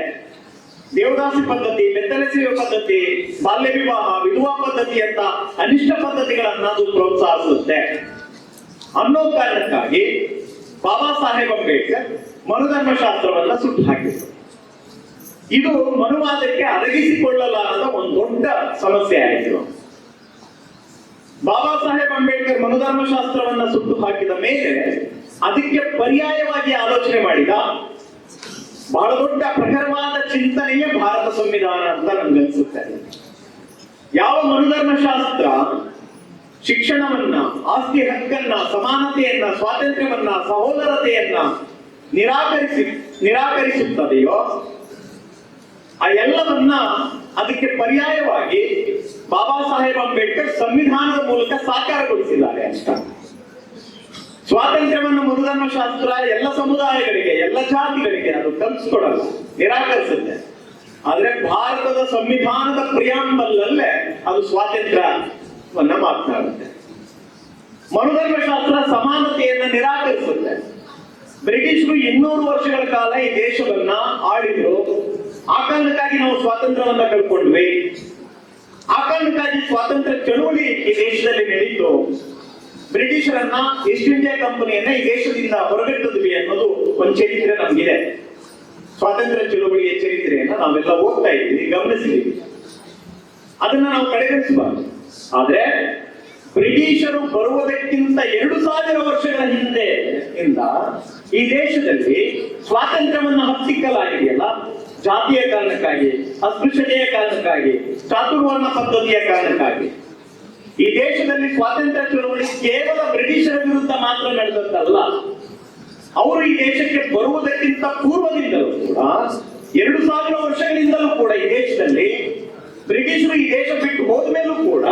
ದೇವದಾಸಿ ಪದ್ಧತಿ, ಬೆತ್ತಲೆಸುವ ಪದ್ಧತಿ, ಬಾಲ್ಯ ವಿವಾಹ, ವಿಧವಾ ಪದ್ಧತಿ ಅಂತ ಅನಿಷ್ಟ ಪದ್ಧತಿಗಳನ್ನ ಅದು ಪ್ರೋತ್ಸಾಹಿಸುತ್ತೆ ಅನ್ನೋ ಕಾರಣಕ್ಕಾಗಿ ಬಾಬಾ ಸಾಹೇಬ್ ಅಂಬೇಡ್ಕರ್ ಮನುಧರ್ಮಶಾಸ್ತ್ರವನ್ನ ಸುಟ್ಟು ಹಾಕಿದ್ರು. ಇದು ಮನುವಾದಕ್ಕೆ ಅರಗಿಸಿಕೊಳ್ಳಲಾರದ ಒಂದು ದೊಡ್ಡ ಸಮಸ್ಯೆ ಆಯಿತು. ಬಾಬಾ ಸಾಹೇಬ್ ಅಂಬೇಡ್ಕರ್ ಮನುಧರ್ಮಶಾಸ್ತ್ರವನ್ನ ಸುಟ್ಟು ಹಾಕಿದ ಮೇಲೆ ಅದಕ್ಕೆ ಪರ್ಯಾಯವಾಗಿ ಆಲೋಚನೆ ಮಾಡಿದ ಬಹಳ ದೊಡ್ಡ ಪ್ರಖರವಾದ ಚಿಂತನೆಯೇ ಭಾರತ ಸಂವಿಧಾನ ಅಂತ ನನ್ಗನ್ಸುತ್ತೆ. ಯಾವ ಮನುಧರ್ಮಶಾಸ್ತ್ರ ಶಿಕ್ಷಣವನ್ನ, ಆಸ್ತಿ ಹಕ್ಕನ್ನ, ಸಮಾನತೆಯನ್ನ, ಸ್ವಾತಂತ್ರ್ಯವನ್ನ, ಸಹೋದರತೆಯನ್ನ ನಿರಾಕರಿಸುತ್ತದೆಯೋ ಆ ಎಲ್ಲವನ್ನ ಅದಕ್ಕೆ ಪರ್ಯಾಯವಾಗಿ ಬಾಬಾ ಸಾಹೇಬ್ ಅಂಬೇಡ್ಕರ್ ಸಂವಿಧಾನದ ಮೂಲಕ ಸಾಕಾರಗೊಳಿಸಿದ್ದಾರೆ ಅಷ್ಟ. ಸ್ವಾತಂತ್ರ್ಯವನ್ನು ಮನುಧರ್ಮಶಾಸ್ತ್ರ ಎಲ್ಲ ಸಮುದಾಯಗಳಿಗೆ, ಎಲ್ಲ ಜಾತಿಗಳಿಗೆ ಅದು ಕಲ್ಪಿಸ್ಕೊಡಲ್ಲ, ನಿರಾಕರಿಸುತ್ತೆ. ಆದ್ರೆ ಭಾರತದ ಸಂವಿಧಾನದ ಪ್ರಿಯಾಂಬಲ್ ಅಲ್ಲೇ ಅದು ಸ್ವಾತಂತ್ರ್ಯವನ್ನ ಮಾತನಾಡುತ್ತೆ. ಮನುಧರ್ಮಶಾಸ್ತ್ರ ಸಮಾನತೆಯನ್ನ ನಿರಾಕರಿಸುತ್ತೆ. ಬ್ರಿಟಿಷರು 200 ವರ್ಷಗಳ ಕಾಲ ಈ ದೇಶವನ್ನ ಆಳಿದ್ರು. ಆ ಕಾರಣಕ್ಕಾಗಿ ನಾವು ಸ್ವಾತಂತ್ರ್ಯವನ್ನ ಕಳ್ಕೊಂಡ್ವಿ. ಆ ಕಾರಣಕ್ಕಾಗಿ ಸ್ವಾತಂತ್ರ್ಯ ಚಳುವಳಿ ಈ ದೇಶದಲ್ಲಿ ನಡೀತು. ಬ್ರಿಟಿಷರನ್ನ, ಈಸ್ಟ್ ಇಂಡಿಯಾ ಕಂಪನಿಯನ್ನ ಈ ದೇಶದಿಂದ ಹೊರಗಟ್ಟಿದ್ವಿ ಅನ್ನೋದು ಒಂದು ಚರಿತ್ರೆ ನಮಗಿದೆ. ಸ್ವಾತಂತ್ರ್ಯ ಚಳುವಳಿಯ ಚರಿತ್ರೆಯನ್ನ ನಾವೆಲ್ಲ ಓದ್ತಾ ಇದ್ದೀವಿ, ಗಮನಿಸಿದ್ದೀವಿ. ಅದನ್ನ ನಾವು ಕಡೆಗಣಿಸಬಾರದು. ಆದ್ರೆ ಬ್ರಿಟಿಷರು ಬರುವುದಕ್ಕಿಂತ 2000 ವರ್ಷಗಳ ಹಿಂದೆ ಈ ದೇಶದಲ್ಲಿ ಸ್ವಾತಂತ್ರ್ಯವನ್ನು ಹತ್ತಿಕ್ಕಲಾಗಿದೆಯಲ್ಲ, ಜಾತಿಯ ಕಾರಣಕ್ಕಾಗಿ, ಅಸ್ಪೃಶ್ಯತೆಯ ಕಾರಣಕ್ಕಾಗಿ, ಚಾತುರ್ವರ್ಣ ಪದ್ಧತಿಯ ಕಾರಣಕ್ಕಾಗಿ. ಈ ದೇಶದಲ್ಲಿ ಸ್ವಾತಂತ್ರ್ಯ ಚಳವಳಿ ಕೇವಲ ಬ್ರಿಟಿಷರ ವಿರುದ್ಧ ಮಾತ್ರ ನಡೆದದ್ದಲ್ಲ. ಅವರು ಈ ದೇಶಕ್ಕೆ ಬರುವುದಕ್ಕಿಂತ ಪೂರ್ವದಿಂದಲೂ ಕೂಡ, 2000 ವರ್ಷಗಳಿಂದಲೂ ಕೂಡ ಈ ದೇಶದಲ್ಲಿ ಬ್ರಿಟಿಷರು ಈ ದೇಶ ಬಿಟ್ಟು ಹೋದ್ಮೇಲೂ ಕೂಡ,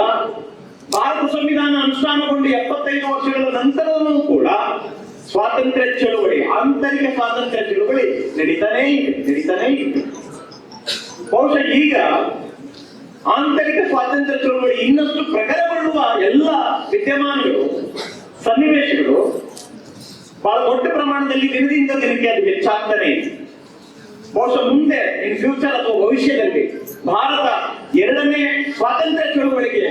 ಭಾರತ ಸಂವಿಧಾನ ಅನುಷ್ಠಾನಗೊಂಡು 75 ವರ್ಷಗಳ ನಂತರವೂ ಕೂಡ ಸ್ವಾತಂತ್ರ್ಯ ಚಳುವಳಿ, ಆಂತರಿಕ ಸ್ವಾತಂತ್ರ್ಯ ಚಳುವಳಿ ನಡೀತಾನೇ ಇದೆ. ಬಹುಶಃ ಈಗ ಆಂತರಿಕ ಸ್ವಾತಂತ್ರ್ಯ ಚಳುವಳಿ ಇನ್ನಷ್ಟು ಪ್ರಖರಗೊಳ್ಳುವ ಎಲ್ಲ ವಿದ್ಯಮಾನಗಳು, ಸನ್ನಿವೇಶಗಳು ಬಹಳ ದೊಡ್ಡ ಪ್ರಮಾಣದಲ್ಲಿ ದಿನದಿಂದ ದಿನಕ್ಕೆ ಅದು ಹೆಚ್ಚಾಗ್ತಾನೆ ಇದೆ. ಬಹುಶಃ ಮುಂದೆ ಇನ್ ಫ್ಯೂಚರ್ ಅಥವಾ ಭವಿಷ್ಯದಲ್ಲಿ ಭಾರತ 2ನೇ ಸ್ವಾತಂತ್ರ್ಯ ಚಳುವಳಿಗೆ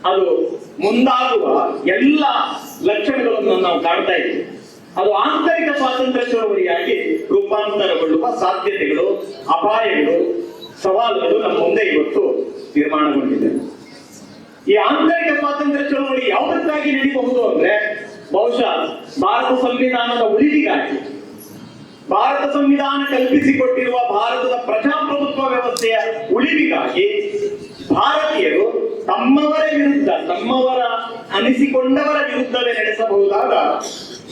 ಅದು ಮುಂದಾಗುವ ಎಲ್ಲ ಲಕ್ಷಣಗಳನ್ನು ನಾವು ಕಾಣ್ತಾ ಇದ್ದೀವಿ. ಅದು ಆಂತರಿಕ ಸ್ವಾತಂತ್ರ್ಯ ಚಳವಳಿಯಾಗಿ ರೂಪಾಂತರಗೊಳ್ಳುವ ಸಾಧ್ಯತೆಗಳು, ಅಪಾಯಗಳು, ಸವಾಲುಗಳು ನಮ್ಮ ಮುಂದೆ ಇವತ್ತು ನಿರ್ಮಾಣಗೊಂಡಿದೆ. ಈ ಆಂತರಿಕ ಸ್ವಾತಂತ್ರ್ಯ ಚಳವಳಿ ಯಾವುದಕ್ಕಾಗಿ ನಡೀಬಹುದು ಅಂದ್ರೆ, ಬಹುಶಃ ಭಾರತ ಸಂವಿಧಾನದ ಉಳಿವಿಗಾಗಿ, ಭಾರತ ಸಂವಿಧಾನ ಕಲ್ಪಿಸಿಕೊಟ್ಟಿರುವ ಭಾರತದ ಪ್ರಜಾಪ್ರಭುತ್ವ ವ್ಯವಸ್ಥೆಯ ಉಳಿವಿಗಾಗಿ ಭಾರತೀಯರು ತಮ್ಮವರ ವಿರುದ್ಧ, ತಮ್ಮವರ ಅನಿಸಿಕೊಂಡವರ ವಿರುದ್ಧವೇ ನಡೆಸಬಹುದಾದ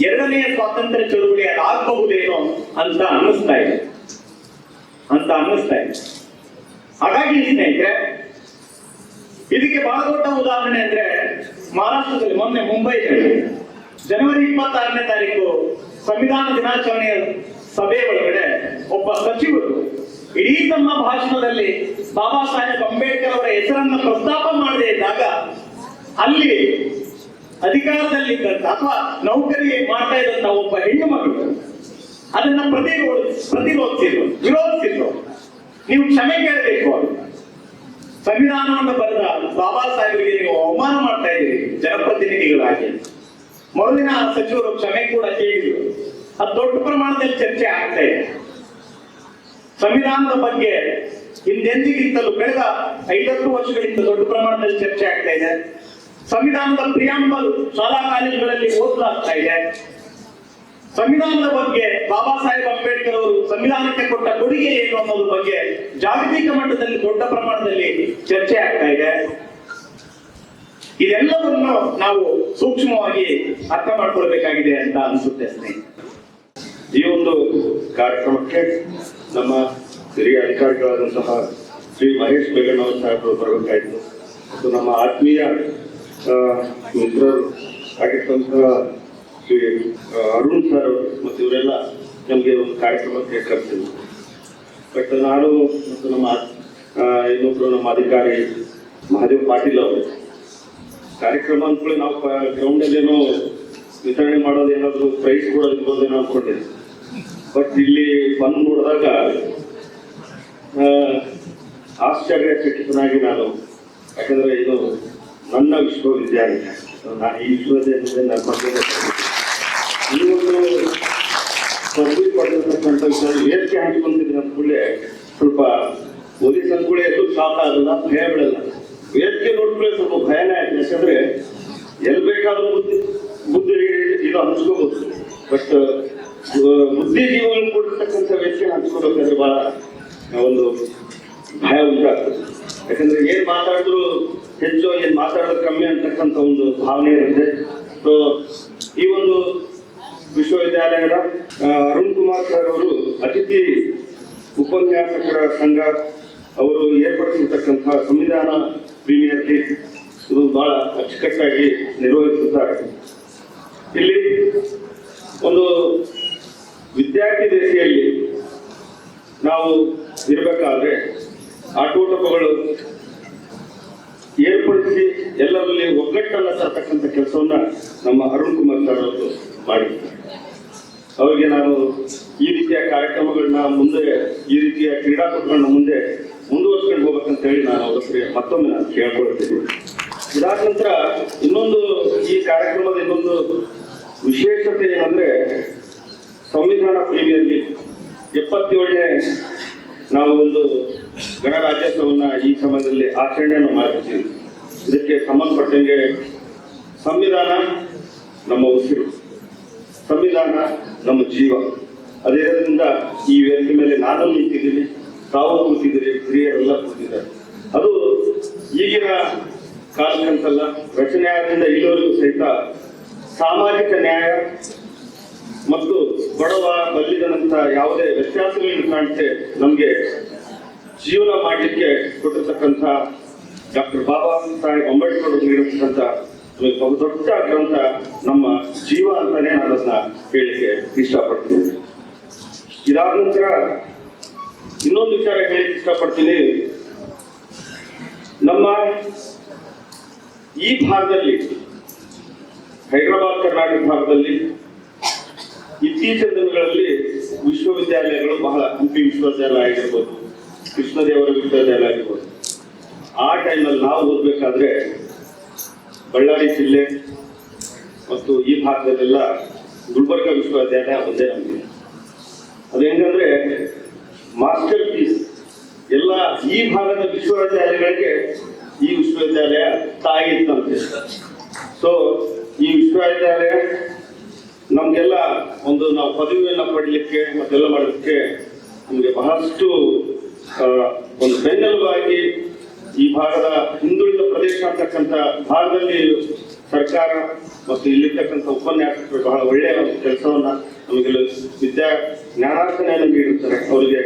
2ನೇ ಸ್ವಾತಂತ್ರ್ಯ ಚಳುವಳಿ ಅದಾಗಬಹುದೇನೋ ಅಂತ ಅನ್ನಿಸ್ತಾ ಇದೆ. ಹಾಗಾಗಿ ಸ್ನೇಹಿತರೆ, ಇದಕ್ಕೆ ಬಹಳ ದೊಡ್ಡ ಉದಾಹರಣೆ ಅಂದ್ರೆ ಮಹಾರಾಷ್ಟ್ರದಲ್ಲಿ ಮೊನ್ನೆ ಮುಂಬೈನಲ್ಲಿ ಜನವರಿ 26ನೇ ತಾರೀಕು ಸಂವಿಧಾನ ದಿನಾಚರಣೆಯ ಸಭೆ ಒಳಗಡೆ ಒಬ್ಬ ಸಚಿವರು ಇಡೀ ತಮ್ಮ ಭಾಷಣದಲ್ಲಿ ಬಾಬಾ ಸಾಹೇಬ್ ಅಂಬೇಡ್ಕರ್ ಅವರ ಹೆಸರನ್ನ ಪ್ರಸ್ತಾಪ ಮಾಡದೇ ಇದ್ದಾಗ, ಅಲ್ಲಿ ಅಧಿಕಾರದಲ್ಲಿದ್ದಂತ ಅಥವಾ ನೌಕರಿ ಮಾಡ್ತಾ ಇದ್ದಂತ ಒಬ್ಬ ಹೆಣ್ಣು ಮಗಳು ಅದನ್ನ ವಿರೋಧಿಸಿದ್ರು. ನೀವು ಕ್ಷಮೆ ಕೇಳಬೇಕು. ಸಂವಿಧಾನವನ್ನು ಬರೆದ ಬಾಬಾ ಸಾಹೇಬರಿಗೆ ನೀವು ಅವಮಾನ ಮಾಡ್ತಾ ಇದ್ದೀರಿ ಜನಪ್ರತಿನಿಧಿಗಳಾಗಿ. ಮರುದಿನ ಸಚಿವರು ಕ್ಷಮೆ ಕೂಡ ಕೇಳಿದ್ರು. ಅದು ದೊಡ್ಡ ಪ್ರಮಾಣದಲ್ಲಿ ಚರ್ಚೆ ಆಗ್ತಾ ಇದೆ. ಸಂವಿಧಾನದ ಬಗ್ಗೆ ಹಿಂದೆಂದಿಗಿಂತಲೂ ಕಳೆದ 50 ವರ್ಷಗಳಿಂದ ದೊಡ್ಡ ಪ್ರಮಾಣದಲ್ಲಿ ಚರ್ಚೆ ಆಗ್ತಾ ಇದೆ. ಸಂವಿಧಾನದ ಪ್ರಿಯಾಂಬಲ್ ಶಾಲಾ ಕಾಲೇಜುಗಳಲ್ಲಿ ಓದಲಾಗ್ತಾ ಇದೆ. ಸಂವಿಧಾನದ ಬಗ್ಗೆ ಬಾಬಾ ಸಾಹೇಬ್ ಅಂಬೇಡ್ಕರ್ ಅವರು ಸಂವಿಧಾನಕ್ಕೆ ಕೊಟ್ಟ ಕೊಡುಗೆ ಏನು ಅನ್ನೋದ್ರ ಬಗ್ಗೆ ಜಾಗತಿಕ ಮಟ್ಟದಲ್ಲಿ ದೊಡ್ಡ ಪ್ರಮಾಣದಲ್ಲಿ ಚರ್ಚೆ ಆಗ್ತಾ ಇದೆ. ಇದೆಲ್ಲವನ್ನು ನಾವು ಸೂಕ್ಷ್ಮವಾಗಿ ಅರ್ಥ ಮಾಡ್ಕೊಳ್ಬೇಕಾಗಿದೆ ಅಂತ ಅನಿಸುತ್ತೆ ಸ್ನೇಹಿತರೆ. ಈ ಒಂದು ಕಾರ್ಯಕ್ರಮಕ್ಕೆ ನಮ್ಮ ಹಿರಿಯ ಅಧಿಕಾರಿಗಳಾದಂತಹ ಶ್ರೀ ಮಹೇಶ್ ಬೇಗಣ್ಣವರ್ ಸಾಹೇಬರು ಬರಬೇಕಾಯಿತು ಮತ್ತು ನಮ್ಮ ಆತ್ಮೀಯ ಮಿತ್ರರು ಆಗಿರ್ತಂತಹ ಶ್ರೀ ಅರುಣ್ ಸರ್ ಮತ್ತು ಇವರೆಲ್ಲ ನಮಗೆ ಒಂದು ಕಾರ್ಯಕ್ರಮಕ್ಕೆ ಕರೆಸಿದ್ರು. ಬಟ್ ನಾನು ಮತ್ತು ನಮ್ಮ ಇನ್ನೊಬ್ರು ನಮ್ಮ ಅಧಿಕಾರಿ ಮಹಾದೇವ್ ಪಾಟೀಲ್ ಅವರು ಕಾರ್ಯಕ್ರಮ ಅಂದ್ಕೊಳ್ಳಿ ನಾವು ಗ್ರೌಂಡಲ್ಲಿ ಏನೋ ವಿತರಣೆ ಮಾಡೋದು, ಏನಾದರೂ ಪ್ರೈಸ್ ಕೊಡೋದು ಇರ್ಬೋದೇನೋ ಅನ್ಕೊಂಡಿದ್ದೆ. ಬಟ್ ಇಲ್ಲಿ ಬಂದು ನೋಡಿದಾಗ ಆಶ್ಚರ್ಯಚಕಿತನಾಗಿ ನಾನು, ಯಾಕಂದ್ರೆ ಇದು ನನ್ನ ವಿಶ್ವವಿದ್ಯಾಲಯ, ನಾನು ಈ ವಿಶ್ವವಿದ್ಯಾಲಯದಲ್ಲಿ ನನ್ನ ಬಗ್ಗೆ ಈ ಒಂದು ಪದವಿ ಪಡೆದಿರ್ತಕ್ಕಂಥ ವಿಷಯ ವೇದಿಕೆ ಹಂಚ್ಕೊಂಡಿದ್ದೀನಿ ಅಂದ್ಕೊಳ್ಳೆ ಸ್ವಲ್ಪ ಪೊಲೀಸ್ ಅಂದ್ಕೊಳ್ಳಿ ಎಲ್ಲೂ ಶಾಪ ಆಗಲ್ಲ, ಭಯ ಬಿಡಲ್ಲ. ವೇದಿಕೆ ನೋಡ್ಕೊಳ್ಳಿ ಸ್ವಲ್ಪ ಭಯನೇ ಆಯ್ತು. ಯಾಕಂದ್ರೆ ಎಲ್ಲಿ ಬೇಕಾದ್ರೂ ಬುದ್ಧಿ ಇದು ಹಂಚ್ಕೋಬಹುದು, ಬಟ್ ಬುದ್ಧಿ ಜೀವನ ಕೊಟ್ಟಿರ್ತಕ್ಕಂಥ ವೇದಿಕೆ ಹಂಚ್ಕೋಬೇಕಾದ್ರೆ ಬಹಳ ಒಂದು ಭಯ ಉಂಟಾಗ್ತದೆ. ಯಾಕಂದ್ರೆ ಏನ್ ಮಾತಾಡಿದ್ರು ಹೆಚ್ಚು, ಏನ್ ಮಾತಾಡೋದು ಕಮ್ಮಿ ಅಂತಕ್ಕಂಥ ಒಂದು ಭಾವನೆ ಇರುತ್ತೆ. ಸೊ ಈ ಒಂದು ವಿಶ್ವವಿದ್ಯಾಲಯದ ಅರುಣ್ ಕುಮಾರ್ ಸರ್ ಅವರು ಅತಿಥಿ ಉಪನ್ಯಾಸಕರ ಸಂಘ ಅವರು ಏರ್ಪಡಿಸಿರ್ತಕ್ಕಂಥ ಸಂವಿಧಾನ ಪ್ರೀಮಿಯರ್ ಲೀಗ್ ಇದು ಬಹಳ ಅಚ್ಚುಕಟ್ಟಾಗಿ ನಿರ್ವಹಿಸುತ್ತಾರೆ. ಇಲ್ಲಿ ಒಂದು ವಿದ್ಯಾರ್ಥಿ ದಶೆಯಲ್ಲಿ ನಾವು ಇರಬೇಕಾದ್ರೆ ಆಟೋಟಗಳು ಏರ್ಪಡಿಸಿ ಎಲ್ಲರಲ್ಲಿ ಒಗ್ಗಟ್ಟನ್ನ ತರ್ತಕ್ಕಂಥ ಕೆಲಸವನ್ನ ನಮ್ಮ ಅರುಣ್ ಕುಮಾರ್ ಸರ್ ಅವರು ಮಾಡಿದ್ದಾರೆ. ಅವರಿಗೆ ನಾನು ಈ ರೀತಿಯ ಕಾರ್ಯಕ್ರಮಗಳನ್ನ ಮುಂದೆ, ಈ ರೀತಿಯ ಕ್ರೀಡಾಕೂಟಗಳನ್ನ ಮುಂದೆ ಮುಂದುವರ್ಸ್ಕೊಂಡು ಹೋಗ್ಬೇಕಂತ ಹೇಳಿ ನಾನು ಅವರಿಗೆ ಮತ್ತೊಮ್ಮೆ ನಾನು ಕೇಳ್ಕೊಳ್ತೀನಿ. ಇದಾದ ನಂತರ ಇನ್ನೊಂದು ಈ ಕಾರ್ಯಕ್ರಮದ ಇನ್ನೊಂದು ವಿಶೇಷತೆ ಏನಂದ್ರೆ ಸಂವಿಧಾನ ಪ್ರೀಮಿಯರ್ ಲೀಗ್ 77ನೇ ನಾವು ಒಂದು ಗಣರಾಜ್ಯೋತ್ಸವನ್ನ ಈ ಸಮಯದಲ್ಲಿ ಆಚರಣೆಯನ್ನು ಮಾಡ್ತೀವಿ. ಇದಕ್ಕೆ ಸಂಬಂಧಪಟ್ಟಂಗೆ ಸಂವಿಧಾನ ನಮ್ಮ ಉಸಿರು, ಸಂವಿಧಾನ ನಮ್ಮ ಜೀವ. ಅದೇರಿಂದ ಈ ವೇದಿಕೆ ಮೇಲೆ ನಾನು ನಿಂತಿದ್ದೀನಿ, ತಾವು ಕೂತಿದ್ದೀರಿ, ಹಿರಿಯರೆಲ್ಲ ಕೂತಿದ್ದಾರೆ. ಅದು ಈಗಿನ ಕಾಲಕ್ಕಂತಲ್ಲ, ರಚನೆ ಆದ್ರಿಂದ ಇಲ್ಲಿವರೆಗೂ ಸಹಿತ ಸಾಮಾಜಿಕ ನ್ಯಾಯ ಮತ್ತು ಬಡವ ಬಲ್ಲಿದನಂತ ಯಾವುದೇ ವ್ಯತ್ಯಾಸಗಳನ್ನು ಕಾಣದೆ ನಮಗೆ ಜೀವನ ಮಾಡಲಿಕ್ಕೆ ಕೊಟ್ಟಿರ್ತಕ್ಕಂಥ ಡಾಕ್ಟರ್ ಬಾಬಾ ಸಾಹೇಬ್ ಅಂಬೇಡ್ಕರ್ ಅವರು ನೀಡಿರ್ತಕ್ಕಂಥ ಬಹುದೊಡ್ಡ ಗ್ರಂಥ ನಮ್ಮ ಜೀವ ಅಂತಾನೆ ನಾನು ಅದನ್ನ ಹೇಳಿಕ್ಕೆ ಇಷ್ಟಪಡ್ತೀನಿ. ಇದಾದ ನಂತರ ಇನ್ನೊಂದು ವಿಚಾರ ಹೇಳಿಕ್ಕೆ ಇಷ್ಟಪಡ್ತೀನಿ. ನಮ್ಮ ಈ ಭಾಗದಲ್ಲಿ, ಹೈದರಾಬಾದ್ ಕರ್ನಾಟಕ ಭಾಗದಲ್ಲಿ ಇತ್ತೀಚಿನ ದಿನಗಳಲ್ಲಿ ವಿಶ್ವವಿದ್ಯಾಲಯಗಳು ಬಹಳ, ಹಂಪಿ ವಿಶ್ವವಿದ್ಯಾಲಯ ಆಗಿರ್ಬೋದು, ಕೃಷ್ಣದೇವರ ವಿಶ್ವವಿದ್ಯಾಲಯ ಆಗಿರ್ಬೋದು, ಆ ಟೈಮಲ್ಲಿ ನಾವು ಓದಬೇಕಾದ್ರೆ ಬಳ್ಳಾರಿ ಜಿಲ್ಲೆ ಮತ್ತು ಈ ಭಾಗದಲ್ಲೆಲ್ಲ ಗುಲ್ಬರ್ಗ ವಿಶ್ವವಿದ್ಯಾಲಯ ಒಂದೇ ನಮಗೆ. ಅದು ಹೆಂಗಂದ್ರೆ ಮಾಸ್ಟರ್ ಪೀಸ್ ಎಲ್ಲ ಈ ಭಾಗದ ವಿಶ್ವವಿದ್ಯಾಲಯಗಳಿಗೆ ಈ ವಿಶ್ವವಿದ್ಯಾಲಯ ತಾಯಿ ಇತ್ತಂತೆ. ಸೊ ಈ ವಿಶ್ವವಿದ್ಯಾಲಯ ನಮ್ಗೆಲ್ಲ ಒಂದು ನಾವು ಪದವಿಯನ್ನ ಪಡಲಿಕ್ಕೆ ಮತ್ತೆಲ್ಲ ಮಾಡೋದಕ್ಕೆ ನಮಗೆ ಬಹಳಷ್ಟು ಒಂದು ಬೆನ್ನೆಲುಬಾಗಿ ಈ ಭಾಗದ ಹಿಂದುಳಿದ ಪ್ರದೇಶ ಅಂತಕ್ಕಂಥ ಭಾಗದಲ್ಲಿ ಸರ್ಕಾರ ಮತ್ತು ಇಲ್ಲಿರ್ತಕ್ಕಂಥ ಉಪನ್ಯಾಸಕರು ಬಹಳ ಒಳ್ಳೆಯ ಒಂದು ಕೆಲಸವನ್ನ ನಮಗೆ ಜ್ಞಾನಾರ್ಜನೆಯನ್ನು ನೀಡುತ್ತಾರೆ. ಅವರಿಗೆ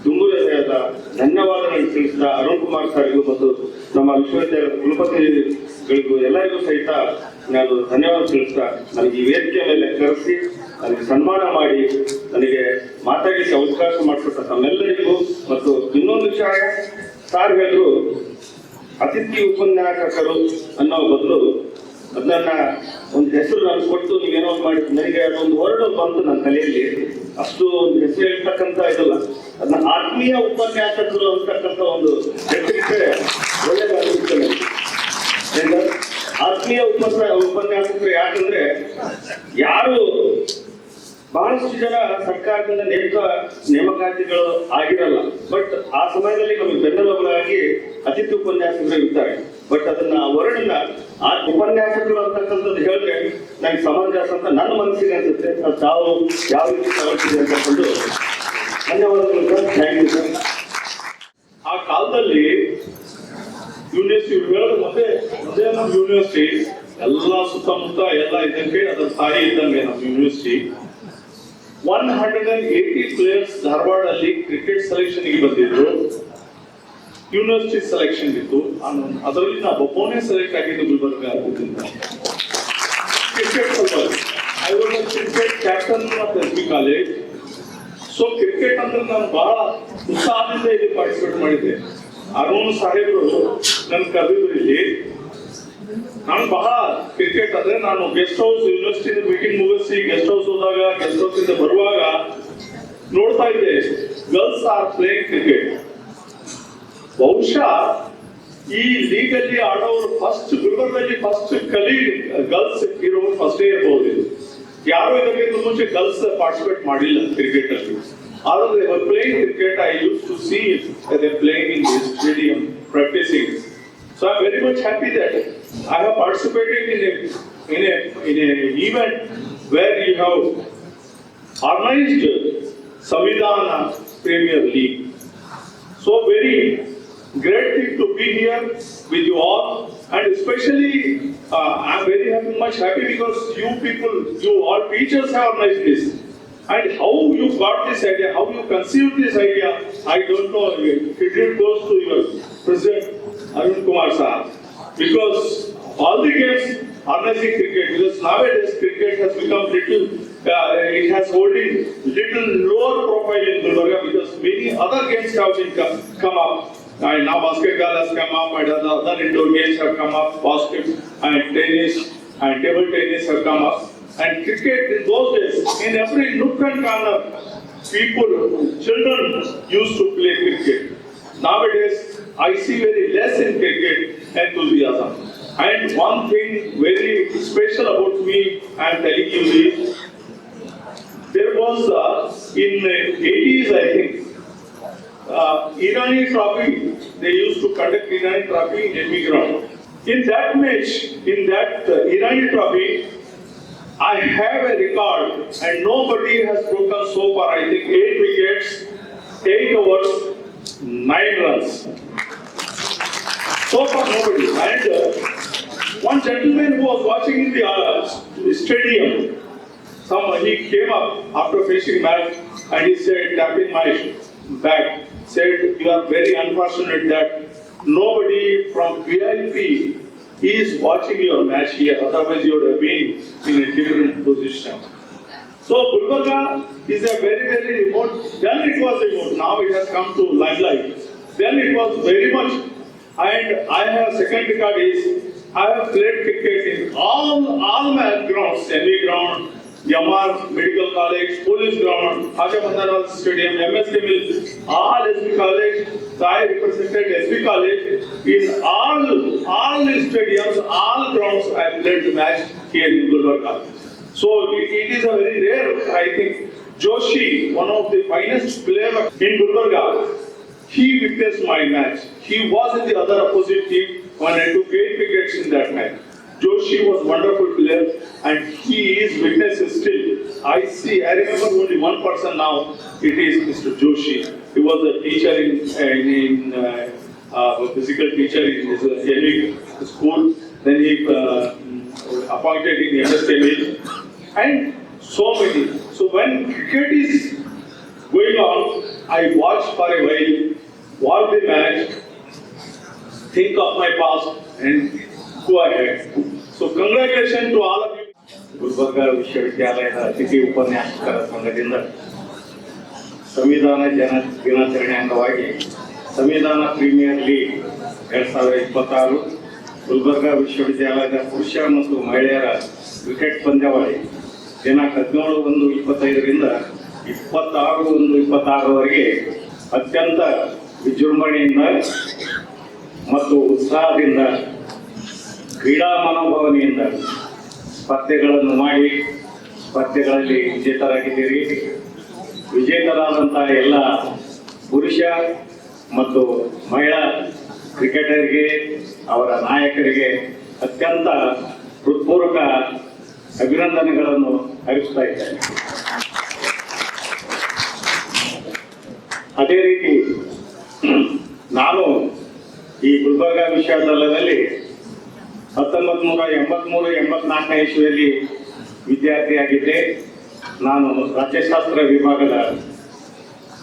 ತುಂಬು ಹೃದಯದ ಧನ್ಯವಾದಗಳನ್ನು ತಿಳಿಸಿದ ಅರುಣ್ ಕುಮಾರ್ ಸರ್ಗೂ ಮತ್ತು ನಮ್ಮ ವಿಶ್ವವಿದ್ಯಾಲಯದ ಕುಲಪತಿಗಳಿಗೂ ಎಲ್ಲರಿಗೂ ಸಹಿತ ನಾನು ಧನ್ಯವಾದ ತಿಳಿಸ್ತಾ, ನನಗೆ ಈ ವೇದಿಕೆ ಮೇಲೆ ಕರೆಸಿ ನನಗೆ ಸನ್ಮಾನ ಮಾಡಿ ನನಗೆ ಮಾತಾಡಲಿಕ್ಕೆ ಅವಕಾಶ ಮಾಡಿಕೊಟ್ಟ ತಮ್ಮೆಲ್ಲರಿಗೂ. ಮತ್ತು ಇನ್ನೊಂದು ವಿಷಯ, ಸಾರ್ ಹೇಳಿದ್ರು ಅತಿಥಿ ಉಪನ್ಯಾಸಕರು ಅನ್ನೋ ಬದಲು ಅದನ್ನ ಒಂದು ಹೆಸರು ನಾನು ಕೊಟ್ಟು ನೀವೇನೋ ಮಾಡಿ, ನನಗೆ ಅದೊಂದು ಹೊರಡು ಬಂತು ನನ್ನ ತಲೆಯಲ್ಲಿ. ಅಷ್ಟು ಒಂದು ಹೆಸರು ಹೇಳ್ತಕ್ಕಂಥ ಇದಲ್ಲ, ಅದನ್ನ ಆತ್ಮೀಯ ಉಪನ್ಯಾಸಕರು ಅಂತಕ್ಕಂಥ ಒಂದು ಹೆಸರಿದ್ರೆ ಒಳ್ಳೆಯದಾಗುತ್ತದೆ. ಆತ್ಮೀಯ ಉಪನ್ಯಾಸಕರು ಯಾಕಂದ್ರೆ ಯಾರು ಬಹಳಷ್ಟು ಜನ ಸರ್ಕಾರದಿಂದ ನೇಮಕಾತಿಗಳು ಆಗಿರಲ್ಲ, ಬಟ್ ಆ ಸಮಯದಲ್ಲಿ ನಮಗೆ ಬೆನ್ನೆಲುಬಾಗಿ ಅತಿಥಿ ಉಪನ್ಯಾಸಕರು ಇರ್ತಾರೆ. ಬಟ್ ಅದನ್ನ ವರ್ಣನ ಆ ಉಪನ್ಯಾಸಕರು ಅಂತಕ್ಕಂಥದ್ದು ಹೇಳಿದ್ರೆ ನನಗೆ ಸಮಂಜಸ ಅಂತ ನನ್ನ ಮನಸ್ಸಿಗೆ ಅನ್ಸುತ್ತೆ. ಅದು ತಾವು ಯಾವ ರೀತಿ ತಗೊಳ್ತಿದೆ ಅಂತಕೊಂಡು ಧನ್ಯವಾದಗಳು ಸರ್. Thank you sir. ಆ ಕಾಲದಲ್ಲಿ ಯೂನಿವರ್ಸಿಟಿ ಹೇಳೋದು ಮತ್ತೆ ನಮ್ಮ ಯೂನಿವರ್ಸಿಟಿ ಎಲ್ಲ ಸುತ್ತಮುತ್ತ ಎಲ್ಲ ಇದಕ್ಕೆ ಅದರ ತಾಯಿ ಇದ್ದಂಗೆ ನಮ್ಮ ಯೂನಿವರ್ಸಿಟಿ. 180 ಪ್ಲೇಯರ್ಸ್ ಧಾರವಾಡ ಅಲ್ಲಿ ಕ್ರಿಕೆಟ್ ಸೆಲೆಕ್ಷನ್ ಗೆ ಬಂದಿದ್ರು. ಯೂನಿವರ್ಸಿಟಿ ಸೆಲೆಕ್ಷನ್ ಇತ್ತು, ಅದರಲ್ಲಿ ನಾವು ಒಬ್ಬನೇ ಸೆಲೆಕ್ಟ್ ಆಗಿದ್ದು Gulbarga cricket. I was cricket captain of SB. College. So cricket ಅಂದ್ರೆ ನಾನು ಬಹಳ ಉತ್ಸಾಹದಿಂದ ಇಲ್ಲಿ ಪಾರ್ಟಿಸಿಪೇಟ್ ಮಾಡಿದ್ದೆ. ಅರುಣ್ ಸಾಹೇಬರು ನನ್ ಕರೆದಿದ್ರು ಇಲ್ಲಿ. ನಾನು ಬಹಳ ಕ್ರಿಕೆಟ್ ಅಂದ್ರೆ ನಾನು ಗೆಸ್ಟ್ ಹೌಸ್ ಯೂನಿವರ್ಸಿಟಿ ಮೀಟಿಂಗ್ ಮುಗಿಸಿ ಗೆಸ್ಟ್ ಹೌಸ್ ಹೋದಾಗ, ಗೆಸ್ಟ್ ಹೌಸ್ ಇಂದ ಬರುವಾಗ ನೋಡ್ತಾ ಇದ್ದೆ ಗರ್ಲ್ಸ್ ಆರ್ ಪ್ಲೇಯಿಂಗ್ ಕ್ರಿಕೆಟ್. ಬಹುಶಃ ಈ ಲೀಗ್ ಅಲ್ಲಿ ಆಡೋರು ಫಸ್ಟ್ ಗುಲ್ಬರ್ಗದಲ್ಲಿ ಫಸ್ಟ್ ಗರ್ಲ್ಸ್ ಇರೋರು ಫಸ್ಟೇ ಇರಬಹುದು. ಇದು ಯಾರು ಇದಕ್ಕಿಂತ ಮುಂಚೆ ಗರ್ಲ್ಸ್ ಪಾರ್ಟಿಸಿಪೇಟ್ ಮಾಡಿಲ್ಲ ಕ್ರಿಕೆಟ್ ಅಲ್ಲಿ. ಆದ್ರೆ they were playing cricket. I used to see them playing in this stadium, practicing. So I'm very much happy that I have participated in a event where you have organized Samvidhana Premier League. So very great thing to be here with you all, and especially I'm very much happy because you people, you all teachers have organized this. And how you got this idea, how you conceived this idea, I don't know. It goes to your President Arun Kumar sir, because all the games organizing cricket, because nowadays cricket has become little. It has holding little lower profile in Gulbarga because many other games have been come up. And now basketball has come up, and other indoor games have come up, basket and tennis and table tennis have come up. And cricket in those days, in every nook and corner, people, children used to play cricket. Nowadays, I see very less in cricket enthusiasm. And one thing very special about me, I am telling you is, there was in the 80s, I think, Irani Trophy. They used to conduct Irani Trophy in ME ground. In that match, in that Irani Trophy, I have a record, and nobody has broken so far. I think 8 wickets, 8 overs, 9 runs. So far, nobody. And one gentleman who was watching in the stadium, he came up after finishing match and he said, tapping my back, said, "You are very unfortunate that nobody from VIP is watching your match here. Otherwise, you would have been in a different position." So Gulbarga is a very remote. Then it was remote. Now it has come to limelight. Then it was very much. And I have second record is I have played cricket in all my grounds, ME ground, Yamar Medical College, Police Ground, Haja Mandaral Stadium, MSK Mill, all SB College. So I represented SB College in all stadiums, all grounds. I played the match here in Gulbarga. So it is a very rare, I think. Joshi, one of the finest players in Gulbarga, he witnessed my match. He was in the other opposite team when I took 8 wickets in that match. Joshi was a wonderful player, and he is witness still. I remember only one person now. It is Mr. Joshi. He was a teacher a physical teacher in his LV school. Then he appointed in MSK, and so many. So when cricket is going on, I watch for a while, watch the match, think of my past, and go ahead. So congratulations to all of you. Gulbarga ವಿಶ್ವವಿದ್ಯಾಲಯದ ಅತಿಥಿ ಉಪನ್ಯಾಸಕರ ಸಂಘದಿಂದ ಸಂವಿಧಾನ ದಿನಾಚರಣೆ ಅಂಗವಾಗಿ ಸಂವಿಧಾನ premier league 2026 Gulbarga ವಿಶ್ವವಿದ್ಯಾಲಯದ ಪುರುಷ ಮತ್ತು ಮಹಿಳೆಯರ ಕ್ರಿಕೆಟ್ ಪಂದ್ಯಾವಳಿ ದಿನಾಂಕ 17/1/25ರಿಂದ 26/1/26ವರೆಗೆ ಅತ್ಯಂತ ವಿಜೃಂಭಣೆಯಿಂದ ಮತ್ತು ಉತ್ಸಾಹದಿಂದ ಕ್ರೀಡಾ ಮನೋಭಾವನೆಯಿಂದ ಸ್ಪರ್ಧೆಗಳನ್ನು ಮಾಡಿ ಸ್ಪರ್ಧೆಗಳಲ್ಲಿ ವಿಜೇತರಾಗಿದ್ದೀರಿ. ವಿಜೇತರಾದಂತಹ ಎಲ್ಲ ಪುರುಷ ಮತ್ತು ಮಹಿಳಾ ಕ್ರಿಕೆಟರ್ಗೆ ಅವರ ನಾಯಕರಿಗೆ ಅತ್ಯಂತ ಹೃತ್ಪೂರ್ವಕ ಅಭಿನಂದನೆಗಳನ್ನು ಅರ್ಪಿಸ್ತಾ ಇದ್ದೇನೆ. ಅದೇ ರೀತಿ ನಾನು ಈ ಗುಲ್ಬರ್ಗಾ ವಿಶ್ವವಿದ್ಯಾಲಯದಲ್ಲಿ 1983-84 ಇಸ್ವಿಯಲ್ಲಿ ವಿದ್ಯಾರ್ಥಿಯಾಗಿದ್ದೆ. ನಾನು ರಾಜ್ಯಶಾಸ್ತ್ರ ವಿಭಾಗದ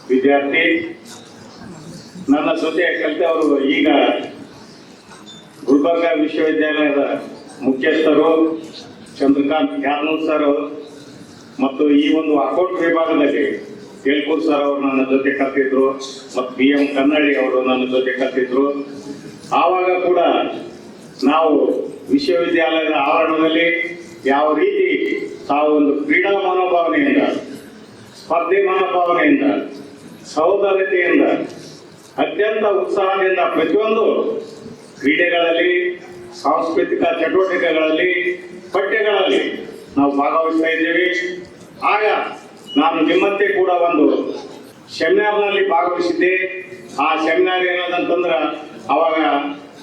ವಿದ್ಯಾರ್ಥಿ. ನನ್ನ ಜೊತೆ ಕಲಿತವರು ಈಗ ಗುಲ್ಬರ್ಗಾ ವಿಶ್ವವಿದ್ಯಾಲಯದ ಮುಖ್ಯಸ್ಥರು ಚಂದ್ರಕಾಂತ್ ಕ್ಯಾರ್ನೂರ್ ಸರ್ ಅವರು ಮತ್ತು ಈ ಒಂದು ಅಕೌಂಟ್ ವಿಭಾಗದಲ್ಲಿ ಕೇಳ್ಕೂರ್ ಸರ್ ಅವರು ನನ್ನ ಜೊತೆ ಕಲಿತಿದ್ರು ಮತ್ತು BM ಕನ್ನಡಿ ಅವರು ನನ್ನ ಜೊತೆ ಕಲಿತಿದ್ರು. ಆವಾಗ ಕೂಡ ನಾವು ವಿಶ್ವವಿದ್ಯಾಲಯದ ಆವರಣದಲ್ಲಿ ಯಾವ ರೀತಿ ತಾವು ಒಂದು ಕ್ರೀಡಾ ಮನೋಭಾವನೆಯಿಂದ, ಸ್ಪರ್ಧೆ ಮನೋಭಾವನೆಯಿಂದ, ಸಹೋದರತೆಯಿಂದ, ಅತ್ಯಂತ ಉತ್ಸಾಹದಿಂದ ಪ್ರತಿಯೊಂದು ಕ್ರೀಡೆಗಳಲ್ಲಿ, ಸಾಂಸ್ಕೃತಿಕ ಚಟುವಟಿಕೆಗಳಲ್ಲಿ, ಪಠ್ಯಗಳಲ್ಲಿ ನಾವು ಭಾಗವಹಿಸ್ತಾ ಇದ್ದೇವೆ. ಆಗ ನಾನು ನಿಮ್ಮಂತೆ ಕೂಡ ಒಂದು ಸೆಮಿನಾರ್ನಲ್ಲಿ ಭಾಗವಹಿಸಿದ್ದೆ. ಆ ಸೆಮಿನಾರ್ ಏನಂತಂದ್ರೆ ಅವಾಗ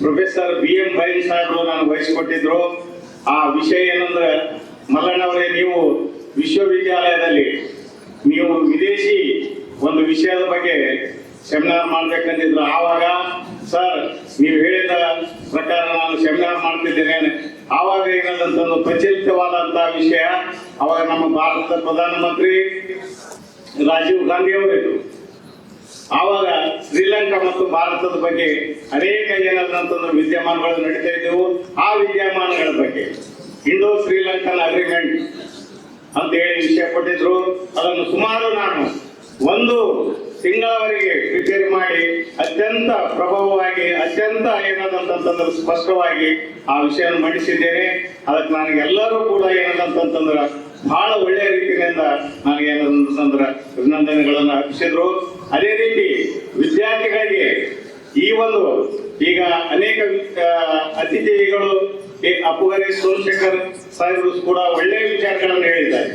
ಪ್ರೊಫೆಸರ್ BM ಬೈನ್ ಸಾಹೇಬರು ನಾನು ವಹಿಸಿಕೊಟ್ಟಿದ್ರು. ಆ ವಿಷಯ ಏನಂದ್ರೆ, ಮಲ್ಲಣ್ಣವರೇ, ನೀವು ವಿಶ್ವವಿದ್ಯಾಲಯದಲ್ಲಿ ನೀವು ವಿದೇಶಿ ಒಂದು ವಿಷಯದ ಬಗ್ಗೆ ಸೆಮಿನಾರ್ ಮಾಡ್ಬೇಕಂತಿದ್ರು. ಆವಾಗ ಸರ್ ನೀವು ಹೇಳಿದ ಪ್ರಕಾರ ನಾನು ಸೆಮಿನಾರ್ ಮಾಡ್ತಿದ್ದೇನೆ. ಆವಾಗ ಏನದಂತಂದು ಪ್ರಚಲಿತವಾದಂತಹ ವಿಷಯ, ಅವಾಗ ನಮ್ಮ ಭಾರತದ ಪ್ರಧಾನಮಂತ್ರಿ ರಾಜೀವ್ ಗಾಂಧಿ ಅವರಿದ್ರು. ಆವಾಗ ಶ್ರೀಲಂಕಾ ಮತ್ತು ಭಾರತದ ಬಗ್ಗೆ ಅನೇಕ ಏನಾದಂತಂದ್ರೆ ವಿದ್ಯಮಾನಗಳು ನಡೀತಾ ಇದ್ದವು. ಆ ವಿದ್ಯಮಾನಗಳ ಬಗ್ಗೆ ಇಂಡೋ ಶ್ರೀಲಂಕನ್ ಅಗ್ರಿಮೆಂಟ್ ಅಂತ ಹೇಳಿ ವಿಷಯ ಕೊಟ್ಟಿದ್ರು. ಅದನ್ನು ಸುಮಾರು ನಾನು 1 ತಿಂಗಳವರೆಗೆ ಪ್ರಿಪೇರ್ ಮಾಡಿ ಅತ್ಯಂತ ಪ್ರಭಾವವಾಗಿ, ಅತ್ಯಂತ ಏನಾದಂತಂದ್ರೆ ಸ್ಪಷ್ಟವಾಗಿ ಆ ವಿಷಯವನ್ನು ಮಂಡಿಸಿದ್ದೇನೆ. ಅದಕ್ಕೆ ನನಗೆ ಎಲ್ಲರೂ ಕೂಡ ಏನಾದಂತಂದ್ರೆ ಬಹಳ ಒಳ್ಳೆಯ ರೀತಿಯಿಂದ ನನಗೆ ಏನಂತಂದ್ರೆ ಅಭಿನಂದನೆಗಳನ್ನು ಅರ್ಪಿಸಿದ್ರು. ಅದೇ ರೀತಿ ವಿದ್ಯಾರ್ಥಿಗಳಿಗೆ ಈ ಒಂದು ಈಗ ಅನೇಕ ಅತಿಥಿಗಳು ಅಪ್ಪುಗರಿ ಸೋಮಶೇಖರ್ ಸಾಹೇಬರು ಕೂಡ ಒಳ್ಳೆಯ ವಿಚಾರಗಳನ್ನು ಹೇಳಿದ್ದಾರೆ.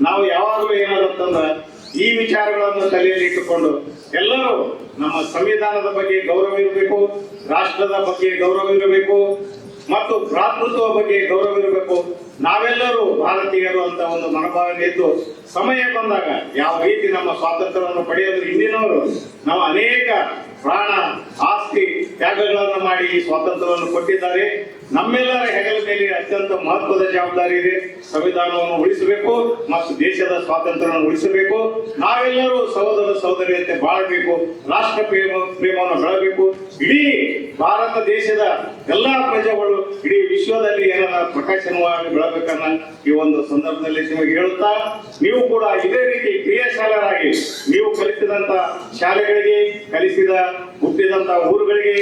ನಾವು ಯಾವಾಗಲೂ ಏನಾದಂತಂದ್ರೆ ಈ ವಿಚಾರಗಳನ್ನು ತಲೆಯಲ್ಲಿ ಇಟ್ಟುಕೊಂಡು ಎಲ್ಲರೂ ನಮ್ಮ ಸಂವಿಧಾನದ ಬಗ್ಗೆ ಗೌರವ ಇರಬೇಕು, ರಾಷ್ಟ್ರದ ಬಗ್ಗೆ ಗೌರವ ಇರಬೇಕು ಮತ್ತು ಭ್ರಾತೃತ್ವ ಬಗ್ಗೆ ಗೌರವ ಇರಬೇಕು. ನಾವೆಲ್ಲರೂ ಭಾರತೀಯರು ಅಂತ ಒಂದು ಮನೋಭಾವನೆ ಇದ್ದು ಸಮಯ ಬಂದಾಗ ಯಾವ ರೀತಿ ನಮ್ಮ ಸ್ವಾತಂತ್ರ್ಯವನ್ನು ಪಡೆಯೋದು ಹಿಂದಿನವರು ನಾವು ಅನೇಕ ಪ್ರಾಣ ಆಸ್ತಿ ತ್ಯಾಗಗಳನ್ನು ಮಾಡಿ ಈ ಸ್ವಾತಂತ್ರ್ಯವನ್ನು ಕೊಟ್ಟಿದ್ದಾರೆ. ನಮ್ಮೆಲ್ಲರ ಹೆಗಲ ಮೇಲೆ ಅತ್ಯಂತ ಮಹತ್ವದ ಜವಾಬ್ದಾರಿ ಇದೆ. ಸಂವಿಧಾನವನ್ನು ಉಳಿಸಬೇಕು ಮತ್ತು ದೇಶದ ಸ್ವಾತಂತ್ರ್ಯವನ್ನು ಉಳಿಸಬೇಕು. ನಾವೆಲ್ಲರೂ ಸಹೋದರ ಸಹೋದರಿಯಂತೆ ಬಾಳಬೇಕು, ರಾಷ್ಟ್ರ ಪ್ರೇಮವನ್ನು ಬೆಳಬೇಕು. ಇಡೀ ಭಾರತ ದೇಶದ ಎಲ್ಲಾ ಪ್ರಜೆಗಳು ಇಡೀ ವಿಶ್ವದಲ್ಲಿ ಏನಾದ ಪ್ರಕಾಶನವಾಗಿ ಬೆಳಬೇಕನ್ನ ಈ ಒಂದು ಸಂದರ್ಭದಲ್ಲಿ ನಿಮಗೆ ಹೇಳುತ್ತಾ, ನೀವು ಕೂಡ ಇದೇ ರೀತಿ ಕ್ರಿಯಾಶಾಲರಾಗಿ ನೀವು ಕಲಿಸಿದಂತ ಶಾಲೆಗಳಿಗೆ, ಕಲಿಸಿದ ಹುಟ್ಟಿದಂತ ಊರುಗಳಿಗೆ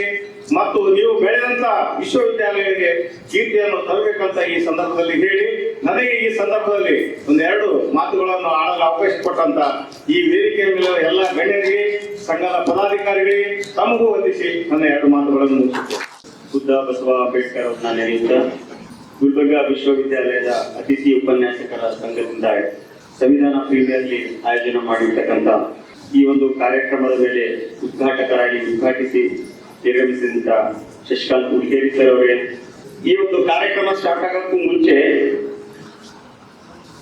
ಮತ್ತು ನೀವು ಬೆಳೆದಂತ ವಿಶ್ವವಿದ್ಯಾಲಯಗಳಿಗೆ ಕೀರ್ತಿಯನ್ನು ತರಬೇಕಂತ ಈ ಸಂದರ್ಭದಲ್ಲಿ ಹೇಳಿ, ನನಗೆ ಈ ಸಂದರ್ಭದಲ್ಲಿ 1-2 ಮಾತುಗಳನ್ನು ಆಡಲು ಅವಕಾಶ ಕೊಟ್ಟಂತ ಈ ವೇದಿಕೆಯ ಮೇಲೆ ಎಲ್ಲ ಗಣ್ಯರಿಗೆ, ಸಂಘದ ಪದಾಧಿಕಾರಿಗಳಿಗೆ ತಮಗೂ ವಂದಿಸಿ ನನ್ನ 2 ಮಾತುಗಳನ್ನು ಮುಗಿಸುತ್ತೇನೆ. ಬುದ್ಧ ಬಸವ ಅಂಬೇಡ್ಕರ್ ಅವರನ್ನ ನೆನೆಯುತ್ತಾ ಗುಲ್ಬರ್ಗಾ ವಿಶ್ವವಿದ್ಯಾಲಯದ ಅತಿಥಿ ಉಪನ್ಯಾಸಕರ ಸಂಘದಿಂದ ಸಂವಿಧಾನ ಪ್ರೀಮಿಯರ್ ಲೀಗ್ ಆಯೋಜನೆ ಮಾಡಿರ್ತಕ್ಕಂಥ ಈ ಒಂದು ಕಾರ್ಯಕ್ರಮದ ಮೇಲೆ ಉದ್ಘಾಟಿಸಿ ನಿರ್ಗಮಿಸಿದಂತ ಶಶಿಕಾಂತ್ ಹುಲ್ಗೇರಿ ಸರ್ ಅವರೇ, ಈ ಒಂದು ಕಾರ್ಯಕ್ರಮ ಸ್ಟಾರ್ಟ್ ಆಗೋಕ್ಕೂ ಮುಂಚೆ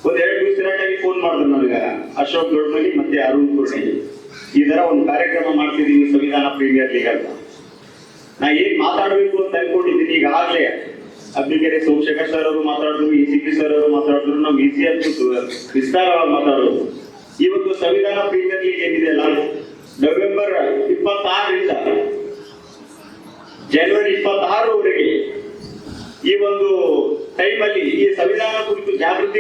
1-2 ದಿವಸ ಫೋನ್ ಮಾಡಿದ್ರು ನನಗೆ ಅಶೋಕ್ ದೊಡ್ಡಮನಿ ಮತ್ತೆ ಅರುಣ್ ಕುರ್ಣಿ, ಈ ತರ ಒಂದು ಕಾರ್ಯಕ್ರಮ ಮಾಡ್ತಿದ್ದೀನಿ ಸಂವಿಧಾನ ಪ್ರೀಮಿಯರ್ ಲೀಗ್ ಅಂತ. ನಾ ಏನ್ ಮಾತಾಡ್ಬೇಕು ಅಂತ ಅನ್ಕೊಂಡಿದ್ದೀನಿ. ಈಗಾಗಲೇ ಅಬ್ಬಿಕೆರೆ ಸೋಮಶೇಖರ್ ಸರ್ ಅವರು ಮಾತಾಡಿದ್ರು, ECP ಸರ್ ಅವರು ಮಾತಾಡಿದ್ರು, ನಾವು ವಿಸ್ತಾರವಾಗಿ ಮಾತಾಡೋದು. ಇವತ್ತು ಸಂವಿಧಾನ ಪ್ರೀಮಿಯರ್ ಲೀಗ್ ಏನಿದೆ ಅಲ್ಲ, ನವೆಂಬರ್ 26ರಿಂದ ಜನವರಿ 26ರವರೆಗೆ ಈ ಒಂದು ಟೈಮಲ್ಲಿ ಈ ಸಂವಿಧಾನ ಕುರಿತು ಜಾಗೃತಿ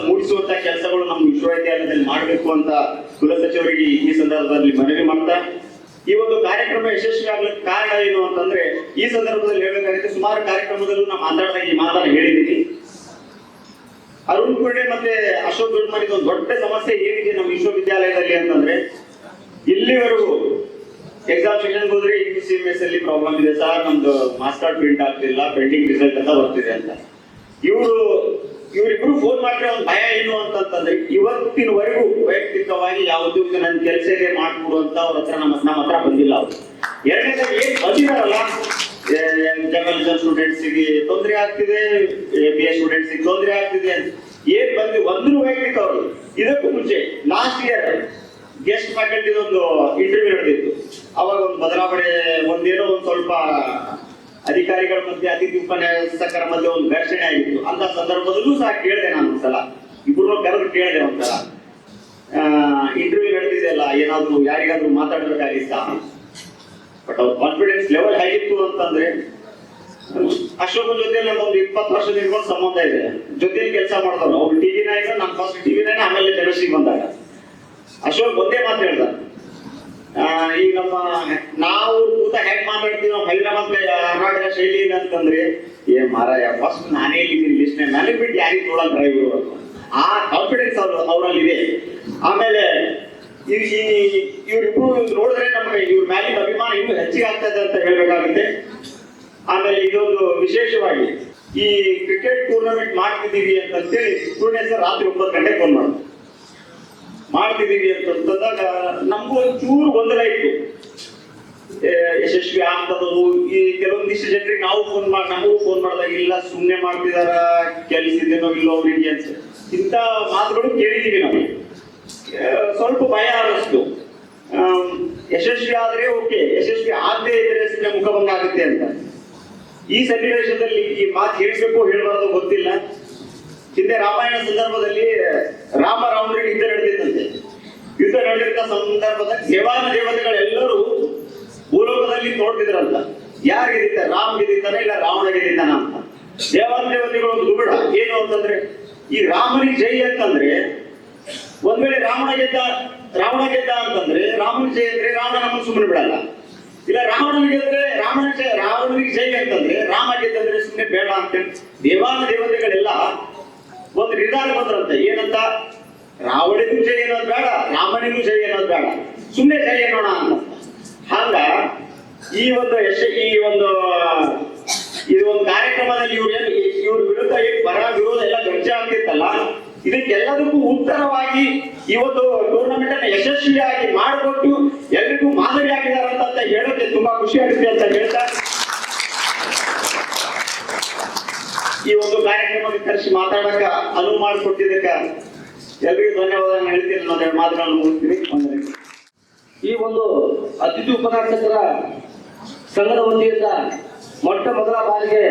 ಮೂಡಿಸುವಂತ ಕೆಲಸಗಳು ನಮ್ಮ ವಿಶ್ವವಿದ್ಯಾಲಯದಲ್ಲಿ ಮಾಡಬೇಕು ಅಂತ ಕುಲಸಚಿವರಿಗೆ ಈ ಸಂದರ್ಭದಲ್ಲಿ ಮನವಿ ಮಾಡ್ತಾ, ಈ ಒಂದು ಕಾರ್ಯಕ್ರಮ ಯಶಸ್ವಿ ಆಗ್ಲಿಕ್ಕೆ ಕಾರಣ ಏನು ಅಂತಂದ್ರೆ, ಈ ಸಂದರ್ಭದಲ್ಲಿ ಹೇಳ್ಬೇಕಾಗುತ್ತೆ, ಸುಮಾರು ಕಾರ್ಯಕ್ರಮದಲ್ಲೂ ನಾನು ಮಾತಾಡಿದಾಗ ಈ ಮಾತನ್ನ ಹೇಳಿದ್ದೀನಿ. ಅರುಣ್ ಕುರ್ಡೆ ಮತ್ತೆ ಅಶೋಕ್ ದೊಡ್ಡಮನಿ ಒಂದು ದೊಡ್ಡ ಸಮಸ್ಯೆ ಏನಿದೆ ನಮ್ಮ ವಿಶ್ವವಿದ್ಯಾಲಯದಲ್ಲಿ ಅಂತಂದ್ರೆ, ಇಲ್ಲಿವರೆಗೂ ಎಕ್ಸಾಮ್ ಸೆಷನ್ ಹೋದ್ರೆ UCMS ಅಲ್ಲಿ ಪ್ರಾಬ್ಲಮ್ ಇದೆ ಸರ್, ನಮ್ದು ಮಾರ್ಕ್ಸ್ ಕಾರ್ಡ್ ಪ್ರಿಂಟ್ ಆಗ್ತಿಲ್ಲ, ಪೆಂಡಿಂಗ್ ರಿಸಲ್ಟ್ ಅಂತ ಬರ್ತಿದೆ ಅಂತ. ಇವರಿಬ್ರು ಫೋನ್ ಮಾಡಿದ್ರೆ ಒಂದು ಭಯ ಏನು ಅಂತಂದ್ರೆ, ಇವತ್ತಿನವರೆಗೂ ವೈಯಕ್ತಿಕವಾಗಿ ಯಾವುದು ನನ್ನ ಕೆಲಸ ಇದೆ ಮಾಡ್ಕೊಡುವಂತ ಅವ್ರ ಹತ್ರ ನಮ್ಮ ಹತ್ರ ಬಂದಿಲ್ಲ ಅವರು. ಎರಡನೇದಾಗಿ ಏನ್ ಬಂದಿದಾರಲ್ಲ, ಜರ್ನಲಿಸಂ ಸ್ಟೂಡೆಂಟ್ಸ್ಗೆ ತೊಂದರೆ ಆಗ್ತಿದೆ, BA ಸ್ಟೂಡೆಂಟ್ಸ್ಗೆ ತೊಂದರೆ ಆಗ್ತಿದೆ ಅಂತ ಏನ್ ಬಂದು ಒಂದ್ರು ವೈಯಕ್ತಿಕ ಅವರು. ಇದಕ್ಕೂ ಮುಂಚೆ ಲಾಸ್ಟ್ ಇಯರ್ ಗೆಸ್ಟ್ ಫ್ಯಾಕಲ್ಟಿ ಒಂದು ಇಂಟರ್ವ್ಯೂ ನಡೆದಿತ್ತು. ಅವಾಗ ಒಂದು ಬದಲಾವಣೆ, ಒಂದೇನೋ ಒಂದು ಸ್ವಲ್ಪ ಅಧಿಕಾರಿಗಳ ಮಧ್ಯೆ, ಅತಿಥಿ ಉಪನ್ಯಾಸಕರ ಮಧ್ಯೆ ಒಂದು ಘರ್ಷಣೆ ಆಗಿತ್ತು. ಅಂತ ಸಂದರ್ಭದಲ್ಲೂ ಸಹ ಕೇಳಿದೆ ನಾನು ಒಂದ್ಸಲ, ಇಬ್ಬರು ಕರೆದು ಕೇಳಿದೆ ಒಂದ್ಸಲ, ಇಂಟರ್ವ್ಯೂ ನಡೆದಿದೆಯಲ್ಲ, ಏನಾದ್ರು ಯಾರಿಗಾದ್ರೂ ಮಾತಾಡ್ಬೇಕಾಗಿತ್ತ? ಬಟ್ ಅವ್ರ ಕಾನ್ಫಿಡೆನ್ಸ್ ಲೆವೆಲ್ ಹೇಗಿತ್ತು ಅಂತಂದ್ರೆ, ಅಶೋಕನ ಜೊತೆ ನಮ್ದೊಂದು 20 ವರ್ಷ ನಿಂತ್ಕೊಂಡು ಸಂಬಂಧ ಇದೆ, ಜೊತೆಲಿ ಕೆಲಸ ಮಾಡ್ದವ್ರು. ಅವ್ರು TV ನಾಯಕ, ನಾನು ಫಸ್ಟ್ TV ನಾಯಕ, ಆಮೇಲೆ ಜನಶ್ರೀ ಬಂದಾಗ ಅಶೋಕ್ ಒಂದೇ ಮಾತು ಹೇಳ್ದ, ಈಗ ನಾವು ಕೂತ ಹೆಂಗ್ ಮಾತಾಡ್ತೀವಿ ನಾವು ಹೈದರಾಬಾದ್ ಕರ್ನಾಟಕ ಶೈಲಿ ಅಂತಂದ್ರೆ, ಮಾರಾಯ ಫಸ್ಟ್ ನಾನೇ ಇಲ್ಲಿದ್ದೀನಿ ಲಿಸ್ಟ್, ನನಗೆ ಬಿಟ್ಟು ಯಾರಿಗೆ ನೋಡಲ್ಲ ಇವರು, ಆ ಕಾನ್ಫಿಡೆನ್ಸ್ ಅವರಲ್ಲಿ ಇದೆ. ಆಮೇಲೆ ಇವ್ರಿಬ್ರು ನೋಡಿದ್ರೆ ನಮ್ಗೆ ಇವ್ರ ಮ್ಯಾಲಿನ ಅಭಿಮಾನ ಇನ್ನೂ ಹೆಚ್ಚಿಗೆ ಆಗ್ತದೆ ಅಂತ ಹೇಳ್ಬೇಕಾಗುತ್ತೆ. ಆಮೇಲೆ ಇದೊಂದು ವಿಶೇಷವಾಗಿ ಈ ಕ್ರಿಕೆಟ್ ಟೂರ್ನಮೆಂಟ್ ಮಾಡ್ತಿದ್ದೀವಿ ಅಂತೇಳಿ ಪೂರ್ಣೇಶ್ವರ್ ರಾತ್ರಿ 9 ಗಂಟೆಗೆ ಫೋನ್ ಮಾಡ್ತಿದ್ದೀವಿ ಅಂತಂದಾಗ ನಮಗೂ ಒಂಚೂರು ಗೊಂದಲ ಇತ್ತು, ಯಶಸ್ವಿ ಆಗ್ತದೋ ಈ ಕೆಲವೊಂದಿಷ್ಟು ಜನರಿಗೆ ನಮಗೂ ಫೋನ್ ಮಾಡಿದಾಗ ಇಲ್ಲ ಸುಮ್ಮನೆ ಮಾಡ್ತಿದಾರ, ಕೆಲಸಿದೇನೋ ಇಲ್ಲೋ ಅವ್ರಿಗೆ ಅಂತ ಇಂಥ ಮಾತುಗಳು ಕೇಳಿದೀವಿ. ನಮಗೆ ಸ್ವಲ್ಪ ಭಯ ಅನ್ನಿಸ್ತು. ಯಶಸ್ವಿ ಆದ್ರೆ ಓಕೆ, ಯಶಸ್ವಿ ಆಗದೆ ಇದ್ರೆ ಸುಮ್ಮನೆ ಮುಖಭಂಗ ಆಗುತ್ತೆ ಅಂತ. ಈ ಸನ್ನಿವೇಶದಲ್ಲಿ ಈ ಮಾತು ಹೇಳ್ಬೇಕು ಹೇಳಬಾರದು ಗೊತ್ತಿಲ್ಲ. ಹಿಂದೆ ರಾಮಾಯಣ ಸಂದರ್ಭದಲ್ಲಿ ರಾಮ ರಾವಣರಿಗೆ ಯುದ್ಧ ನಡೆದಿದ್ದಂತೆ. ಯುದ್ಧ ನಡೆದಿದ್ದ ಸಂದರ್ಭದಲ್ಲಿ ದೇವತೆಗಳೆಲ್ಲರೂ ಭೂಲೋಕದಲ್ಲಿ ನೋಡ್ತಿದ್ರಂತ, ಯಾರು ಗೆದ್ದಿದ್ದಾರೆ, ರಾಮ್ ಗೆದ್ದಿದ್ದಾನೆ ಇಲ್ಲ ರಾವಣ ಗೆದ್ದಿದ್ದಾನ ಅಂತ. ದೇವತೆಗಳು ದುಗುಡ ಏನು ಅಂತಂದ್ರೆ, ಈ ರಾಮನಿಗೆ ಜೈ ಅಂತಂದ್ರೆ ಒಂದ್ ವೇಳೆ ರಾವಣ ಗೆದ್ದ ಅಂತಂದ್ರೆ ರಾಮನಿಗೆ ಜೈ ಅಂದ್ರೆ ರಾವಣ ನಮ್ಮನ್ನು ಸುಮ್ಮನೆ ಬಿಡಲ್ಲ. ಇಲ್ಲ ರಾವಣನಿಗೆ ಗೆದ್ರೆ ರಾವಣನಿಗೆ ಜೈ ಅಂತಂದ್ರೆ ರಾಮ ಗೆದ್ದಂದ್ರೆ ಸುಮ್ಮನೆ ಬೇಡ ಅಂತೇಳಿ ದೇವತೆಗಳೆಲ್ಲ ಒಂದು ನಿರ್ಧಾರ ಬಂದ್ರಂತೆ. ಏನಂತ, ರಾವಣಿಗೂ ಜೈ ಅನ್ನೋದು ಬೇಡ, ರಾಮನಿಗೂ ಜೈ ಅನ್ನೋದು ಬೇಡ, ಸುಮ್ಮನೆ ಜೈ ಅನ್ನೋಣ ಅಂತ. ಹಂಗ ಈ ಒಂದು ಕಾರ್ಯಕ್ರಮದಲ್ಲಿ ಇವ್ರ ವಿರುದ್ಧ ಪರ ವಿರೋಧ ಎಲ್ಲ ಚರ್ಚೆ ಆಗ್ತಿತ್ತಲ್ಲ, ಇದಕ್ಕೆಲ್ಲದಕ್ಕೂ ಉತ್ತರವಾಗಿ ಇವತ್ತು ಟೂರ್ನಮೆಂಟ್ ಅನ್ನು ಯಶಸ್ವಿಯಾಗಿ ಮಾಡಿಕೊಟ್ಟು ಎಲ್ರಿಗೂ ಮಾದರಿ ಆಗಿದ್ದಾರೆ ಅಂತ ಹೇಳೋಕೆ ತುಂಬಾ ಖುಷಿ ಆಗುತ್ತೆ ಅಂತ ಹೇಳ್ತಾ ಈ ಒಂದು ಕಾರ್ಯಕ್ರಮಕ್ಕೆ ಕರೆಸಿ ಮಾತಾಡಕ ಅನುವು ಮಾಡಿಕೊಟ್ಟಿದ್ದಕ್ಕ ಎಲ್ರಿಗೂ ಧನ್ಯವಾದ ಹೇಳ್ತೀನಿ. ಒಂದೆರಡು ಮಾತುಗಳನ್ನು ಮುಗಿಸ್ತೀನಿ. ಈ ಒಂದು ಅತಿಥಿ ಉಪನ್ಯಾಸಕರ ಸಂಘದ ವತಿಯಿಂದ ಮೊಟ್ಟ ಮೊದಲ ಬಾರಿಗೆ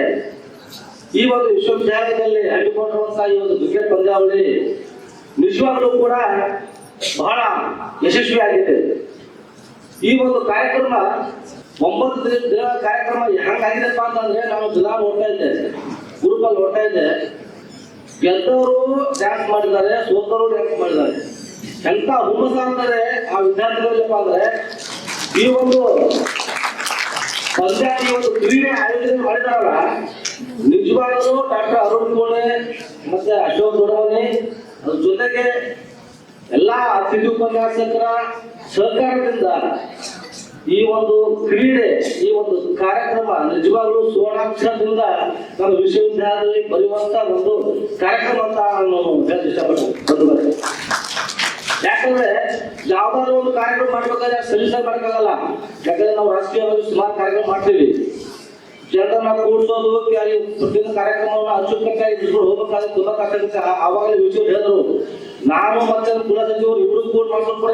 ಈ ಒಂದು ವಿಶ್ವವಿದ್ಯಾಲಯದಲ್ಲಿ ಹಮ್ಮಿಕೊಂಡಿರುವಂತಹ ಈ ಒಂದು ಕ್ರಿಕೆಟ್ ಪಂದ್ಯಾವಳಿ ನಿಜವಾಗ್ಲೂ ಕೂಡ ಬಹಳ ಯಶಸ್ವಿಯಾಗಿದೆ. ಈ ಒಂದು ಕಾರ್ಯಕ್ರಮ 9 ದಿನಗಳ ಕಾರ್ಯಕ್ರಮ ಹೆಂಗಾಗಿದೆಪ್ಪ ಅಂತಂದ್ರೆ, ನಾನು ದಿನ ನೋಡ್ತಾ ಇದ್ದೆ, ಗ್ರೂಪಲ್ಲಿ ನೋಡ್ತಾ ಇದ್ದೆ, ಗೆದ್ದವರು ಡ್ಯಾನ್ಸ್ ಮಾಡಿದ್ದಾರೆ, ಸೋತವರು ಡ್ಯಾನ್ಸ್ ಮಾಡಿದ್ದಾರೆ. ಎಂತ ಹುಮ್ಮಸ ಅಂದರೆ ಆ ವಿದ್ಯಾರ್ಥಿಗಳಪ್ಪ ಅಂದ್ರೆ, ಈ ಒಂದು ಪಂದ್ಯಾವಳಿ ಒಂದು ಕ್ರೀಡೆ ಆಯೋಜನೆ ಮಾಡಿದಾರಲ್ಲ, ನಿಜವಾಗಲೂ ಡಾಕ್ಟರ್ ಅರುಣ್ ಕೋಣೆ ಮತ್ತೆ ಅಶೋಕ್ ದೊಡಮನಿ ಅದ್ರ ಜೊತೆಗೆ ಎಲ್ಲಾ ಅತಿಥಿ ಉಪನ್ಯಾಸಕರ ಸಹಕಾರದಿಂದ ಈ ಒಂದು ಕ್ರೀಡೆ, ಈ ಒಂದು ಕಾರ್ಯಕ್ರಮ ನಿಜವಾಗ್ಲೂ ಸುವರ್ಣಾಕ್ಷರದಿಂದ ನಮ್ಮ ವಿಶ್ವವಿದ್ಯಾಲಯದಲ್ಲಿ ಬರೆಯುವಂತ ಒಂದು ಕಾರ್ಯಕ್ರಮ ಅಂತ ನಾನು ಹೇಳಕ್ ಇಷ್ಟಪಡ್ತೀನಿ. ಯಾಕಂದ್ರೆ ಯಾವ್ದಾದ್ರು ಒಂದು ಕಾರ್ಯಕ್ರಮ ಮಾಡ್ಬೇಕಾದ್ರೆ ಸಲೀಸಾಗಿ ಮಾಡಕ್ಕಾಗಲ್ಲ. ಯಾಕಂದ್ರೆ ನಾವು ರಾಷ್ಟ್ರೀಯವಾಗಿ ಸುಮಾರು ಕಾರ್ಯಕ್ರಮ ಮಾಡ್ತೀವಿ, ಜನರನ್ನ ಕೂಡಿಸೋದು, ಪ್ರತಿಯೊಂದು ಕಾರ್ಯಕ್ರಮವನ್ನು ಅಚ್ಚುಕಟ್ಟಾಗಿ ಇಟ್ಕೊಂಡು ಹೋಗ್ಬೇಕಾದ್ರೆ ತುಂಬಾ ಕಷ್ಟ ಆಗುತ್ತೆ. ಆವಾಗಲೇ ವಿಷಯ ಹೇಳಿದ್ರು, ನಾನು ಮತ್ತೆ ಕುಲಸಚಿವರು ಇಬ್ರು ಕೂಡ ಮಾಡ್ಕೊಂಡು ಕೂಡ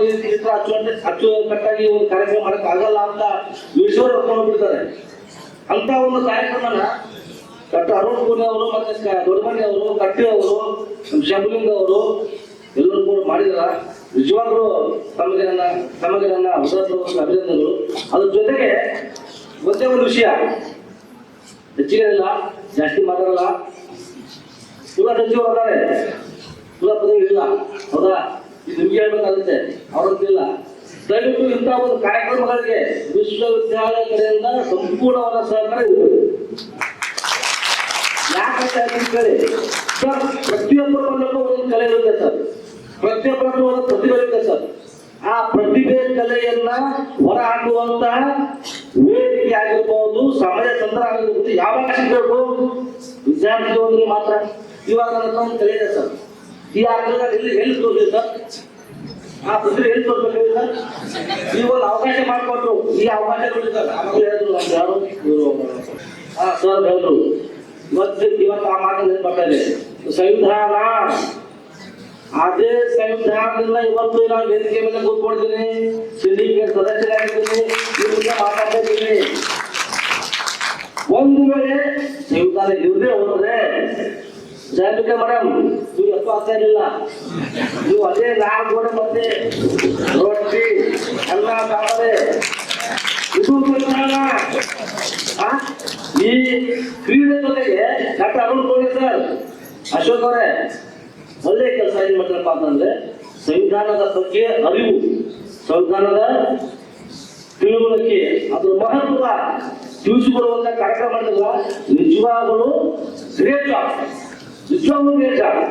ಅಚ್ಚುಕಟ್ಟಾಗಿ ಒಂದು ಕಾರ್ಯಕ್ರಮ ಮಾಡಕ್ ಆಗಲ್ಲ ಅಂತ ವಿಷಯ ಹೊತ್ಕೊಂಡು ಬಿಡ್ತಾರೆ. ಅಂತ ಒಂದು ಕಾರ್ಯಕ್ರಮನ ಡಾಕ್ಟರ್ ಅರುಣ್ ಕೋಣೆ ಅವರು ಮತ್ತೆ ದೊಡ್ಡಮನಿ ಅವರು, ಕಟ್ಟಿ ಅವರು, ಶಂಭುಲಿಂಗ ಅವರು ಎಲ್ಲರೂ ಕೂಡ ಮಾಡಿದ್ರ. ನಿಜವಾಗ್ಲೂ ತಮಗೆ ನನ್ನ ಅಭಿನಂದನೆಗಳು. ಅದ್ರ ಜೊತೆಗೆ ಒಂದೇ ಒಂದು ವಿಷಯ, ಹೆಚ್ಚಿಗೆ ಇಲ್ಲ, ಜಾಸ್ತಿ ಮಾತಾಡಲ್ಲ, ಕುಲ ಸಚಿವರು ಅದಾರೆ, ಕುಲ ಪದವಿ ಇಲ್ಲ, ಹೌದಾ? ಇದು ನಿಮ್ಗೆ ಹೇಳ್ಬೇಕಾಗುತ್ತೆ, ಅವ್ರಂತಿಲ್ಲ. ದಯವಿಟ್ಟು ಇಂತಹ ಒಂದು ಕಾರ್ಯಕ್ರಮಗಳಿಗೆ ವಿಶ್ವವಿದ್ಯಾಲಯ ಕಡೆಯಿಂದ ಸಂಪೂರ್ಣವಾದ ಸಹಕಾರ ಇರಬೇಕು. ಯಾಕಂತ ಹೇಳಿ ಸರ್, ಪ್ರತಿಯೊಬ್ಬರಲ್ಲೂ ಒಂದು ಕಲೆ ಇರುತ್ತೆ ಸರ್, ಪ್ರತಿಯೊಬ್ಬರಲ್ಲೂ ಒಂದು ಪ್ರತಿಭೆ ಇರುತ್ತೆ ಸರ್. ಆ ಪ್ರತಿಭೆ ಕಲೆಯನ್ನ ಹೊರ ಹಾಕುವಂತಹ ವೇದಿಕೆ ಆಗಿರ್ಬೋದು, ಸಮಯ ಸಂದರ್ಭ ಆಗಿರ್ಬೋದು, ಯಾವಾಗ ಸಿಗಬೇಕು ವಿದ್ಯಾರ್ಥಿಗಳಿಗೆ ಮಾತ್ರ. ಇವಾಗ ನನ್ನ ಒಂದು ಕಲೆ ಇದೆ ಸರ್, ಈ ಆಟದಲ್ಲಿ ಎಲ್ಲಿ ತೋರಿದೆ ಸರ್, ಆ ಪ್ರತಿಭೆ ಎಲ್ಲಿ ತೋರಿಸ್ಬೇಕು ಸರ್, ಈ ಒಂದು ಅವಕಾಶ ಮಾಡಿಕೊಟ್ರು, ಈ ಅವಕಾಶ ನೋಡಿ ಸರ್. ಆಮೇಲೆ ಹೇಳಿದ್ರು ನಮ್ಗೆ ಯಾರು ಇವರು ಸರ್ ಹೇಳಿದ್ರು, ಇವತ್ತು ಆ ಮಾತನ್ನು ಬರ್ತಾ ಇದೆ, ಸಂವಿಧಾನ, ಅದೇ ಸಂವಿಧಾನದಿಂದ ಇವತ್ತು ನಾವು ವೇದಿಕೆ ಮೇಲೆ ಕೂತ್ಕೊಳ್ತೀನಿ, ಸಿಂಡಿಕೇಟ್ ಸದಸ್ಯರಾಗಿದ್ದೀನಿ, ಇವ್ರಿಗೆ ಮಾತಾಡ್ತಾ ಇದ್ದೀನಿ. ಒಂದು ವೇಳೆ ಸಂವಿಧಾನ ಇರದೇ ಹೋದ್ರೆ ಜಾಬಿಕೆ ಮೇಡಮ್ ನೀವು ಎತ್ತು ಆಗ್ತಾ ಇರಲಿಲ್ಲ. ನೀವು ಅದೇ ಗೋಡೆ ಮತ್ತೆ ರೊಟ್ಟಿ ಅನ್ನ ಸಾಂಬಾರೆ ಇದು ಈ ಕ್ರೀಡೆ ಜೊತೆಗೆ ಡಾಕ್ಟರ್ ಅರುಣ್ ಕೋಣೆ ಸರ್, ಅಶೋಕ್ ಅವರೇ ಒಳ್ಳೆ ಕೆಲಸ ಏನ್ ಮಾಡ್ತಾರಪ್ಪ ಅಂತಂದ್ರೆ, ಸಂವಿಧಾನದ ಬಗ್ಗೆ ಅರಿವು, ಸಂವಿಧಾನದ ತಿಳುವಳಿಕೆ, ಅದ್ರ ಮಹತ್ವ ತಿಳಿಸಿಕೊಡುವಂತ ಕಾರ್ಯಕ್ರಮ ಮಾಡಿಲ್ಲ. ನಿಜವಾಗಲೂ ಗ್ರೇಟ್ ಜಾಬ್, ನಿಜವಾಗ್ಲೂ ಗ್ರೇಟ್ ಜಾಬ್.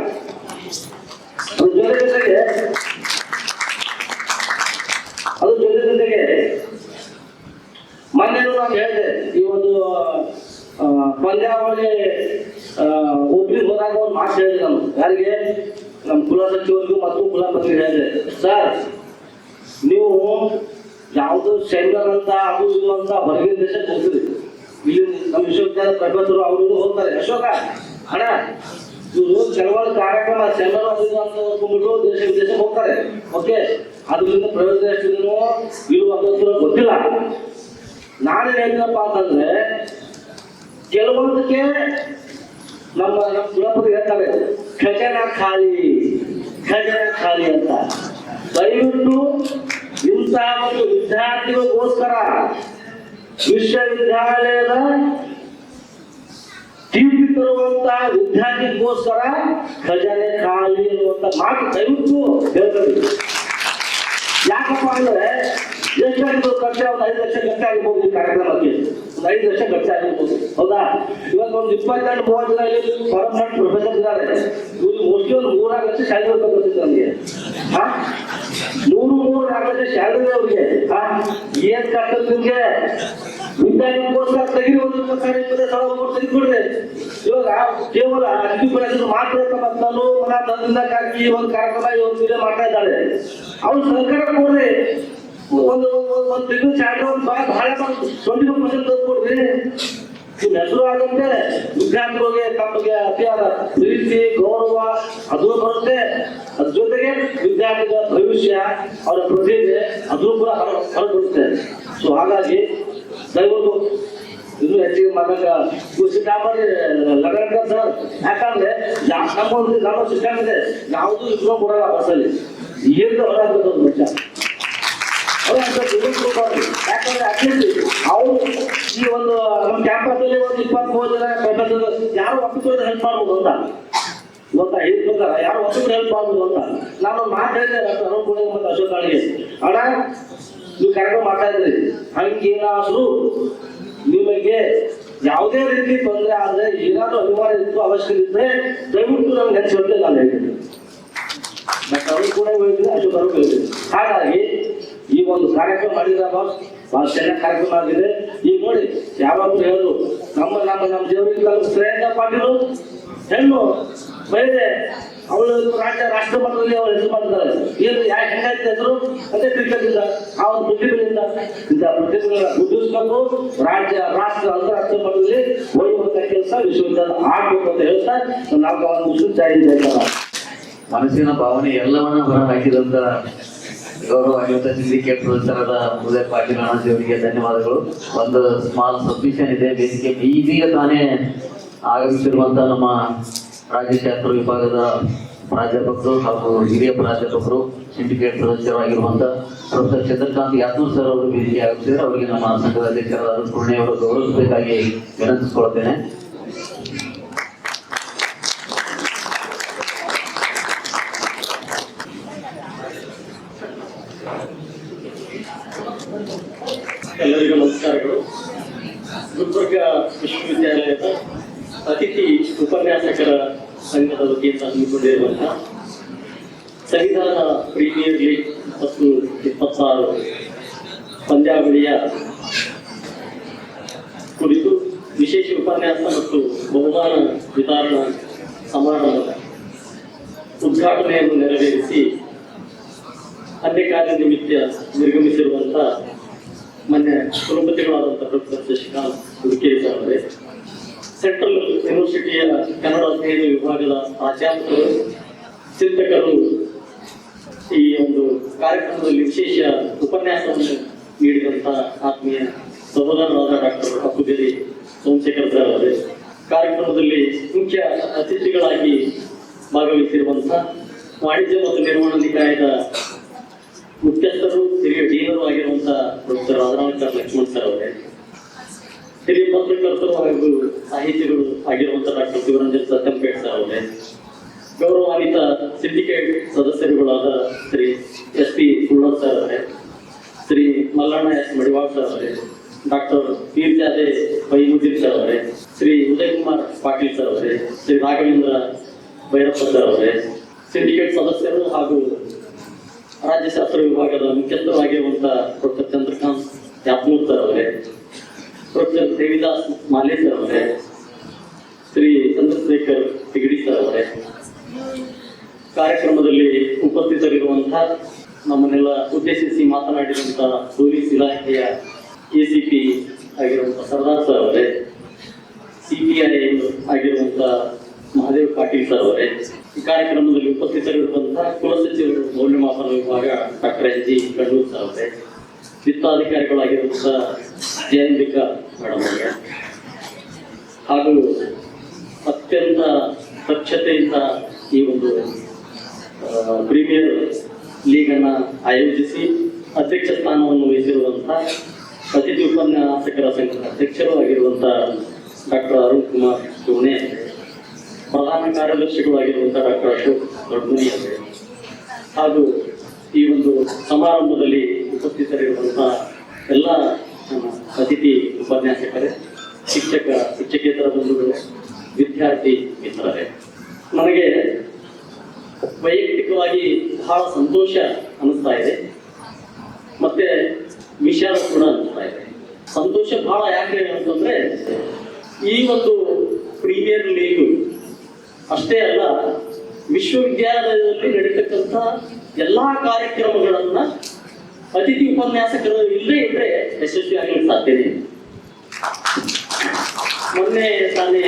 ಅದ್ರ ಜೊತೆಗೆ ಮೊನ್ನೆ ನಾನು ಹೇಳಿದೆ, ಈ ಒಂದು ಪಂದ್ಯಾವಳಿ ಒಬ್ಬರಿಗೆ ಹೋದಾಗ ಒಂದು ಮಾತು ಹೇಳಿದೆ ನಾನು, ಯಾರಿಗೆ, ನಮ್ಮ ಕುಲ ಸಚಿವರಿಗೂ ಮತ್ತು ಕುಲಪತಿಗೆ ಹೇಳಿದೆ, ಸರ್ ನೀವು ಯಾವುದು ಸೆಮಿನಾರ್ ಅಂತ ಅದು ಇದು ಅಂತ ಹೊರಗಿನ ದೇಶಕ್ಕೆ ಹೋಗ್ತೀರಿ, ಇಲ್ಲಿ ನಮ್ಮ ವಿಶ್ವವಿದ್ಯಾಲಯ ಪ್ರೊಫೆಸರು ಅವರು ಹೋಗ್ತಾರೆ, ಅಶೋಕ ಅಣ್ಣ ಇವರು ಕೆಲವೊಂದು ಕಾರ್ಯಕ್ರಮ ಸೆಮಿನಾರ್ ಅಂತ ಹೋಗ್ಬಿಟ್ಟು ದೇಶ ವಿದೇಶ ಹೋಗ್ತಾರೆ. ಓಕೆ, ಅದರಿಂದ ಪ್ರಯೋಜನ ಎಷ್ಟಿದೆಯೋ ಇವು ಅದಂತೂ ಗೊತ್ತಿಲ್ಲ. ನಾನೇನು ಹೇಳ್ತೀನಪ್ಪ ಅಂತಂದ್ರೆ ಕೆಲವೊಂದಕ್ಕೆ ನಮ್ಮ ಕುಲಪತಿ ಹೇಳ್ತಾರೆ ಖಜಾನ ಖಾಲಿ ಅಂತ. ದಯವಿಟ್ಟು ಇಂತಹ ಒಂದು ವಿದ್ಯಾರ್ಥಿಗಳಿಗೋಸ್ಕರ ವಿಶ್ವವಿದ್ಯಾಲಯದ ಕೀರ್ತಿ ತರುವಂತಹ ವಿದ್ಯಾರ್ಥಿಗೋಸ್ಕರ ಖಜಾನೆ ಖಾಲಿ ಅನ್ನುವಂತ ಮಾತು ದಯವಿಟ್ಟು ಹೇಳ್ತಾರೆ. ಯಾಕಪ್ಪ ಅಂದ್ರೆ ಎಷ್ಟು ಖರ್ಚು, ಒಂದು 5 ಲಕ್ಷ ಖರ್ಚಾಗಿರ್ಬೋದು ಈ ಕಾರ್ಯಕ್ರಮಕ್ಕೆ, ಒಂದು 5 ಲಕ್ಷ ಖರ್ಚಾಗಿರ್ಬೋದು. ಹೌದಾ? ಇವಾಗ ಒಂದು 22-30 ಜನ ಇಲ್ಲಿ ಪರ್ಮನೆಂಟ್ ಪ್ರೊಫೆಸರ್ ಇದ್ದಾರೆ. ಇವ್ರು ಮೋಸ್ಟ್ಲಿ ಒಂದು 3-4 ಲಕ್ಷ ಸ್ಯಾಲರಿ ಗೊತ್ತಿತ್ತು ನಮಗೆ. 3-4 ಲಕ್ಷ ಸ್ಯಾಲರಿ ಅವ್ರಿಗೆ. ಏನ್ ಕಷ್ಟ ನಿಮ್ಗೆ? ವಿದ್ಯಾರ್ಥಿಗೋಸ್ಕರ ತೆಗಿರಿ, 1,20,000 ತೆಗಿಬಿಡ್ರಿ. ಇವಾಗ ಕೇವಲ ಅಷ್ಟು ಮಾತ್ರ ನಾನು ತಂದಿಂದ ಹಾಕಿ ಒಂದು ಕಾರ್ಯಕ್ರಮ ಇವಾಗ ಮಾಡ್ತಾ ಇದ್ದಾರೆ. ಅವ್ರು ಸರ್ಕಾರ ಕೊಡ್ರಿ, ಒಂದು ತಿಂಗಳು ಸ್ಯಾಲರಿ ಒಂದು ಬಹಳ 20% ಕೊಡ್ರಿ. ನಿಮ್ಮ ಹೆಸರು ಆಗುತ್ತೆ, ವಿದ್ಯಾರ್ಥಿಗಳಿಗೆ ತಮಗೆ ಅತಿಯಾದ ಪ್ರೀತಿ ಗೌರವ ಅದು ಬರುತ್ತೆ. ಅದ್ರ ಜೊತೆಗೆ ವಿದ್ಯಾರ್ಥಿಗಳ ಭವಿಷ್ಯ, ಅವರ ಪ್ರತಿಭೆ ಅದು ಕೂಡ ಹೊರಬರುತ್ತೆ. ಸೊ ಹಾಗಾಗಿ ದಯವಿಟ್ಟು ಇನ್ನೂ ಹೆಚ್ಚಿಗೆ ಮಾಡಾಗ ಲಗಣ ಸರ್. ಯಾಕಂದ್ರೆ ನಮ್ಮ ಸಿಸ್ಟಮ್ ಇದೆ, ಯಾವುದು ಇಟ್ಕೊಂಡು ಕೊಡಲ್ಲ ಬಸ್ಸಲ್ಲಿ. ಏನು ಹೊರಗೆ ಮನುಷ್ಯ ಯಾಕಂದ್ರೆ ಅಟ್ಲೀಸ್ಟ್ ಅವ್ರು ಈ ಒಂದು ನಮ್ಮ ಕ್ಯಾಂಪಸ್ ಅಲ್ಲಿ ಒಂದು 23 ಜನ ಪ್ರೊಫೆಸರ್ ಯಾರು ಒಪ್ಪಿಕೊಂಡು ಹೆಲ್ಪ್ ಮಾಡ್ಬೋದು ಅಂತ ಗೊತ್ತಾ? ಹೇಳ್ಬೇಕಾರ ಯಾರು ಒಪ್ಪಿಕೊಂಡು ಹೆಲ್ಪ್ ಮಾಡ್ಬೋದು ಅಂತ ನಾನು ಮಾತು ಹೇಳಿದೆ ಡಾಕ್ಟರ್ ಅರುಣ್ ಕುಮಾರ್ ಮತ್ತು ಅಶೋಕ್ ಕಾಳಿಗೆ. ಅಣ್ಣ ನೀವು ಕಾರ್ಯಕ್ರಮ ಮಾಡ್ತಾ ಇದ್ರಿ, ಹಂಗೇನಾದ್ರೂ ನಿಮಗೆ ಯಾವುದೇ ರೀತಿ ತೊಂದರೆ ಆದ್ರೆ, ಏನಾದ್ರೂ ಅನಿವಾರ್ಯ ಇತ್ತು, ಅವಶ್ಯಕತೆ ಇದ್ರೆ ದಯವಿಟ್ಟು ನಮ್ಗೆ ಹೆಚ್ಚು ನಾನು ಹೇಳ್ತೀನಿ. ಡಾಕ್ಟರ್ ಅರುಣ್ ಕೂಡ ಹೇಳಿದ್ರೆ, ಅಶೋಕ್ ಅವರು ಹೇಳಿದ್ರು. ಹಾಗಾಗಿ ಈ ಒಂದು ಕಾರ್ಯಕ್ರಮ ಮಾಡಿದ್ರೆ ಬಹಳ ಚೆನ್ನಾಗಿ ಕಾರ್ಯಕ್ರಮ ಆಗಿದೆ. ಈಗ ನೋಡಿ ಯಾವಾಗಲೂ ಹೇಳೋದು ನಮ್ಮ ದೇವರಿಗೆ ಶ್ರೇಯಾಂಕ ಪಾಟೀಲು ಹೆಣ್ಣು ಬೈದೆ, ಅವಳು ರಾಷ್ಟ್ರ ಮಟ್ಟದಲ್ಲಿ ಅವಳು ಹೆಸರು ಮಾಡಿದ್ದಾರೆ. ಏನು ಯಾಕೆ ಹೆಂಗಾಯ್ತು ಹೆಸರು? ಅದೇ ಕ್ರಿಕೆಟ್ ಇಂದ, ಆ ಒಂದು ಪ್ರತಿಭೆಯಿಂದ ಇಂಥ ಪ್ರತಿಭೆಗಳನ್ನ ಗುರುತಿಸ್ಬೇಕು. ರಾಜ್ಯ ರಾಷ್ಟ್ರ ಅಂತಾರಾಷ್ಟ್ರೀಯ ಮಟ್ಟದಲ್ಲಿ ಒಳ್ಳೆಯುವಂತ ಕೆಲಸ ವಿಶ್ವವಿದ್ಯಾಲಯ ಆಗ್ಬೇಕು ಅಂತ ಹೇಳ್ತಾ ನಾವು ಮುಗಿಸ್ತಾ ಮನಸ್ಸಿನ ಭಾವನೆ ಎಲ್ಲವನ್ನ ಹೊರ ಹಾಕಿದಂತ ಗೌರವಾನ್ವಿತ ಸಿಂಡಿಕೇಟ್ ಸದಸ್ಯರಾದ ಉದಯ ಪಾಟೀಲ್ ಅಣ್ಣಾಜಿಯವರಿಗೆ ಧನ್ಯವಾದಗಳು. ಒಂದು ಸ್ಮಾಲ್ ಸಬ್ಮಿಷನ್ ಇದೆ. ವೇದಿಕೆ ಇದೀಗ ತಾನೇ ಆಗಮಿಸಿರುವಂತಹ ನಮ್ಮ ರಾಜ್ಯಶಾಸ್ತ್ರ ವಿಭಾಗದ ಪ್ರಾಧ್ಯಾಪಕರು ಹಾಗೂ ಹಿರಿಯ ಪ್ರಾಧ್ಯಾಪಕರು, ಸಿಂಡಿಕೇಟ್ ಸದಸ್ಯರು ಆಗಿರುವಂತಹ ಪ್ರೊಫೆಸರ್ ಚಂದ್ರಕಾಂತ್ ಯಾದವ್ ಸರ್ ಅವರು ವೇದಿಕೆ ಆಗಮಿಸಿದರೆ ಅವರಿಗೆ ನಮ್ಮ ಸಂಘದ ಅಧ್ಯಕ್ಷರಾದ ಅರುಣ್ ಕುರ್ಣೆ ಅವರು ಗೌರವಿಸಬೇಕಾಗಿ ವಿನಂತಿಸಿಕೊಳ್ತೇನೆ. ಎಲ್ಲರಿಗೂ ನಮಸ್ಕಾರಗಳು. ಗುಲ್ಬರ್ಗ ವಿಶ್ವವಿದ್ಯಾಲಯದ ಅತಿಥಿ ಉಪನ್ಯಾಸಕರ ಸಂಘದ ವತಿಯಿಂದ ಹಮ್ಮಿಕೊಂಡಿರುವಂತಹ ಸಂವಿಧಾನ ಪ್ರೀಮಿಯರ್ ಲೀಗ್ 2026 ಪಂದ್ಯಾವಳಿಯ ಕುರಿತು ವಿಶೇಷ ಉಪನ್ಯಾಸ ಮತ್ತು ಬಹುಮಾನ ವಿತರಣಾ ಸಮಾರಂಭದ ಉದ್ಘಾಟನೆಯನ್ನು ನೆರವೇರಿಸಿ ಅನ್ಯ ಕಾರ್ಯ ನಿಮಿತ್ತ ನಿರ್ಗಮಿಸಿರುವಂತಹ ಮಾನ್ಯ ಕುಲಪತಿಗಳಾದಂತಹ ಪ್ರೊಫೆಸರ್ ಶಶಿಕಾಂತ್ ಹುಡುಕೇರಿ ಸರ್ ಅವರೇ, ಸೆಂಟ್ರಲ್ ಯೂನಿವರ್ಸಿಟಿಯ ಕನ್ನಡ ಅಧ್ಯಯನ ವಿಭಾಗದ ಪ್ರಾಧ್ಯಾಪಕರು, ಚಿಂತಕರು, ಈ ಒಂದು ಕಾರ್ಯಕ್ರಮದಲ್ಲಿ ವಿಶೇಷ ಉಪನ್ಯಾಸವನ್ನು ನೀಡಿದಂತಹ ಆತ್ಮೀಯ ಸಹೋದರರಾದ ಡಾಕ್ಟರ್ ಅಪ್ಪುಗೇರಿ ಸೋಮಶೇಖರ್ ಸರ್ ಅವರೇ, ಕಾರ್ಯಕ್ರಮದಲ್ಲಿ ಮುಖ್ಯ ಅತಿಥಿಗಳಾಗಿ ಭಾಗವಹಿಸಿರುವಂತಹ ವಾಣಿಜ್ಯ ಮತ್ತು ನಿರ್ವಹಣಾ ನಿಕಾಯದ ಮುಖ್ಯಸ್ಥರು, ಹಿರಿಯ ಡೀನರು ಆಗಿರುವಂತಹ ಪ್ರೊಫೆಸರ್ ರಾಧಾನಾಥ್ ಲಕ್ಷ್ಮಣ್ ಸರ್ ಅವರೇ, ಹಿರಿಯ ಪತ್ರಕರ್ತರು ಹಾಗೂ ಸಾಹಿತಿಗಳು ಆಗಿರುವಂತಹ ಡಾಕ್ಟರ್ ಶಿವರಂಜನ್ ಸತ್ಯಂಪೇಟ್ ಸರ್ ಅವರೇ, ಗೌರವಾನ್ವಿತ ಸಿಂಡಿಕೇಟ್ ಸದಸ್ಯರುಗಳಾದ ಶ್ರೀ SP ಪೂರ್ಣ ಸರ್ ಅವರೇ, ಶ್ರೀ ಮಲ್ಲಣ್ಣ S ಮಡಿವಾಳ್ ಸರ್ ಅವರೇ, ಡಾಕ್ಟರ್ ಪೀರ್ಜಾದೆ ಬೈನುದ್ದೀನ್ ಸರ್ ಅವರೇ, ಶ್ರೀ ಉದಯ್ ಕುಮಾರ್ ಪಾಟೀಲ್ ಸರ್ ಅವರೇ, ಶ್ರೀ ರಾಘವೇಂದ್ರ ಭೈರಪ್ಪ ಸರ್ ಅವರೇ, ಸಿಂಡಿಕೇಟ್ ಸದಸ್ಯರು ಹಾಗೂ ರಾಜ್ಯಶಾಸ್ತ್ರ ವಿಭಾಗದ ಮುಖ್ಯಸ್ಥರು ಆಗಿರುವಂತಹ ಪ್ರೊಫೆಸರ್ ಚಂದ್ರಕಾಂತ್ ಯಾತ್ಮೂರ್ ಸರ್ ಅವರೇ, ಪ್ರೊಫೆಸರ್ ದೇವಿದಾಸ್ ಮಾಲೆ ಸರ್ ಅವರೇ, ಶ್ರೀ ಚಂದ್ರಶೇಖರ್ ಹೆಗಡಿ ಸರ್ ಅವರೇ, ಕಾರ್ಯಕ್ರಮದಲ್ಲಿ ಉಪಸ್ಥಿತರಿರುವಂತಹ ನಮ್ಮನ್ನೆಲ್ಲ ಉದ್ದೇಶಿಸಿ ಮಾತನಾಡಿರುವಂತಹ ಪೊಲೀಸ್ ಇಲಾಖೆಯ ACP ಆಗಿರುವಂತಹ ಸರ್ದಾರ್ ಸರ್ ಅವರೇ, CPI ಆಗಿರುವಂತಹ ಮಹಾದೇವ್ ಪಾಟೀಲ್ ಸರ್ ಅವರೇ, ಈ ಕಾರ್ಯಕ್ರಮದಲ್ಲಿ ಉಪಸ್ಥಿತರಿರುವಂತಹ ಕುಲಸಚಿವರು ಮೌಲ್ಯಮಾಪನ ವಿಭಾಗ doctor N G Kannur sir ಅವರೇ, ವಿತ್ತಾಧಿಕಾರಿಗಳಾಗಿರುವಂತಹ ಜಯಂಬಿಕಾ ಮೇಡಮ್ ಅವರೇ, ಹಾಗೂ ಅತ್ಯಂತ ದಕ್ಷತೆಯಿಂದ ಈ ಒಂದು ಪ್ರೀಮಿಯರ್ ಲೀಗ್ ಅನ್ನ ಆಯೋಜಿಸಿ ಅಧ್ಯಕ್ಷ ಸ್ಥಾನವನ್ನು ವಹಿಸಿರುವಂತಹ ಅತಿಥಿ ಉಪನ್ಯಾಸಕರ ಸಂಘದ ಅಧ್ಯಕ್ಷರು ಆಗಿರುವಂತಹ ಡಾಕ್ಟರ್ ಅರುಣ್ ಕುಮಾರ್ ಚೋಣೆ, ಪ್ರಧಾನ ಕಾರ್ಯದರ್ಶಿಗಳಾಗಿರುವಂತಹ ಡಾಕ್ಟರ್ ಅಶೋಕ್ ದೊಡ್ಡಮನಿ ಅವರೇ, ಹಾಗೂ ಈ ಒಂದು ಸಮಾರಂಭದಲ್ಲಿ ಉಪಸ್ಥಿತರಿರುವಂತಹ ಎಲ್ಲ ಅತಿಥಿ ಉಪನ್ಯಾಸಕರೇ, ಶಿಕ್ಷಕೇತರ ಬಂಧುಗಳು, ವಿದ್ಯಾರ್ಥಿ ಮಿತ್ರರೇ, ನನಗೆ ವೈಯಕ್ತಿಕವಾಗಿ ಬಹಳ ಸಂತೋಷ ಅನಿಸ್ತಾ ಇದೆ, ಮತ್ತೆ ವಿಷಾದ ಕೂಡ ಅನಿಸ್ತಾ ಇದೆ. ಸಂತೋಷ ಬಹಳ ಯಾಕೆ ಅಂತಂದ್ರೆ, ಈ ಒಂದು ಪ್ರೀಮಿಯರ್ ಲೀಗ್ ಅಷ್ಟೇ ಅಲ್ಲ, ವಿಶ್ವವಿದ್ಯಾಲಯದಲ್ಲಿ ನಡೀತಕ್ಕಂಥ ಎಲ್ಲಾ ಕಾರ್ಯಕ್ರಮಗಳನ್ನ ಅತಿಥಿ ಉಪನ್ಯಾಸಕರು ಇಲ್ಲೇ ಇದ್ರೆ ಯಶಸ್ವಿ ಆಗಲಿಕ್ಕೆ ಸಾಧ್ಯತೆ ಇದೆ. ಮೊನ್ನೆ ತಾನೇ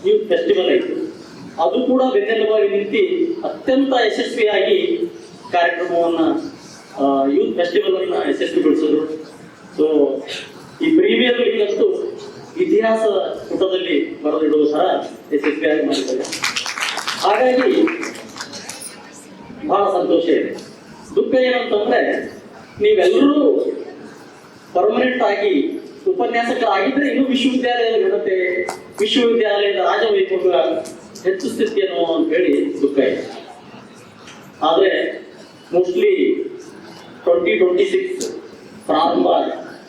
ಯೂತ್ ಫೆಸ್ಟಿವಲ್ ಆಯಿತು, ಅದು ಕೂಡ ಬೆನ್ನೆಲುಬಾಗಿ ನಿಂತು ಅತ್ಯಂತ ಯಶಸ್ವಿಯಾಗಿ ಕಾರ್ಯಕ್ರಮವನ್ನ ಯೂತ್ ಫೆಸ್ಟಿವಲ್ ಅನ್ನ ಯಶಸ್ವಿಗೊಳಿಸಿದ್ರು. ಸೊ ಈ ಪ್ರೀಮಿಯರ್ ಲೀಗ್ ಅಂತೂ ಇತಿಹಾಸ ಪುಟದಲ್ಲಿ ಬರೆದಿಡುವ ತರ ಯಶಸ್ವಿಯಾಗಿ ಮಾಡಿದ್ದಾರೆ. ಹಾಗಾಗಿ ಬಹಳ ಸಂತೋಷ ಇದೆ. ದುಃಖ ಏನಂತಂದ್ರೆ, ನೀವೆಲ್ಲರೂ ಪರ್ಮನೆಂಟ್ ಆಗಿ ಉಪನ್ಯಾಸಕರಾಗಿದ್ರೆ ಇನ್ನೂ ವಿಶ್ವವಿದ್ಯಾಲಯದ ಘನತೆ, ವಿಶ್ವವಿದ್ಯಾಲಯದ ರಾಜವೈಭವ ಹೆಚ್ಚಿಸ್ತಿತ್ತೇನೋ ಅಂತ ಹೇಳಿ ದುಃಖ ಇದೆ. ಆದ್ರೆ ಮೋಸ್ಟ್ಲಿ 2026 ಪ್ರಾರಂಭ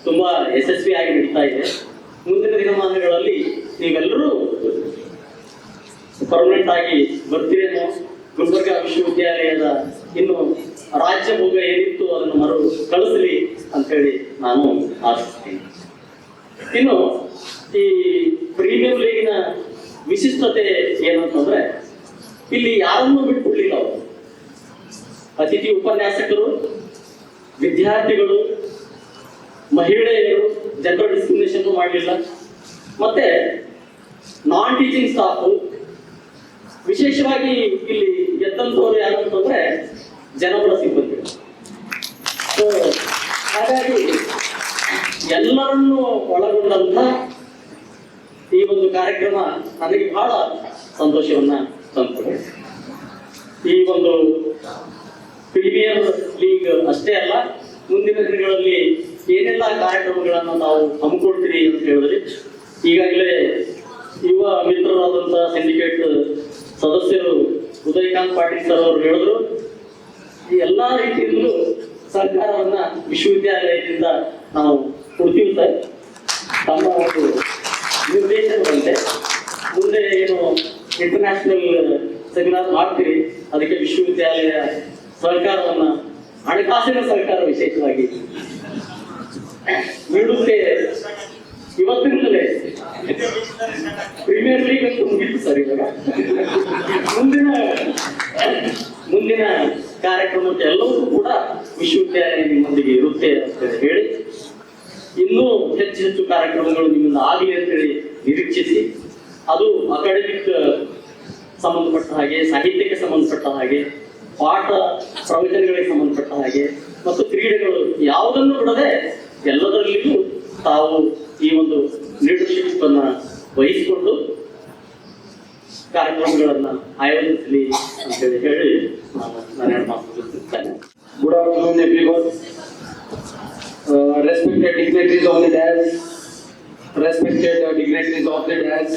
ತುಂಬಾ ಯಶಸ್ವಿಯಾಗಿ ನಡೀತಾ ಇದೆ. ಮುಂದಿನ ದಿನಮಾನಗಳಲ್ಲಿ ನೀವೆಲ್ಲರೂ ಪರ್ಮನೆಂಟ್ ಆಗಿ ಬರ್ತೀರೇನೋ, ಗುಲ್ಬರ್ಗಾ ವಿಶ್ವವಿದ್ಯಾಲಯದ ಇನ್ನು ರಾಜ್ಯ ಭೋಗ ಏನಿತ್ತು ಅದನ್ನು ಮರು ಕಳಿಸಲಿ ಅಂತ ಹೇಳಿ ನಾನು ಆಶಿಸ್ತೀನಿ. ಇನ್ನು ಈ ಪ್ರೀಮಿಯರ್ ಲೀಗಿನ ವಿಶಿಷ್ಟತೆ ಏನಂತಂದ್ರೆ, ಇಲ್ಲಿ ಯಾರನ್ನೂ ಬಿಟ್ಬಿಡ್ಲಿಲ್ಲ ಅವರು. ಅತಿಥಿ ಉಪನ್ಯಾಸಕರು, ವಿದ್ಯಾರ್ಥಿಗಳು, ಮಹಿಳೆಯರು, ಜೆಂಡರ್ ಡಿಸ್ಕ್ರಿಮಿನೇಷನ್ ಮಾಡಲಿಲ್ಲ. ಮತ್ತೆ ನಾನ್ ಟೀಚಿಂಗ್ ಸ್ಟಾಫ್, ವಿಶೇಷವಾಗಿ ಇಲ್ಲಿ ಗೆದ್ದಂಥವ್ರು ಯಾರು ಅಂತಂದ್ರೆ ಜನಬಲ ಸಿಬ್ಬಂದಿ. ಸೊ ಹಾಗಾಗಿ ಎಲ್ಲರನ್ನೂ ಒಳಗೊಂಡಂತ ಈ ಒಂದು ಕಾರ್ಯಕ್ರಮ ನನಗೆ ಬಹಳ ಸಂತೋಷವನ್ನ ತಂದಿದೆ. ಈ ಒಂದು ಪ್ರೀಮಿಯರ್ ಲೀಗ್ ಅಷ್ಟೇ ಅಲ್ಲ, ಮುಂದಿನ ದಿನಗಳಲ್ಲಿ ಏನೆಲ್ಲ ಕಾರ್ಯಕ್ರಮಗಳನ್ನು ನಾವು ಹಮ್ಮಿಕೊಳ್ತೀರಿ ಅಂತ ಹೇಳಿದ್ರೆ, ಈಗಾಗಲೇ ಯುವ ಮಿತ್ರರಾದಂತಹ ಸಿಂಡಿಕೇಟ್ ಸದಸ್ಯರು ಉದಯಕಾಂತ್ ಪಾಟೀಲ್ ಸರ್ ಅವರು ಹೇಳಿದ್ರು, ಈ ಎಲ್ಲಾ ರೀತಿಯಿಂದಲೂ ಸರ್ಕಾರವನ್ನ ವಿಶ್ವವಿದ್ಯಾಲಯದಿಂದ ನಾವು ಕೊಡ್ತೀವಿ ಸರ್. ತಮ್ಮ ಒಂದು ನಿರ್ದೇಶನದಂತೆ ಮುಂದೆ ಏನು ಇಂಟರ್ನ್ಯಾಷನಲ್ ಸೆಮಿನಾರ್ ಮಾಡ್ತೀರಿ, ಅದಕ್ಕೆ ವಿಶ್ವವಿದ್ಯಾಲಯ ಸರ್ಕಾರವನ್ನ, ಹಣಕಾಸಿನ ಸರ್ಕಾರ ವಿಶೇಷವಾಗಿ ನೀಡುತ್ತೆ. ಇವತ್ತಿನಿಂದಲೇ ಪ್ರೀಮಿಯರ್ ಲೀಗ್ ಅಂತೂ ಮುಗಿತು ಸರ್. ಇವಾಗ ಮುಂದಿನ ಕಾರ್ಯಕ್ರಮಕ್ಕೆ ಎಲ್ಲವೂ ಕೂಡ ವಿಶ್ವವಿದ್ಯಾಲಯ ನಿಮ್ಮೊಂದಿಗೆ ಇರುತ್ತೆ ಅಂತ ಹೇಳಿ, ಇನ್ನೂ ಹೆಚ್ಚು ಹೆಚ್ಚು ಕಾರ್ಯಕ್ರಮಗಳು ನಿಮ್ಮಿಂದ ಆಗಲಿ ಅಂತೇಳಿ ನಿರೀಕ್ಷಿಸಿ, ಅದು ಅಕಾಡೆಮಿಕ್ ಸಂಬಂಧಪಟ್ಟ ಹಾಗೆ, ಸಾಹಿತ್ಯಕ್ಕೆ ಸಂಬಂಧಪಟ್ಟ ಹಾಗೆ, ಪಾಠ ಪ್ರವಚನಗಳಿಗೆ ಸಂಬಂಧಪಟ್ಟ ಹಾಗೆ ಮತ್ತು ಕ್ರೀಡೆಗಳು ಯಾವುದನ್ನು ಬಿಡದೆ ಎಲ್ಲದರಲ್ಲಿಯೂ ತಾವು ಈ ಒಂದು ಲೀಡರ್ಶಿಪ್ ಅನ್ನ ವಹಿಸಿಕೊಂಡು ಕಾರ್ಯಕ್ರಮಗಳನ್ನ ಆಯೋಜಿಸಲಿ ಅಂತ ಹೇಳಿ ನಾನು ಮಾತನಾಡುತ್ತೇನೆ. Good afternoon, everyone. Respected dignitaries of the dais, respected dignitaries of the dais,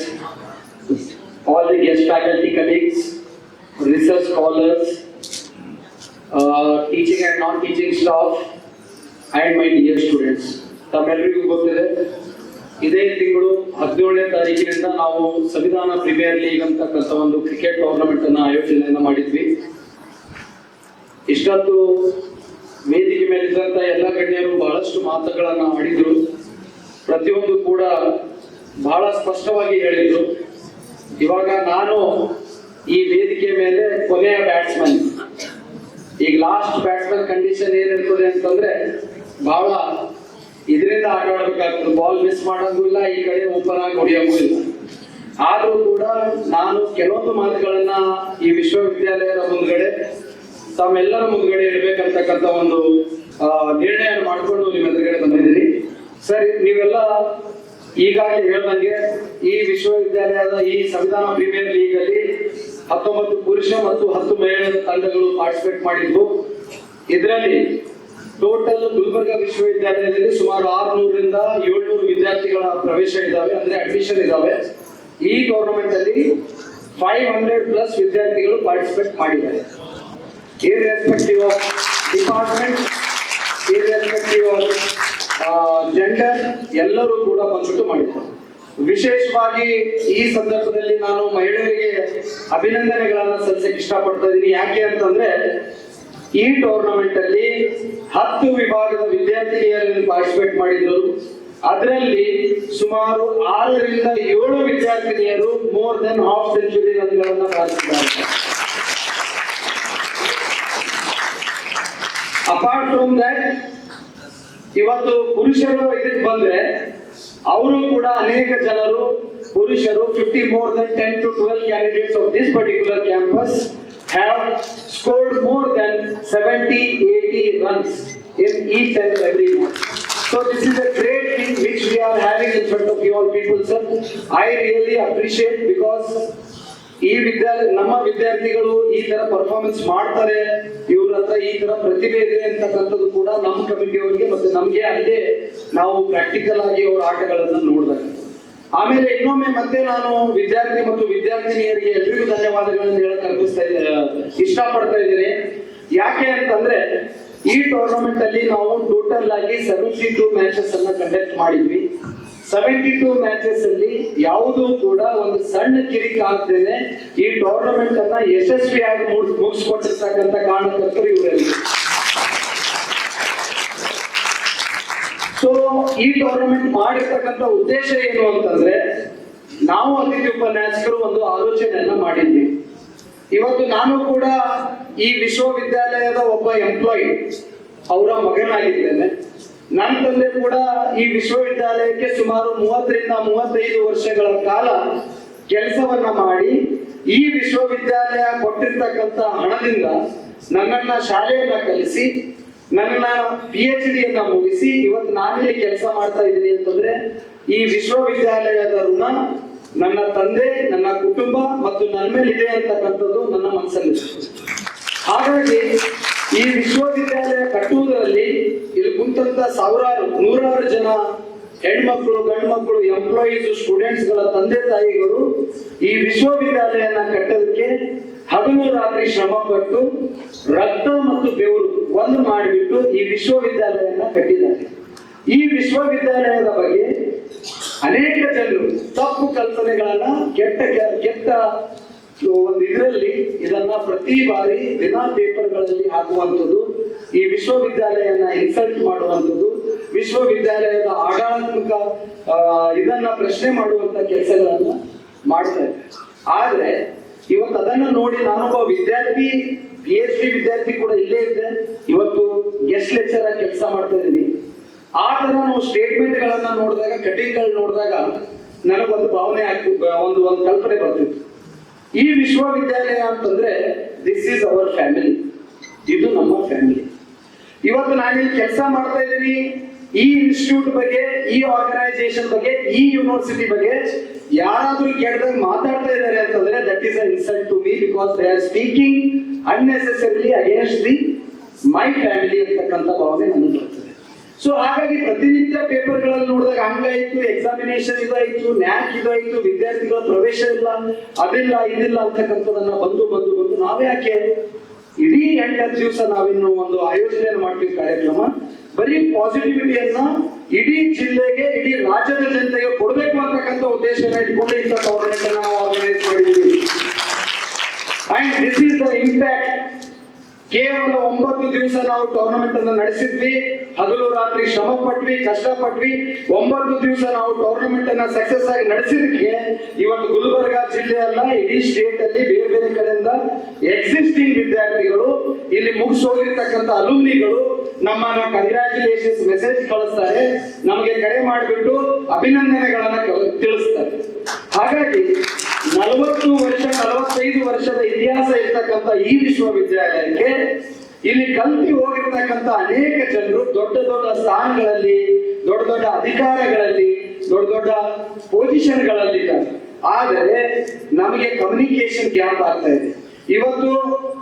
all the guest faculty colleagues, research scholars, teaching and non-teaching staff, and my dear students. ತಮ್ಮೆಲ್ಲರಿಗೂ ಗೊತ್ತಿದೆ, ಇದೇ ತಿಂಗಳು 17ನೇ ತಾರೀಕಿನಿಂದ ನಾವು ಸಂವಿಧಾನ ಪ್ರೀಮಿಯರ್ ಲೀಗ್ ಅಂತಕ್ಕಂಥ ಒಂದು ಕ್ರಿಕೆಟ್ ಟೂರ್ನಮೆಂಟ್ ಅನ್ನ ಆಯೋಜನೆಯನ್ನ ಮಾಡಿದ್ವಿ. ಇಷ್ಟೊಂದು ವೇದಿಕೆ ಮೇಲಿದ್ದಂತ ಎಲ್ಲ ಗಣ್ಯರು ಬಹಳಷ್ಟು ಮಾತುಗಳನ್ನ ಆಡಿದ್ರು. ಪ್ರತಿಯೊಂದು ಕೂಡ ಬಹಳ ಸ್ಪಷ್ಟವಾಗಿ ಹೇಳಿದ್ರು. ಇವಾಗ ನಾನು ಈ ವೇದಿಕೆ ಮೇಲೆ ಕೊನೆಯ ಬ್ಯಾಟ್ಸ್ಮನ್. ಈಗ ಲಾಸ್ಟ್ ಬ್ಯಾಟ್ಸ್ಮನ್ ಕಂಡೀಷನ್ ಏನಿರ್ತದೆ ಅಂತಂದ್ರೆ, ಬಹಳ ಇದರಿಂದ ಆಟ ಆಡ್ಬೇಕಾಗ್ತದೆ. ಬಾಲ್ ಮಿಸ್ ಮಾಡೋದು ಇಲ್ಲ, ಈ ಕಡೆ ಓಪನ್ ಆಗಿ ಹೊಡೆಯೋದು ಇಲ್ಲ. ಆದ್ರೂ ಕೂಡ ನಾನು ಕೆಲವೊಂದು ಮಾತುಗಳನ್ನ ಈ ವಿಶ್ವವಿದ್ಯಾಲಯದ ಮುಂದ್ಗಡೆ ತಾವೆಲ್ಲರ ಮುಂದ್ಗಡೆ ಇಡಬೇಕಂತಕ್ಕಂಥ ಒಂದು ನಿರ್ಣಯ ಮಾಡಿಕೊಂಡು ನಿಮ್ಮ ಎದುರುಗಡೆ ಬಂದಿದ್ದೀನಿ. ಸರಿ, ನೀವೆಲ್ಲ ಈಗಾಗಲೇ ಹೇಳ್ದಂಗೆ ಈ ವಿಶ್ವವಿದ್ಯಾಲಯದ ಈ ಸಂವಿಧಾನ ಪ್ರೀಮಿಯರ್ ಲೀಗ್ ಅಲ್ಲಿ 19 ಪುರುಷ ಮತ್ತು 10 ಮಹಿಳೆಯರ ತಂಡಗಳು ಪಾರ್ಟಿಸಿಪೇಟ್ ಮಾಡಿದ್ವು. ಇದರಲ್ಲಿ ಟೋಟಲ್ ಗುಲ್ಬರ್ಗಾ ವಿಶ್ವವಿದ್ಯಾಲಯದಲ್ಲಿ ಸುಮಾರು 600 ರಿಂದ 700 ವಿದ್ಯಾರ್ಥಿಗಳ ಪ್ರವೇಶ ಇದಾವೆ, ಅಂದ್ರೆ ಅಡ್ಮಿಷನ್ ಇದಾವೆ. ಈ ಟೂರ್ನಮೆಂಟ್ ಅಲ್ಲಿ 500+ ವಿದ್ಯಾರ್ಥಿಗಳು ಪಾರ್ಟಿಸಿಪೇಟ್ ಮಾಡಿದ್ದಾರೆ. Irrespective of department, irrespective of gender, ಎಲ್ಲರೂ ಕೂಡ ಬಂದ್ಬಿಟ್ಟು ಮಾಡಿದ್ದಾರೆ. ವಿಶೇಷವಾಗಿ ಈ ಸಂದರ್ಭದಲ್ಲಿ ನಾನು ಮಹಿಳೆಯರಿಗೆ ಅಭಿನಂದನೆಗಳನ್ನ ಸಲ್ಲಿಸಕ್ಕೆ ಇಷ್ಟಪಡ್ತಾ ಇದ್ದೀನಿ. ಯಾಕೆ ಅಂತಂದ್ರೆ ಈ ಟೂರ್ನಮೆಂಟ್ ಅಲ್ಲಿ 10 ವಿಭಾಗದ ವಿದ್ಯಾರ್ಥಿನಿಯರು ಪಾರ್ಟಿಸಿಪೇಟ್ ಮಾಡಿದ್ರು. ಅದರಲ್ಲಿ ಸುಮಾರು 6 ರಿಂದ 7 ವಿದ್ಯಾರ್ಥಿನಿಯರು ಮೋರ್ ದೆನ್ ಹಾಫ್ ಸೆಂಚುರಿ ರನ್ಗಳನ್ನ ಬಾರಿಸಿದ್ದಾರೆ. ಅಪಾರ್ಟ್ ಫ್ರಮ್ ದಟ್, ಇವತ್ತು ಪುರುಷರು ಇದಕ್ಕೆ ಬಂದ್ರೆ ಅವರು ಕೂಡ ಅನೇಕ ಜನರು ಪುರುಷರು 50 more than 10 to 12 candidates of this particular campus have scored more than 70-80 runs in each and every match. So this is a great thing which we are having in front of you all people, sir. I really appreciate, because ಈ ನಮ್ಮ ವಿದ್ಯಾರ್ಥಿಗಳು ಈ ತರ performance ಮಾಡ್ತಾರೆ, ಇವ್ರ ಹತ್ರ ಈ ತರ ಪ್ರತಿಭೆ ಇದೆ ಅಂತಕ್ಕಂಥದ್ದು ಕೂಡ ನಮ್ಮ ಕಮಿಟಿಯವರಿಗೆ ಮತ್ತೆ ನಮ್ಗೆ ಅಲ್ಲೇ ನಾವು ಪ್ರಾಕ್ಟಿಕಲ್ ಆಗಿ ಅವ್ರ ಆಟಗಳನ್ನ ನೋಡಿದಾಗ. ಆಮೇಲೆ ಇನ್ನೊಮ್ಮೆ ಮತ್ತೆ ನಾನು ವಿದ್ಯಾರ್ಥಿ ಮತ್ತು ವಿದ್ಯಾರ್ಥಿನಿಯರಿಗೆ ಎಲ್ರಿಗೂ ಧನ್ಯವಾದಗಳನ್ನು ಹೇಳಕ್ ಇಷ್ಟಪಡ್ತಾ ಇದ್ದೀನಿ. ಯಾಕೆ ಅಂತಂದ್ರೆ ಈ ಟೂರ್ನಮೆಂಟ್ ಅಲ್ಲಿ ನಾವು ಟೋಟಲ್ ಆಗಿ 72 ಮ್ಯಾಚಸ್ ಅನ್ನ ಕಂಡಕ್ಟ್ ಮಾಡಿದ್ವಿ. 72 ಮ್ಯಾಚಸ್ ಅಲ್ಲಿ ಯಾವುದೂ ಕೂಡ ಒಂದು ಸಣ್ಣ ಕಿರಿಕ್ ಆಗ್ತೇನೆ ಈ ಟೂರ್ನಮೆಂಟ್ ಅನ್ನ ಯಶಸ್ವಿಯಾಗಿ ಮುಗಿಸ್ಕೊಟ್ಟಿರ್ತಕ್ಕಂಥ ಕಾರಣಕರ್ತರು ಇವರಲ್ಲಿ. ಸೊ ಈ ಟೂರ್ನಮೆಂಟ್ ಮಾಡಿರ್ತಕ್ಕಂಥ ಉದ್ದೇಶ ಏನು ಅಂತಂದ್ರೆ, ನಾವು ಅತಿಥಿ ಉಪನ್ಯಾಸಕರು ಒಂದು ಆಲೋಚನೆಯನ್ನ ಮಾಡಿದ್ವಿ. ಇವತ್ತು ನಾನು ಕೂಡ ಈ ವಿಶ್ವವಿದ್ಯಾಲಯದ ಒಬ್ಬ ಎಂಪ್ಲಾಯಿ, ಅವರ ಮಗನಾಗಿದ್ದೇನೆ. ನನ್ನ ತಂದೆ ಕೂಡ ಈ ವಿಶ್ವವಿದ್ಯಾಲಯಕ್ಕೆ ಸುಮಾರು 30 ರಿಂದ 35 ವರ್ಷಗಳ ಕಾಲ ಕೆಲಸವನ್ನ ಮಾಡಿ ಈ ವಿಶ್ವವಿದ್ಯಾಲಯ ಕೊಟ್ಟಿರ್ತಕ್ಕಂಥ ಹಣದಿಂದ ನನ್ನನ್ನ ಶಾಲೆಯನ್ನ ಕಲಿಸಿ ನನ್ನ PhD ಯನ್ನ ಮುಗಿಸಿ ಇವತ್ತು ನಾನಿಲ್ಲಿ ಕೆಲಸ ಮಾಡ್ತಾ ಇದ್ದೀನಿ ಅಂತಂದ್ರೆ ಈ ವಿಶ್ವವಿದ್ಯಾಲಯದ ಋಣ ನನ್ನ ತಂದೆ, ನನ್ನ ಕುಟುಂಬ ಮತ್ತು ನನ್ನ ಮೇಲೆ ಇದೆ ಅಂತಕ್ಕಂಥದ್ದು ನನ್ನ ಮನಸ್ಸಲ್ಲಿ. ಹಾಗಾಗಿ ಈ ವಿಶ್ವವಿದ್ಯಾಲಯ ಕಟ್ಟುವುದರಲ್ಲಿ ಇಲ್ಲಿ ಕುಂತಂತ ಸಾವಿರಾರು, ನೂರಾರು ಜನ ಹೆಣ್ಮಕ್ಳು, ಗಂಡು ಮಕ್ಕಳು, ಎಂಪ್ಲಾಯೀಸ್, ಸ್ಟೂಡೆಂಟ್ಸ್ ಗಳ ತಂದೆ ತಾಯಿಗಳು ಈ ವಿಶ್ವವಿದ್ಯಾಲಯನ ಕಟ್ಟೋದಕ್ಕೆ ಹಗಲು ರಾತ್ರಿ ಶ್ರಮ ಪಟ್ಟು ರಕ್ತ ಮತ್ತು ಬೆವರು ಒಂದು ಮಾಡಿಬಿಟ್ಟು ಈ ವಿಶ್ವವಿದ್ಯಾಲಯನ ಕಟ್ಟಿದ್ದಾರೆ. ಈ ವಿಶ್ವವಿದ್ಯಾಲಯದ ಬಗ್ಗೆ ಅನೇಕ ಜನರು ತಪ್ಪು ಕಲ್ಪನೆಗಳನ್ನ ಕೆಟ್ಟ ಒಂದು ಇದರಲ್ಲಿ ಇದನ್ನ ಪ್ರತಿ ಬಾರಿ ದಿನ ಪೇಪರ್ಗಳಲ್ಲಿ ಹಾಕುವಂಥದ್ದು, ಈ ವಿಶ್ವವಿದ್ಯಾಲಯನ ಇನ್ಸಲ್ಟ್ ಮಾಡುವಂಥದ್ದು, ವಿಶ್ವವಿದ್ಯಾಲಯದ ಆಡಳಿತಾತ್ಮಕ ಇದನ್ನ ಪ್ರಶ್ನೆ ಮಾಡುವಂತ ಕೆಲಸಗಳನ್ನ ಮಾಡ್ತಾರೆ. ಆದ್ರೆ ಇವತ್ತು ಅದನ್ನ ನೋಡಿ ನಾನೊಬ್ಬ ವಿದ್ಯಾರ್ಥಿ, PhD ವಿದ್ಯಾರ್ಥಿ ಕೂಡ ಇಲ್ಲೇ ಇದ್ದೆ, ಇವತ್ತು ಗೆಸ್ಟ್ ಲೆಕ್ಚರ್ ಆಗಿ ಕೆಲಸ ಮಾಡ್ತಾ ಇದ್ದೀನಿ. ಆ ತರ ನಾವು ಸ್ಟೇಟ್ಮೆಂಟ್ ಗಳನ್ನ ನೋಡಿದಾಗ, ಕಟಿಂಗ್ ಗಳು ನೋಡಿದಾಗ ನನಗೊಂದು ಭಾವನೆ ಆಗ್ತಿತ್ತು, ಒಂದು ಕಲ್ಪನೆ ಬರ್ತಿತ್ತು. ಈ ವಿಶ್ವವಿದ್ಯಾಲಯ ಅಂತಂದ್ರೆ ದಿಸ್ ಈಸ್ ಅವರ್ ಫ್ಯಾಮಿಲಿ, ಇದು ನಮ್ಮ ಫ್ಯಾಮಿಲಿ. ಇವತ್ತು ನಾನಿಲ್ಲಿ ಕೆಲಸ ಮಾಡ್ತಾ ಇದ್ದೀನಿ, ಈ ಇನ್ಸ್ಟಿಟ್ಯೂಟ್ ಬಗ್ಗೆ, ಈ ಆರ್ಗನೈಸೇಷನ್ ಬಗ್ಗೆ, ಈ ಯೂನಿವರ್ಸಿಟಿ ಬಗ್ಗೆ ಯಾರಾದ್ರೂ ಕೇಳಿದಾಗ ಮಾತಾಡ್ತಾ ಇದ್ದಾರೆ ಅಂತಂದ್ರೆ that is a insult to me, because they are speaking unnecessarily against my family ಅಂತಕ್ಕಂಥ ಭಾವನೆ ನನಗೆ ಬರ್ತದೆ. ಸೊ ಹಾಗಾಗಿ ಪ್ರತಿನಿತ್ಯ ಪೇಪರ್ಗಳಲ್ಲಿ ನೋಡಿದಾಗ ಹಂಗಾಯ್ತು, ಎಕ್ಸಾಮಿನೇಷನ್ ಇದಾಯ್ತು, ನ್ಯಾಕ್ ಇದಾಯ್ತು, ವಿದ್ಯಾರ್ಥಿಗಳ ಪ್ರವೇಶ ಇಲ್ಲ, ಅದಿಲ್ಲ ಇದಿಲ್ಲ ಅಂತಕ್ಕಂಥದನ್ನ ಬಂದು ನಾವೇ ಯಾಕೆ ಇಡೀ 8 ದಿವಸ ನಾವಿನ್ನು ಒಂದು ಆಯೋಜನೆಯನ್ನು ಮಾಡ್ತೀವಿ ಕಾರ್ಯಕ್ರಮ, ಬರೀ ಪಾಸಿಟಿವಿಟಿಯನ್ನ ಇಡೀ ಜಿಲ್ಲೆಗೆ, ಇಡೀ ರಾಜ್ಯದ ಜನತೆಗೆ ಕೊಡಬೇಕು ಅಂತಕ್ಕಂಥ ಉದ್ದೇಶನ ಇಟ್ಕೊಂಡು ಇಂಥ ಟೂರ್ನಮೆಂಟ್ ನಾವು ಆರ್ಗನೈಸ್ ಮಾಡಿದ್ದೀವಿ. And this is the impact. ಕೇವಲ 9 ದಿವಸ ನಾವು ಟೂರ್ನಮೆಂಟ್ ಅನ್ನು ನಡೆಸಿದ್ವಿ, ಹಗಲು ರಾತ್ರಿ ಶ್ರಮ ಪಟ್ವಿ, ಕಷ್ಟಪಟ್ವಿ. 9 ದಿವಸ ನಾವು ಟೂರ್ನಮೆಂಟ್ ಅನ್ನ ಸಕ್ಸಸ್ ಆಗಿ ನಡೆಸಿದಕ್ಕೆ ಇವತ್ತು ಗುಲ್ಬರ್ಗ ಜಿಲ್ಲೆ ಅಲ್ಲ, ಇಡೀ ಸ್ಟೇಟ್ ಅಲ್ಲಿ ಬೇರೆ ಬೇರೆ ಕಡೆಯಿಂದ ಎಕ್ಸಿಸ್ಟಿಂಗ್ ವಿದ್ಯಾರ್ಥಿಗಳು, ಇಲ್ಲಿ ಮುಗಿಸೋಗಿರ್ತಕ್ಕಂಥ ಅಲುಮ್ನಿಗಳು ನಮ್ಮನ್ನ ಕಂಗ್ರಾಚುಲೇಷನ್ಸ್ ಮೆಸೇಜ್ ಕಳಿಸ್ತಾರೆ, ನಮಗೆ ಕರೆ ಮಾಡಿಬಿಟ್ಟು ಅಭಿನಂದನೆಗಳನ್ನ ತಿಳಿಸ್ತಾರೆ. ಹಾಗಾಗಿ ಈ ವಿಶ್ವವಿದ್ಯಾಲಯಕ್ಕೆ ಇಲ್ಲಿ ಕಲ್ತು ಹೋಗಿರ್ತಕ್ಕಂಥ ಅನೇಕ ಜನರು ದೊಡ್ಡ ದೊಡ್ಡ ಸ್ಥಾನಗಳಲ್ಲಿ, ದೊಡ್ಡ ದೊಡ್ಡ ಅಧಿಕಾರಗಳಲ್ಲಿ, ದೊಡ್ಡ ದೊಡ್ಡ ಪೊಸಿಷನ್ಗಳಲ್ಲಿದ್ದಾರೆ. ಆದರೆ ನಮಗೆ ಕಮ್ಯುನಿಕೇಶನ್ ಗ್ಯಾಪ್ ಆಗ್ತಾ ಇದೆ. ಇವತ್ತು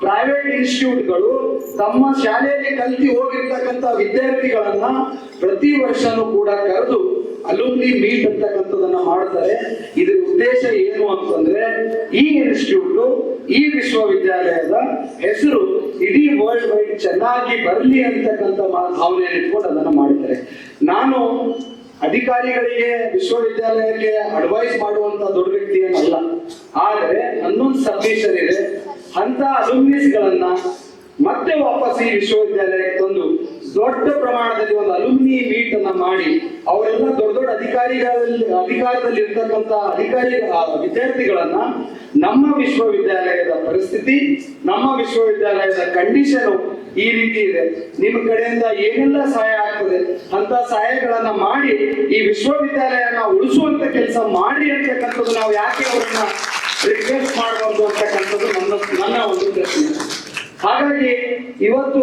ಪ್ರೈವೇಟ್ ಇನ್ಸ್ಟಿಟ್ಯೂಟ್ಗಳು ತಮ್ಮ ಶಾಲೆಯಲ್ಲಿ ಕಲ್ತು ಹೋಗಿರ್ತಕ್ಕಂಥ ವಿದ್ಯಾರ್ಥಿಗಳನ್ನ ಪ್ರತಿ ವರ್ಷನೂ ಕೂಡ ಕರೆದು ಅಲುಮ್ನಿ ಮೀಟ್ ಅಂತಕ್ಕಂಥದನ್ನ ಮಾಡ್ತಾರೆ. ಇದರ ಉದ್ದೇಶ ಏನು ಅಂತಂದ್ರೆ ಈ ಇನ್ಸ್ಟಿಟ್ಯೂಟ್, ಈ ವಿಶ್ವವಿದ್ಯಾಲಯದ ಹೆಸರು ಇಡೀ ವರ್ಲ್ಡ್ ವೈಡ್ ಚೆನ್ನಾಗಿ ಬರಲಿ ಅಂತಕ್ಕಂಥ ಭಾವನೆಯನ್ನು ಇಟ್ಕೊಂಡು ಅದನ್ನ ಮಾಡ್ತಾರೆ. ನಾನು ಅಧಿಕಾರಿಗಳಿಗೆ ವಿಶ್ವವಿದ್ಯಾಲಯಕ್ಕೆ ಅಡ್ವೈಸ್ ಮಾಡುವಂತ ದೊಡ್ಡ ವ್ಯಕ್ತಿ ಏನಲ್ಲ. ಆದರೆ ನನ್ನೊಂದು ಸಬ್ಮಿಷನ್ ಇದೆ, ಅಂತ ಅಲುಮ್ನಿಸ್ಗಳನ್ನ ಮತ್ತೆ ವಾಪಸ್ ಈ ವಿಶ್ವವಿದ್ಯಾಲಯಕ್ಕೆ ತಂದು ದೊಡ್ಡ ಪ್ರಮಾಣದಲ್ಲಿ ಒಂದು ಅಲುಮ್ನಿ ಮೀಟ್ ಅನ್ನ ಮಾಡಿ ಅವರೆಲ್ಲ ದೊಡ್ಡ ದೊಡ್ಡ ಅಧಿಕಾರದಲ್ಲಿ ಇರ್ತಕ್ಕಂಥ ವಿದ್ಯಾರ್ಥಿಗಳನ್ನ ನಮ್ಮ ವಿಶ್ವವಿದ್ಯಾಲಯದ ಪರಿಸ್ಥಿತಿ, ನಮ್ಮ ವಿಶ್ವವಿದ್ಯಾಲಯದ ಕಂಡೀಷನ್ ಈ ರೀತಿ ಇದೆ, ನಿಮ್ಮ ಕಡೆಯಿಂದ ಏನೆಲ್ಲ ಸಹಾಯ ಆಗ್ತದೆ ಅಂತ ಸಹಾಯಗಳನ್ನ ಮಾಡಿ ಈ ವಿಶ್ವವಿದ್ಯಾಲಯನ ಉಳಿಸುವಂತ ಕೆಲಸ ಮಾಡಿ ಅಂತಕ್ಕಂಥದ್ದು ನಾವು ಯಾಕೆ ಅವರನ್ನ ರಿಕ್ವೆಸ್ಟ್ ಮಾಡಬಾರ್ದು ಅಂತಕ್ಕಂಥದ್ದು ನನ್ನ ಒಂದು ಪ್ರಶ್ನೆ. ಹಾಗಾಗಿ ಇವತ್ತು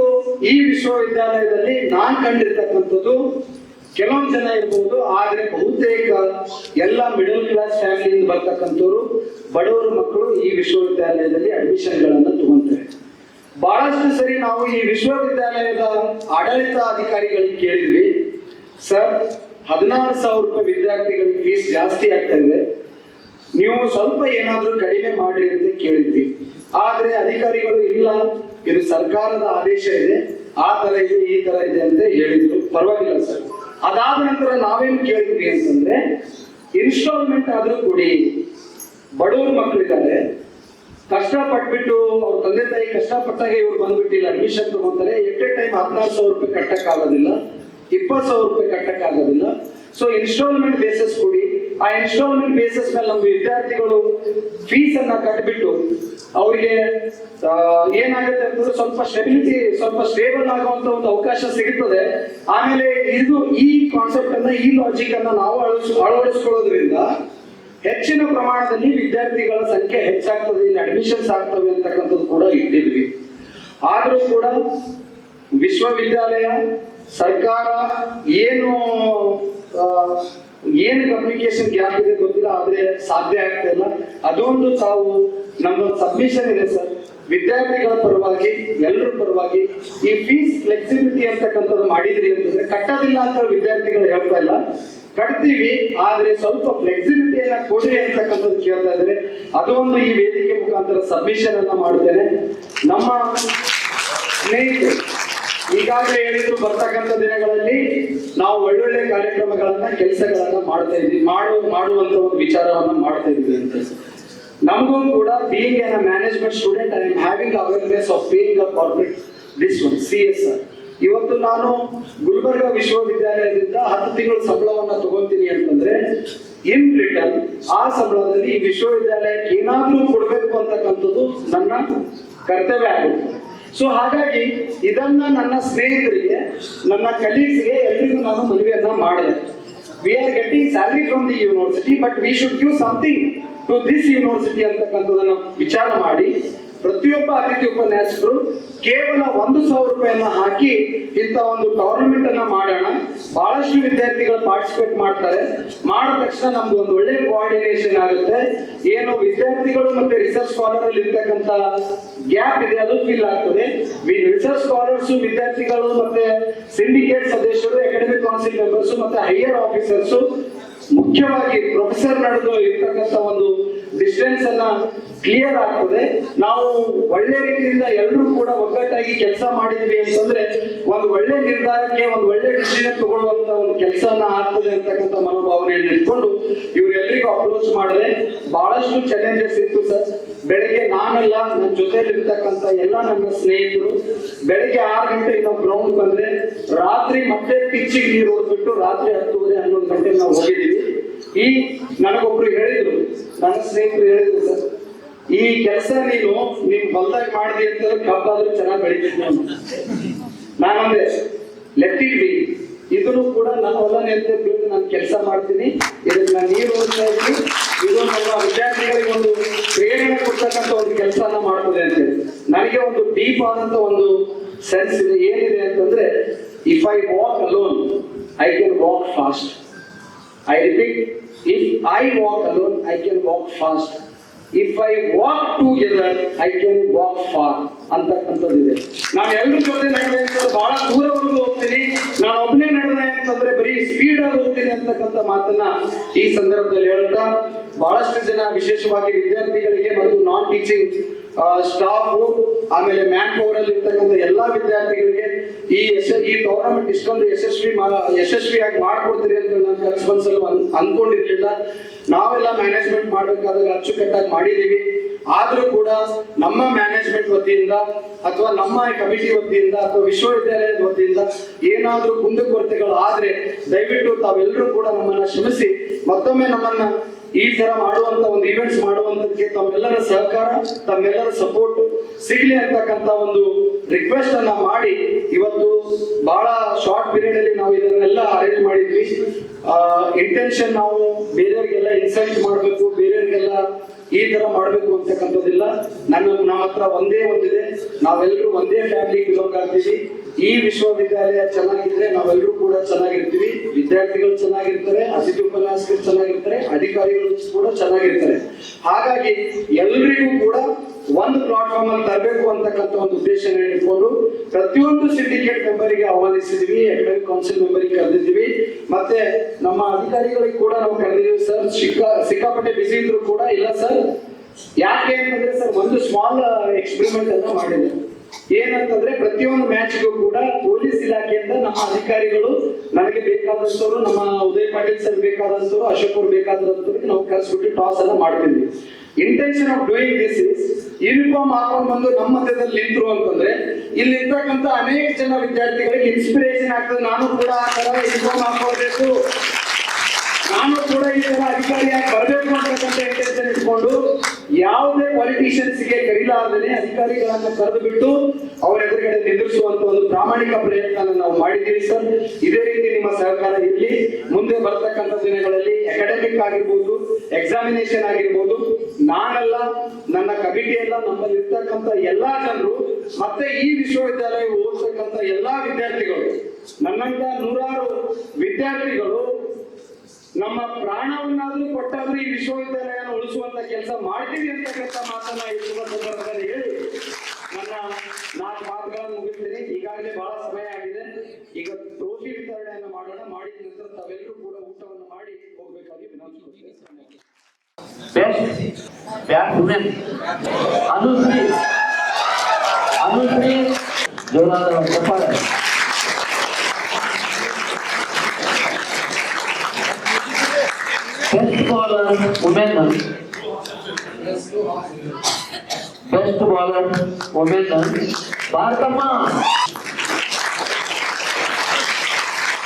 ಈ ವಿಶ್ವವಿದ್ಯಾಲಯದಲ್ಲಿ ನಾನ್ ಕಂಡಿರ್ತಕ್ಕಂಥದ್ದು ಕೆಲವೊಂದು ಜನ ಇರ್ಬೋದು, ಆದ್ರೆ ಬಹುತೇಕ ಎಲ್ಲ ಮಿಡಲ್ ಕ್ಲಾಸ್ ಫ್ಯಾಮಿಲಿಯಿಂದ ಬರ್ತಕ್ಕಂಥವ್ರು, ಬಡವರ ಮಕ್ಕಳು ಈ ವಿಶ್ವವಿದ್ಯಾಲಯದಲ್ಲಿ ಅಡ್ಮಿಷನ್ಗಳನ್ನ ತಗೊಂತಾರೆ. ಬಹಳಷ್ಟು ಸರಿ ನಾವು ಈ ವಿಶ್ವವಿದ್ಯಾಲಯದ ಆಡಳಿತಾಧಿಕಾರಿಗಳಿಗೆ ಕೇಳಿದ್ವಿ, ಸರ್ 16,000 ರೂಪಾಯಿ ವಿದ್ಯಾರ್ಥಿಗಳಿಗೆ ಫೀಸ್ ಜಾಸ್ತಿ ಆಗ್ತಾ ಇದೆ, ನೀವು ಸ್ವಲ್ಪ ಏನಾದ್ರೂ ಕಡಿಮೆ ಮಾಡಿ ಅಂತ ಕೇಳಿದ್ವಿ. ಆದ್ರೆ ಅಧಿಕಾರಿಗಳು ಇಲ್ಲ, ಇದು ಸರ್ಕಾರದ ಆದೇಶ ಇದೆ, ಆ ತರ ಇದೆ, ಈ ತರ ಇದೆ ಅಂತ ಹೇಳಿದ್ರು. ಪರವಾಗಿಲ್ಲ ಸರ್. ಅದಾದ ನಂತರ ನಾವೇನು ಕೇಳಿದ್ವಿ ಅಂತಂದ್ರೆ, ಇನ್ಸ್ಟಾಲ್ಮೆಂಟ್ ಆದ್ರೂ ಕೊಡಿ, ಬಡವರು ಮಕ್ಕಳಿದ್ದಾರೆ, ಕಷ್ಟಪಟ್ಬಿಟ್ಟು ಅವ್ರ ತಂದೆ ತಾಯಿ ಕಷ್ಟಪಟ್ಟಾಗ ಇವ್ರು ಬಂದ್ಬಿಟ್ಟಿಲ್ಲ ಅಡ್ಮಿಷನ್ ತಗೊಂತಾರೆ, ಎಟ್ ಎ ಟೈಮ್ 16,000 ರೂಪಾಯಿ ಕಟ್ಟಕ್ಕಾಗೋದಿಲ್ಲ, 20,000 ರೂಪಾಯಿ ಕಟ್ಟಕ್ಕಾಗೋದಿಲ್ಲ. ಸೊ ಇನ್ಸ್ಟಾಲ್ಮೆಂಟ್ ಬೇಸಸ್ ಕೊಡಿ. ಆ ಇನ್ಸ್ಟಾಲ್ಮೆಂಟ್ ಬೇಸಸ್ ಮೇಲೆ ನಮ್ಮ ವಿದ್ಯಾರ್ಥಿಗಳು ಫೀಸ್ ಅನ್ನ ಕಟ್ಬಿಟ್ಟು ಅವರಿಗೆ ಏನಾಗುತ್ತೆ ಅಂತಂದ್ರೆ ಸ್ವಲ್ಪ ಸ್ಟೆಬಿಲಿಟಿ, ಸ್ವಲ್ಪ ಸ್ಟೇಬಲ್ ಆಗುವಂತ ಒಂದು ಅವಕಾಶ ಸಿಗುತ್ತದೆ. ಆಮೇಲೆ ಇದು ಈ ಕಾನ್ಸೆಪ್ಟ್ ಅನ್ನ, ಈ ಲಾಜಿಕ್ ಅನ್ನ ನಾವು ಅಳವಡಿಸ್ಕೊಳ್ಳೋದ್ರಿಂದ ಹೆಚ್ಚಿನ ಪ್ರಮಾಣದಲ್ಲಿ ವಿದ್ಯಾರ್ಥಿಗಳ ಸಂಖ್ಯೆ ಹೆಚ್ಚಾಗ್ತದೆ, ಇಲ್ಲಿ ಅಡ್ಮಿಷನ್ಸ್ ಆಗ್ತವೆ ಅಂತಕ್ಕಂಥದ್ದು ಕೂಡ ಇಟ್ಟಿದ್ವಿ. ಆದ್ರೂ ಕೂಡ ವಿಶ್ವವಿದ್ಯಾಲಯ, ಸರ್ಕಾರ ಏನು ಕಮ್ಯುನಿಕೇಶನ್ ಗ್ಯಾಪ್ ಇದೆ ಗೊತ್ತಿಲ್ಲ, ಆದ್ರೆ ಸಾಧ್ಯ ಆಗ್ತಾ ಇಲ್ಲ. ಅದೊಂದು ತಾವು ನಮ್ದೊಂದು ಸಬ್ಮಿಷನ್ ಇದೆ ಸರ್, ವಿದ್ಯಾರ್ಥಿಗಳ ಪರವಾಗಿ, ಎಲ್ಲರ ಪರವಾಗಿ ಈ ಫೀಸ್ ಫ್ಲೆಕ್ಸಿಬಿಲಿಟಿ ಅಂತಕ್ಕಂಥದ್ದು ಮಾಡಿದ್ರಿ ಅಂತಂದ್ರೆ, ಕಟ್ಟೋದಿಲ್ಲ ಅಂತ ವಿದ್ಯಾರ್ಥಿಗಳು ಹೇಳ್ತಾ ಇಲ್ಲ, ಕಟ್ತೀವಿ, ಆದ್ರೆ ಸ್ವಲ್ಪ ಫ್ಲೆಕ್ಸಿಬಿಲಿಟಿಯನ್ನ ಕೊಡಿ ಅಂತಕ್ಕಂಥದ್ದು ಕೇಳ್ತಾ ಇದ್ದಾರೆ. ಅದೊಂದು ಈ ವೇದಿಕೆ ಮುಖಾಂತರ ಸಬ್ಮಿಷನ್ ಅನ್ನ ಮಾಡುತ್ತೇನೆ. ನಮ್ಮ ಸ್ನೇಹಿತರು ಈಗಾಗಲೇ ಹೇಳಿದ್ರು, ಬರ್ತಕ್ಕಂಥ ದಿನಗಳಲ್ಲಿ ನಾವು ಒಳ್ಳೊಳ್ಳೆ ಕಾರ್ಯಕ್ರಮಗಳನ್ನ, ಕೆಲಸಗಳನ್ನ ಮಾಡ್ತಾ ಇದ್ವಿ, ಮಾಡುವಂತ ಒಂದು ವಿಚಾರವನ್ನ ಮಾಡ್ತಾ ಇದ್ವಿ ಅಂತ. ನಮಗೂ ಕೂಡ being A management student, I am having awareness of paying a corporate this one CSR. ಇವತ್ತು ನಾನು ಗುಲ್ಬರ್ಗ ವಿಶ್ವವಿದ್ಯಾಲಯದಿಂದ 10 ತಿಂಗಳ ಸಂಬಳವನ್ನ ತಗೊಂತೀನಿ ಅಂತಂದ್ರೆ, ಇನ್ ರಿಟರ್ನ್ ಆ ಸಂಬಳದಲ್ಲಿ ಈ ವಿಶ್ವವಿದ್ಯಾಲಯಕ್ಕೆ ಏನಾದ್ರೂ ಕೊಡ್ಬೇಕು ಅಂತಕ್ಕಂಥದ್ದು ನನ್ನ ಕರ್ತವ್ಯ ಆಗುತ್ತೆ. ಸೊ ಹಾಗಾಗಿ ಇದನ್ನ ನನ್ನ ಸ್ನೇಹಿತರಿಗೆ, ನನ್ನ ಕಲೀಗ್ಸ್ಗೆ ಎಲ್ರಿಗೂ ನಾನು ಮನವಿಯನ್ನ ಮಾಡಿದೆ. We are getting salary from the university, but we should give something to this university ಅಂತಕ್ಕಂಥದನ್ನ ವಿಚಾರ ಮಾಡಿ ಪ್ರತಿಯೊಬ್ಬ ಅತಿಥಿ ಉಪನ್ಯಾಸಕರು ಕೇವಲ 1,000 ರೂಪಾಯಿಯನ್ನ ಹಾಕಿ ಇಂಥ ಒಂದು ಟೂರ್ನಮೆಂಟ್ ಅನ್ನ ಮಾಡೋಣ. ಬಹಳಷ್ಟು ವಿದ್ಯಾರ್ಥಿಗಳು ಪಾರ್ಟಿಸಿಪೇಟ್ ಮಾಡ್ತಾರೆ. ಮಾಡಿದ ತಕ್ಷಣ ನಮ್ದು ಒಂದು ಒಳ್ಳೆ ಕೋಆರ್ಡಿನೇಷನ್ ಆಗುತ್ತೆ. ಏನು ವಿದ್ಯಾರ್ಥಿಗಳು ಮತ್ತೆ ರಿಸರ್ಚ್ ಸ್ಕಾಲರ್ ಅಲ್ಲಿ ಇರ್ತಕ್ಕಂಥ ಗ್ಯಾಪ್ ಇದೆ, ಅದು ಫಿಲ್ ಆಗ್ತದೆ. ರಿಸರ್ಚ್ ಸ್ಕಾಲರ್ಸ್, ವಿದ್ಯಾರ್ಥಿಗಳು ಮತ್ತೆ ಸಿಂಡಿಕೇಟ್ ಸದಸ್ಯರು, ಅಕಾಡೆಮಿಕ್ ಕೌನ್ಸಿಲ್ ಮೆಂಬರ್ಸ್ ಮತ್ತೆ ಹೈಯರ್ ಆಫೀಸರ್ಸ್, ಮುಖ್ಯವಾಗಿ ಪ್ರೊಫೆಸರ್ ನಡುವೆ ಇರ್ತಕ್ಕಂಥ ಒಂದು ಡಿಸ್ಟೆನ್ಸ್ ಅನ್ನ ಕ್ಲಿಯರ್ ಆಗ್ತದೆ. ನಾವು ಒಳ್ಳೆ ರೀತಿಯಿಂದ ಎಲ್ಲರೂ ಕೂಡ ಒಗ್ಗಟ್ಟಾಗಿ ಕೆಲಸ ಮಾಡಿದ್ವಿ ಅಂತಂದ್ರೆ ಒಂದು ಒಳ್ಳೆ ನಿರ್ಧಾರಕ್ಕೆ, ಒಂದು ಒಳ್ಳೆ ಡಿಸಿಷನ್ ತಗೊಳ್ಳುವಂತ ಒಂದು ಕೆಲಸನ ಆಗ್ತದೆ ಅಂತಕ್ಕಂಥ ಮನೋಭಾವನೆಯನ್ನು ಇಟ್ಕೊಂಡು ಇವರೆಲ್ಲರಿಗೂ ಅಪ್ರೋಚ್ ಮಾಡಿದ್ರೆ ಬಹಳಷ್ಟು ಚಾಲೆಂಜಸ್ ಇತ್ತು ಸರ್. ಬೆಳಗ್ಗೆ ನಾನೆಲ್ಲ, ನನ್ನ ಜೊತೆಲಿ ಇರ್ತಕ್ಕಂಥ ಎಲ್ಲ ನನ್ನ ಸ್ನೇಹಿತರು ಬೆಳಗ್ಗೆ 6 ಗಂಟೆಗೆ ನಾವು ಗ್ರೌಂಡ್ ಬಂದ್ರೆ, ರಾತ್ರಿ ಮತ್ತೆ ಪಿಚ್ಚಿಗೆ ನೀರು ಹೊಡ್ಬಿಟ್ಟು ರಾತ್ರಿ 10:30-11 ಗಂಟೆಗೆ ನಾವು ಹೋಗಿದ್ದೀವಿ. ಈ ನನಗೊಬ್ರು ಹೇಳಿದ್ರು, ನನ್ನ ಸ್ನೇಹಿತರು ಹೇಳಿದ್ರು, ಸರ್ ಈ ಕೆಲಸ ನೀನು ನಿಮ್ ಹೊಲದಾಗ ಮಾಡಿದಿ ಅಂತಂದ್ರೆ ಕಬ್ಬಾದ್ರೂ ಚೆನ್ನಾಗಿ ಬೆಳಿತಿದ್ದೆ ಅಂತ. ನಾನಂದೆ ಲೆಟ್ ಇಟ್ ಬಿ, ಇದನ್ನು ಕೂಡ ನನ್ನ ಹೊಲನೇ ಅಂತ ಬಿಟ್ಟು ನಾನು ಕೆಲಸ ಮಾಡ್ತೀನಿ, ಇದನ್ನ ನೀರು ಓದ್ತಾ ಇದ್ದೀನಿ. ಇದು ನಮ್ಮ ವಿದ್ಯಾರ್ಥಿಗಳಿಗೆ ಒಂದು ಪ್ರೇರಣೆ ಕೊಡ್ತಕ್ಕಂಥ ಒಂದು ಕೆಲಸನ ಮಾಡ್ತದೆ ಅಂತೇಳಿ ನನಗೆ ಒಂದು ಡೀಪ್ ಆದಂತ ಒಂದು ಸೆನ್ಸ್ ಇದೆ. ಏನಿದೆ ಅಂತಂದ್ರೆ, if I walk alone I can walk fast. I repeat, if I walk alone I can walk fast. If I walk together I can walk far ಅಂತಕ್ಕಂಥದ್ದಿದೆ. ನಾನು ಎಲ್ಲರ ಜೊತೆ ನಡೆದೆ ಅಂತಂದ್ರೆ ಬಹಳ ದೂರವರೆಗೂ ಹೋಗ್ತೀನಿ, ನಾನು ಒಬ್ಬನೇ ನಡೆದೆ ಅಂತಂದ್ರೆ ಬರೀ ಸ್ಪೀಡ್ ಆಗಿ ಹೋಗ್ತೀನಿ ಅಂತಕ್ಕಂಥ ಮಾತನ್ನ ಈ ಸಂದರ್ಭದಲ್ಲಿ ಹೇಳ್ತಾ, ಬಹಳಷ್ಟು ಜನ ವಿಶೇಷವಾಗಿ ವಿದ್ಯಾರ್ಥಿಗಳಿಗೆ ಮತ್ತು ನಾನ್ ಟೀಚಿಂಗ್ ಸ್ಟಾಫ್, ಆಮೇಲೆ ಮ್ಯಾನ್ ಪವರ್ ಅಲ್ಲಿ ಇರ್ತಕ್ಕಂಥ ಎಲ್ಲಾ ವಿದ್ಯಾರ್ಥಿಗಳಿಗೆ ಈ ಟೂರ್ನಮೆಂಟ್ ಇಷ್ಟೊಂದು ಯಶಸ್ವಿಯಾಗಿ ಮಾಡ್ಕೊಡ್ತೀರಿ ಅಂತ ನಾನು ಕನ್ಸ್ಪನ್ಸಲ್ಲಿ ಅನ್ಕೊಂಡಿರ್ಲಿಲ್ಲ. ನಾವೆಲ್ಲ ಮ್ಯಾನೇಜ್ಮೆಂಟ್ ಮಾಡ್ಬೇಕಾದಾಗ ಅಚ್ಚುಕಟ್ಟಾಗಿ ಮಾಡಿದೀವಿ. ಆದ್ರೂ ಕೂಡ ನಮ್ಮ ಮ್ಯಾನೇಜ್ಮೆಂಟ್ ವತಿಯಿಂದ ಅಥವಾ ನಮ್ಮ ಕಮಿಟಿ ವತಿಯಿಂದ ಅಥವಾ ವಿಶ್ವವಿದ್ಯಾಲಯದ ವತಿಯಿಂದ ಏನಾದ್ರೂ ಕುಂದುಕೊರತೆಗಳು ಆದ್ರೆ ದಯವಿಟ್ಟು ತಾವೆಲ್ಲರೂ ಕೂಡ ನಮ್ಮನ್ನ ಕ್ಷಮಿಸಿ ಮತ್ತೊಮ್ಮೆ ನಮ್ಮನ್ನ ಈ ತರ ಮಾಡುವಂತ ಒಂದು ಈವೆಂಟ್ಸ್ ಮಾಡುವಂತಕ್ಕೆ ತಮ್ಮೆಲ್ಲರ ಸಹಕಾರ, ತಮ್ಮೆಲ್ಲರ ಸಪೋರ್ಟ್ ಸಿಗ್ಲಿ ಅಂತಕ್ಕಂತ ಒಂದು ರಿಕ್ವೆಸ್ಟ್ ಅನ್ನ ಮಾಡಿ ಇವತ್ತು ಬಹಳ ಶಾರ್ಟ್ ಪೀರಿಯಡ್ ಅಲ್ಲಿ ನಾವು ಇದನ್ನೆಲ್ಲ ಅರೇಂಜ್ ಮಾಡಿದ್ವಿ. ಇಂಟೆನ್ಷನ್ ನಾವು ಬೇರೆಯವರಿಗೆಲ್ಲ ಇನ್ಸಲ್ಟ್ ಮಾಡಬೇಕು, ಬೇರೆಯವರಿಗೆಲ್ಲ ಈ ತರ ಮಾಡ್ಬೇಕು ಅಂತಕ್ಕಂಥದ್ದಿಲ್ಲ. ನಮ್ಮ ಹತ್ರ ಒಂದೇ ಒಂದಿದೆ, ನಾವೆಲ್ಲರೂ ಒಂದೇ ಫ್ಯಾಮಿಲಿ ಬಿಲಾಂಗ್ ಆಗ್ತೀವಿ. ಈ ವಿಶ್ವವಿದ್ಯಾಲಯ ಚೆನ್ನಾಗಿದ್ರೆ ನಾವೆಲ್ಲರೂ ಕೂಡ ಚೆನ್ನಾಗಿರ್ತೀವಿ, ವಿದ್ಯಾರ್ಥಿಗಳು ಚೆನ್ನಾಗಿರ್ತಾರೆ, ಅತಿಥಿ ಉಪನ್ಯಾಸಕರು ಚೆನ್ನಾಗಿರ್ತಾರೆ, ಅಧಿಕಾರಿಗಳು ಕೂಡ ಚೆನ್ನಾಗಿರ್ತಾರೆ. ಹಾಗಾಗಿ ಎಲ್ರಿಗೂ ಕೂಡ ಒಂದು ಪ್ಲಾಟ್ಫಾರ್ಮ್ ಅಲ್ಲಿ ತರಬೇಕು ಅಂತಕ್ಕಂಥ ಒಂದು ಉದ್ದೇಶ ಇಟ್ಕೊಂಡು ಪ್ರತಿಯೊಂದು ಸಿಂಡಿಕೇಟ್ ಮೆಂಬರಿಗೆ ಆಹ್ವಾನಿಸಿದ್ವಿ, ಅಕಾಡೆಮಿಕ್ ಕೌನ್ಸಿಲ್ ಮೆಂಬರಿಗೆ ಕರೆದಿದ್ವಿ, ಮತ್ತೆ ನಮ್ಮ ಅಧಿಕಾರಿಗಳಿಗೆ ಕೂಡ ನಾವು ಕರೆದಿದ್ದೀವಿ. ಸರ್ ಸಿಕ್ಕಾಪಟ್ಟೆ ಬಿಸಿ ಇದ್ರು ಕೂಡ ಇಲ್ಲ ಸರ್, ಯಾಕೆ ಅಂತಂದ್ರೆ ಸರ್ ಒಂದು ಸ್ಮಾಲ್ ಎಕ್ಸ್ಪೆರಿಮೆಂಟ್ ಅನ್ನ ಮಾಡಿದೆ. ಏನಂತಂದ್ರೆ ಪ್ರತಿಯೊಂದು ಮ್ಯಾಚ್ಗೂ ಕೂಡ ಪೊಲೀಸ್ ಇಲಾಖೆಯಿಂದ ನಮ್ಮ ಅಧಿಕಾರಿಗಳು ನನಗೆ ಬೇಕಾದಂತವ್ರು, ನಮ್ಮ ಉದಯ್ ಪಾಟೀಲ್ ಸರ್ ಬೇಕಾದಂತವ್ರು, ಅಶೋಕ್ ಅವ್ರು ಬೇಕಾದಂತವ್ರಿಗೆ ನಾವು ಕರೆಸ್ಬಿಟ್ಟು ಟಾಸ್ ಅನ್ನ ಮಾಡ್ತಿದ್ವಿ. Intention of doing this is uniform ಹಾಕೊಂಡು ಬಂದು ನಮ್ಮ ಮಧ್ಯದಲ್ಲಿ ನಿಂತರು ಅಂತಂದ್ರೆ ಇಲ್ಲಿ ಇರ್ತಕ್ಕಂಥ ಅನೇಕ ಜನ ವಿದ್ಯಾರ್ಥಿಗಳಿಗೆ ಇನ್ಸ್ಪಿರೇಷನ್ ಆಗ್ತದೆ. ನಾನು ಕೂಡ ಆ ತರ ಯೂನಿಫಾರ್ಮ್ ಹಾಕೊಳ್ಬೇಕು, ನಾನು ಕೂಡ ಈ ತರ ಅಧಿಕಾರಿಯಾಗಿ ಬರಬೇಕು ಅಂತಕ್ಕಂಥ ಇಂಟೆನ್ಷನ್ ಇಟ್ಕೊಂಡು ಯಾವುದೇ ಪಾಲಿಟಿಷಿಯನ್ಸ್ಗೆ ಕರೀಲಾರದೇ ಅಧಿಕಾರಿಗಳನ್ನ ಕರೆದು ಬಿಟ್ಟು ಅವ್ರ ಎದುರುಗಡೆ ನಿಲ್ಲಿಸುವಂತ ಒಂದು ಪ್ರಾಮಾಣಿಕ ಪ್ರಯತ್ನ ನಾವು ಮಾಡಿದ್ದೀವಿ ಸರ್. ಇದೇ ರೀತಿ ನಿಮ್ಮ ಸಹಕಾರ ಇರಲಿ. ಮುಂದೆ ಬರ್ತಕ್ಕಂಥ ದಿನಗಳಲ್ಲಿ ಅಕಾಡೆಮಿಕ್ ಆಗಿರ್ಬೋದು, ಎಕ್ಸಾಮಿನೇಷನ್ ಆಗಿರ್ಬೋದು, ನಾನೆಲ್ಲ ನನ್ನ ಕಮಿಟಿ ಎಲ್ಲ ನಮ್ಮಲ್ಲಿ ಇರ್ತಕ್ಕಂಥ ಎಲ್ಲಾ ಜನರು ಮತ್ತೆ ಈ ವಿಶ್ವವಿದ್ಯಾಲಯ ಓದ್ತಕ್ಕಂಥ ಎಲ್ಲಾ ವಿದ್ಯಾರ್ಥಿಗಳು, ನನ್ನಂತ ನೂರಾರು ವಿದ್ಯಾರ್ಥಿಗಳು ನಮ್ಮ ಪ್ರಾಣವನ್ನಾದ್ರೂ ಕೊಟ್ಟಾದ್ರೂ ಈ ವಿಶ್ವವಿದ್ಯಾಲಯನ ಉಳಿಸುವಂತ ಕೆಲಸ ಮಾಡ್ತೀವಿ ಅಂತಕ್ಕಂಥ ಮಾತನ್ನ ಈ ಸಂದರ್ಭದಲ್ಲಿ ಹೇಳಿ ನನ್ನ 4 ಮಾತುಗಳನ್ನು ಮುಗಿಸ್ತೀನಿ. ಈಗಾಗಲೇ ಬಹಳ ಸಮಯ ಆಗಿದೆ. ಈಗ ಟ್ರೋಫಿ ವಿತರಣೆಯನ್ನು ಮಾಡೋಣ. ಮಾಡಿದ ನಂತರ ತಾವೆಲ್ಲರೂ ಕೂಡ ಊಟವನ್ನು ಮಾಡಿ ಹೋಗ್ಬೇಕಾಗಿ ವಿನಂತಿಸುತ್ತೇನೆ. ಅನುಶ್ರೀ ಜೋರಾದ ಚಪ್ಪಾಳೆ. Best bowler women. Best bowler women. Bharatamma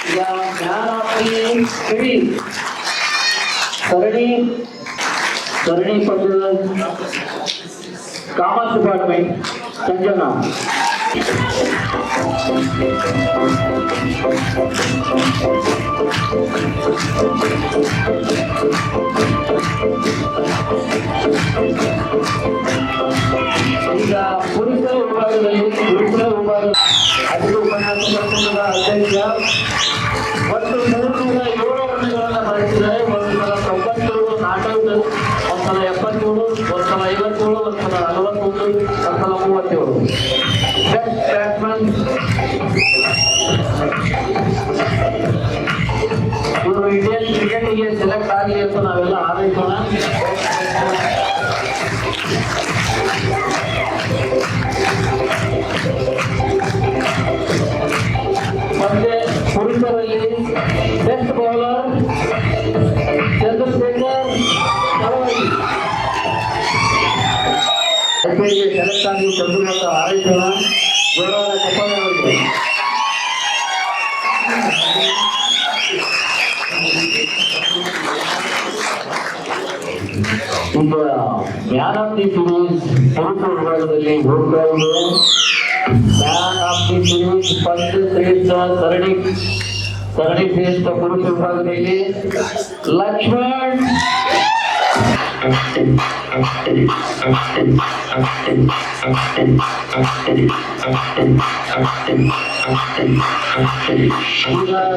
ಈಗ ಮ್ಯಾನ್ ಆಫ್ ದಿ ಸೀರೀಸ್ ಸರಣಿ ಪಂದ್ಯದ ಕಾಮರ್ಸ್ ಡಿಪಾರ್ಟ್ಮೆಂಟ್ ಸಂಜನಾ. ಈಗ ಪುರುಷರ ವಿಭಾಗದಲ್ಲಿ ಅಧಿಕ ಉಪನ್ಯಾಸಕರ ಅಧ್ಯಕ್ಷ ಮತ್ತು 307 ರನ್ಗಳನ್ನು ಮಾಡಿಸಿದ್ದಾರೆ. 190 ನಾಟ್ಔಟ್, 173, 157, 141, 137. ಬೆಸ್ಟ್ ಬ್ಯಾಟ್ಸ್ಮನ್ ಇವರು ಇಂಡಿಯನ್ ಕ್ರಿಕೆಟ್ಗೆ ಸೆಲೆಕ್ಟ್ ಆಗಲಿ ಅಂತ ನಾವೆಲ್ಲ ಹಾರೈಸೋಣ. ಮತ್ತೆ ಪುರುಷರಲ್ಲಿ ಬೆಸ್ಟ್ ಬೌಲರ್ ಚಂದ್ರಶೇಖರ್ ಕಳವಡಿ ಐಪಿಎಲ್ಗೆ ಸೆಲೆಕ್ಟ್ ಆಗಿ ಚಂದ್ರಮತ ಹಾರೈಸೋಣ. ಜೋರಾದ ಚಪ್ಪಾಳೆ ಅವರಿಗೆ. ಈಗ ಮ್ಯಾನ್ ಆಫ್ ದಿ ಸೀರೀಸ್ ಪುರುಷ ವಿಭಾಗದಲ್ಲಿ ಹೋಗ್ತಾ ಇದೆ. Man of the series first ಶ್ರೇಷ್ಠ ಸರಣಿ ಶ್ರೇಷ್ಠ ಪುರುಷ ವಿಭಾಗದಲ್ಲಿ ಲಕ್ಷ್ಮಣ್ ಈಗ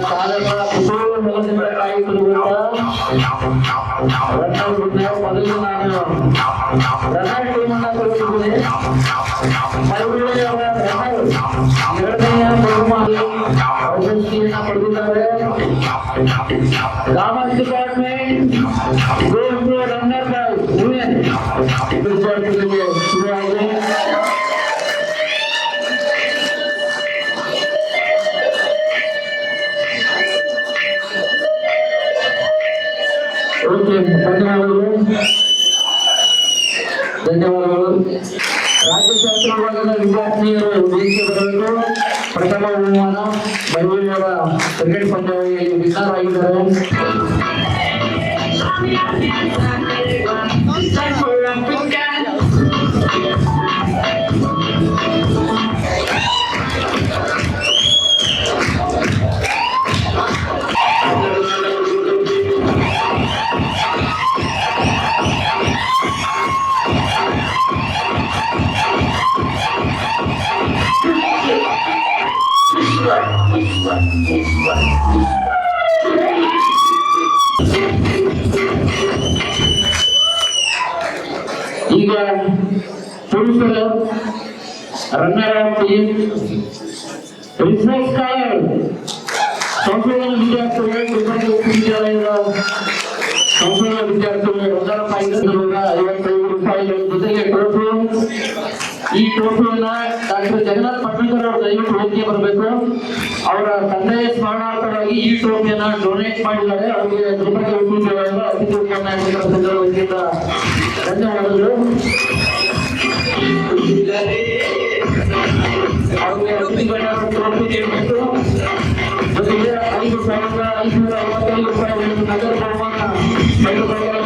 ಸಾಧಕರ ಪುಸ್ತಕಗಳು ನೆಲೆಸಿಕೊಳ್ಳಬೇಕಾಗಿತ್ತು ಮೊದಲು ನಾನು ರನ್ನರ್ ಟೀಮನ್ನು ತಲುಪಿದ್ದೇನೆ. ಮಳವಳ್ಳಿಯವರ ರನ್ನರ್ ಎರಡನೆಯ ಬಹುಮಾನ ಪ್ರಶಸ್ತಿಯನ್ನು ಪಡೆದಿದ್ದಾರೆ. ಕಾಮರ್ಸ್ ಡಿಪಾರ್ಟ್ಮೆಂಟ್ ರನ್ನರ್ ವುಮೆನ್ ವಿದ್ಯಾರ್ಥಿಗಳಿಗೆ ಶುರುವಾಗಿದೆ. ಓಕೆ, ಧನ್ಯವಾದಗಳು. ರಾಜ್ಯಶಾಸ್ತ್ರ ವಿಭಾಗದ ವಿದ್ಯಾರ್ಥಿನಿಯರು ವೇದಿಕೆ ಬರಬೇಕು. ಪ್ರಥಮ ಬಹುಮಾನ ಮಹಿಳೆಯರ ಕ್ರಿಕೆಟ್ ಪಂದ್ಯಾವಳಿಯಲ್ಲಿ ವಿನ್ನರ್ ಆಗಿದ್ದಾರೆ. ಈಗ ಪುರುಷರ runner up team research scholar ಸಂಶೋಧನಾ ವಿದ್ಯಾರ್ಥಿಗಳು ಗುಲ್ಬರ್ಗ ವಿಶ್ವವಿದ್ಯಾಲಯದ ಸಂಶೋಧನಾ ವಿದ್ಯಾರ್ಥಿಗಳು ₹1,50,000 ಜೊತೆಗೆ ಟ್ರೋಫಿ. ಈ ಟ್ರೋಫಿಯನ್ನ ಡಾಕ್ಟರ್ ಜಗನ್ನಾಥ್ ಪಟ್ನಾಕರ್ ಅವರು ದಯವಿಟ್ಟು ವೇದಿಕೆ ಬರಬೇಕು. ಅವರ ತಂದೆಯ ಸ್ಮರಣಾರ್ಥವಾಗಿ ಈ ಟ್ರೋಫಿಯನ್ನ ಡೊನೇಟ್ ಮಾಡಿದ್ದಾರೆ. ಅವರಿಗೆ ಗುಲ್ಬರ್ಗ ವಿಶ್ವವಿದ್ಯಾಲಯದ ಅತಿಥಿ ಉಪನ್ಯಾಸಕರ ಸಂಘದ ವತಿಯಿಂದ ಧನ್ಯವಾದಗಳು. ಅವರಿಗೆ ಅತಿಥಿಗಳ ಟ್ರೋಫಿ ನೀಡಬೇಕು. ಜೊತೆಗೆ ₹5,555 ನಗರ ಬಹುಮಾನ ಪಡೆದುಕೊಂಡಿದ್ದಾರೆ.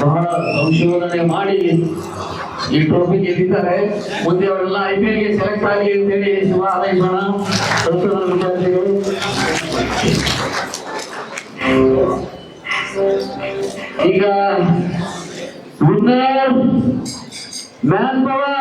ಬಹಳ ಸಂಶೋಧನೆ ಮಾಡಿ ಈ ಟ್ರೋಫಿ ಗೆದ್ದಿದ್ದಾರೆ. ಮುಂದೆ ಅವರೆಲ್ಲ IPL ಗೆ ಸೆಲೆಕ್ಟ್ ಆಗಲಿ ಅಂತ ಹೇಳಿ ಶುಭ ಹಾರೈಸೋಣ ಸಂಶೋಧನಾ ವಿದ್ಯಾರ್ಥಿಗಳು. ಈಗ ವಿನ್ನರ್ ಮ್ಯಾನ್ ಪವರ್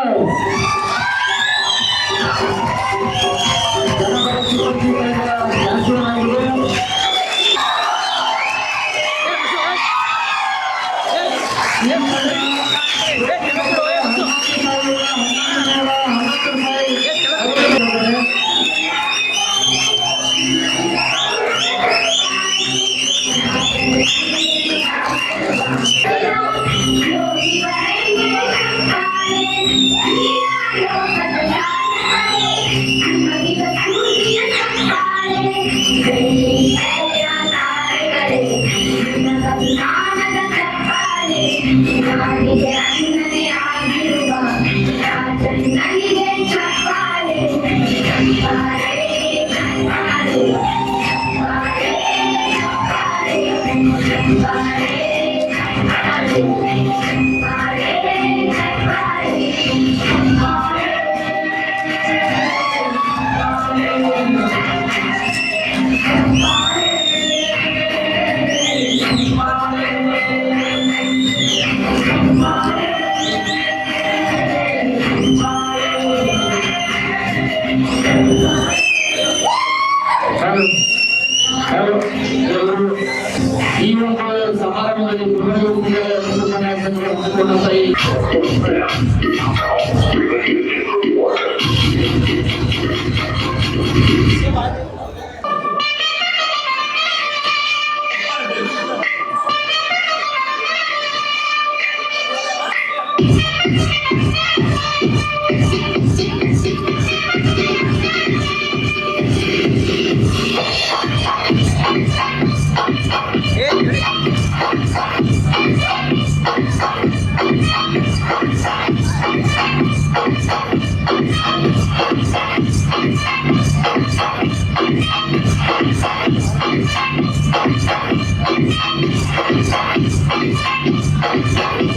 ಈ ಒಂದು ಸಮಾರಂಭದಲ್ಲಿ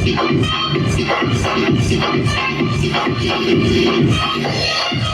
Thank you.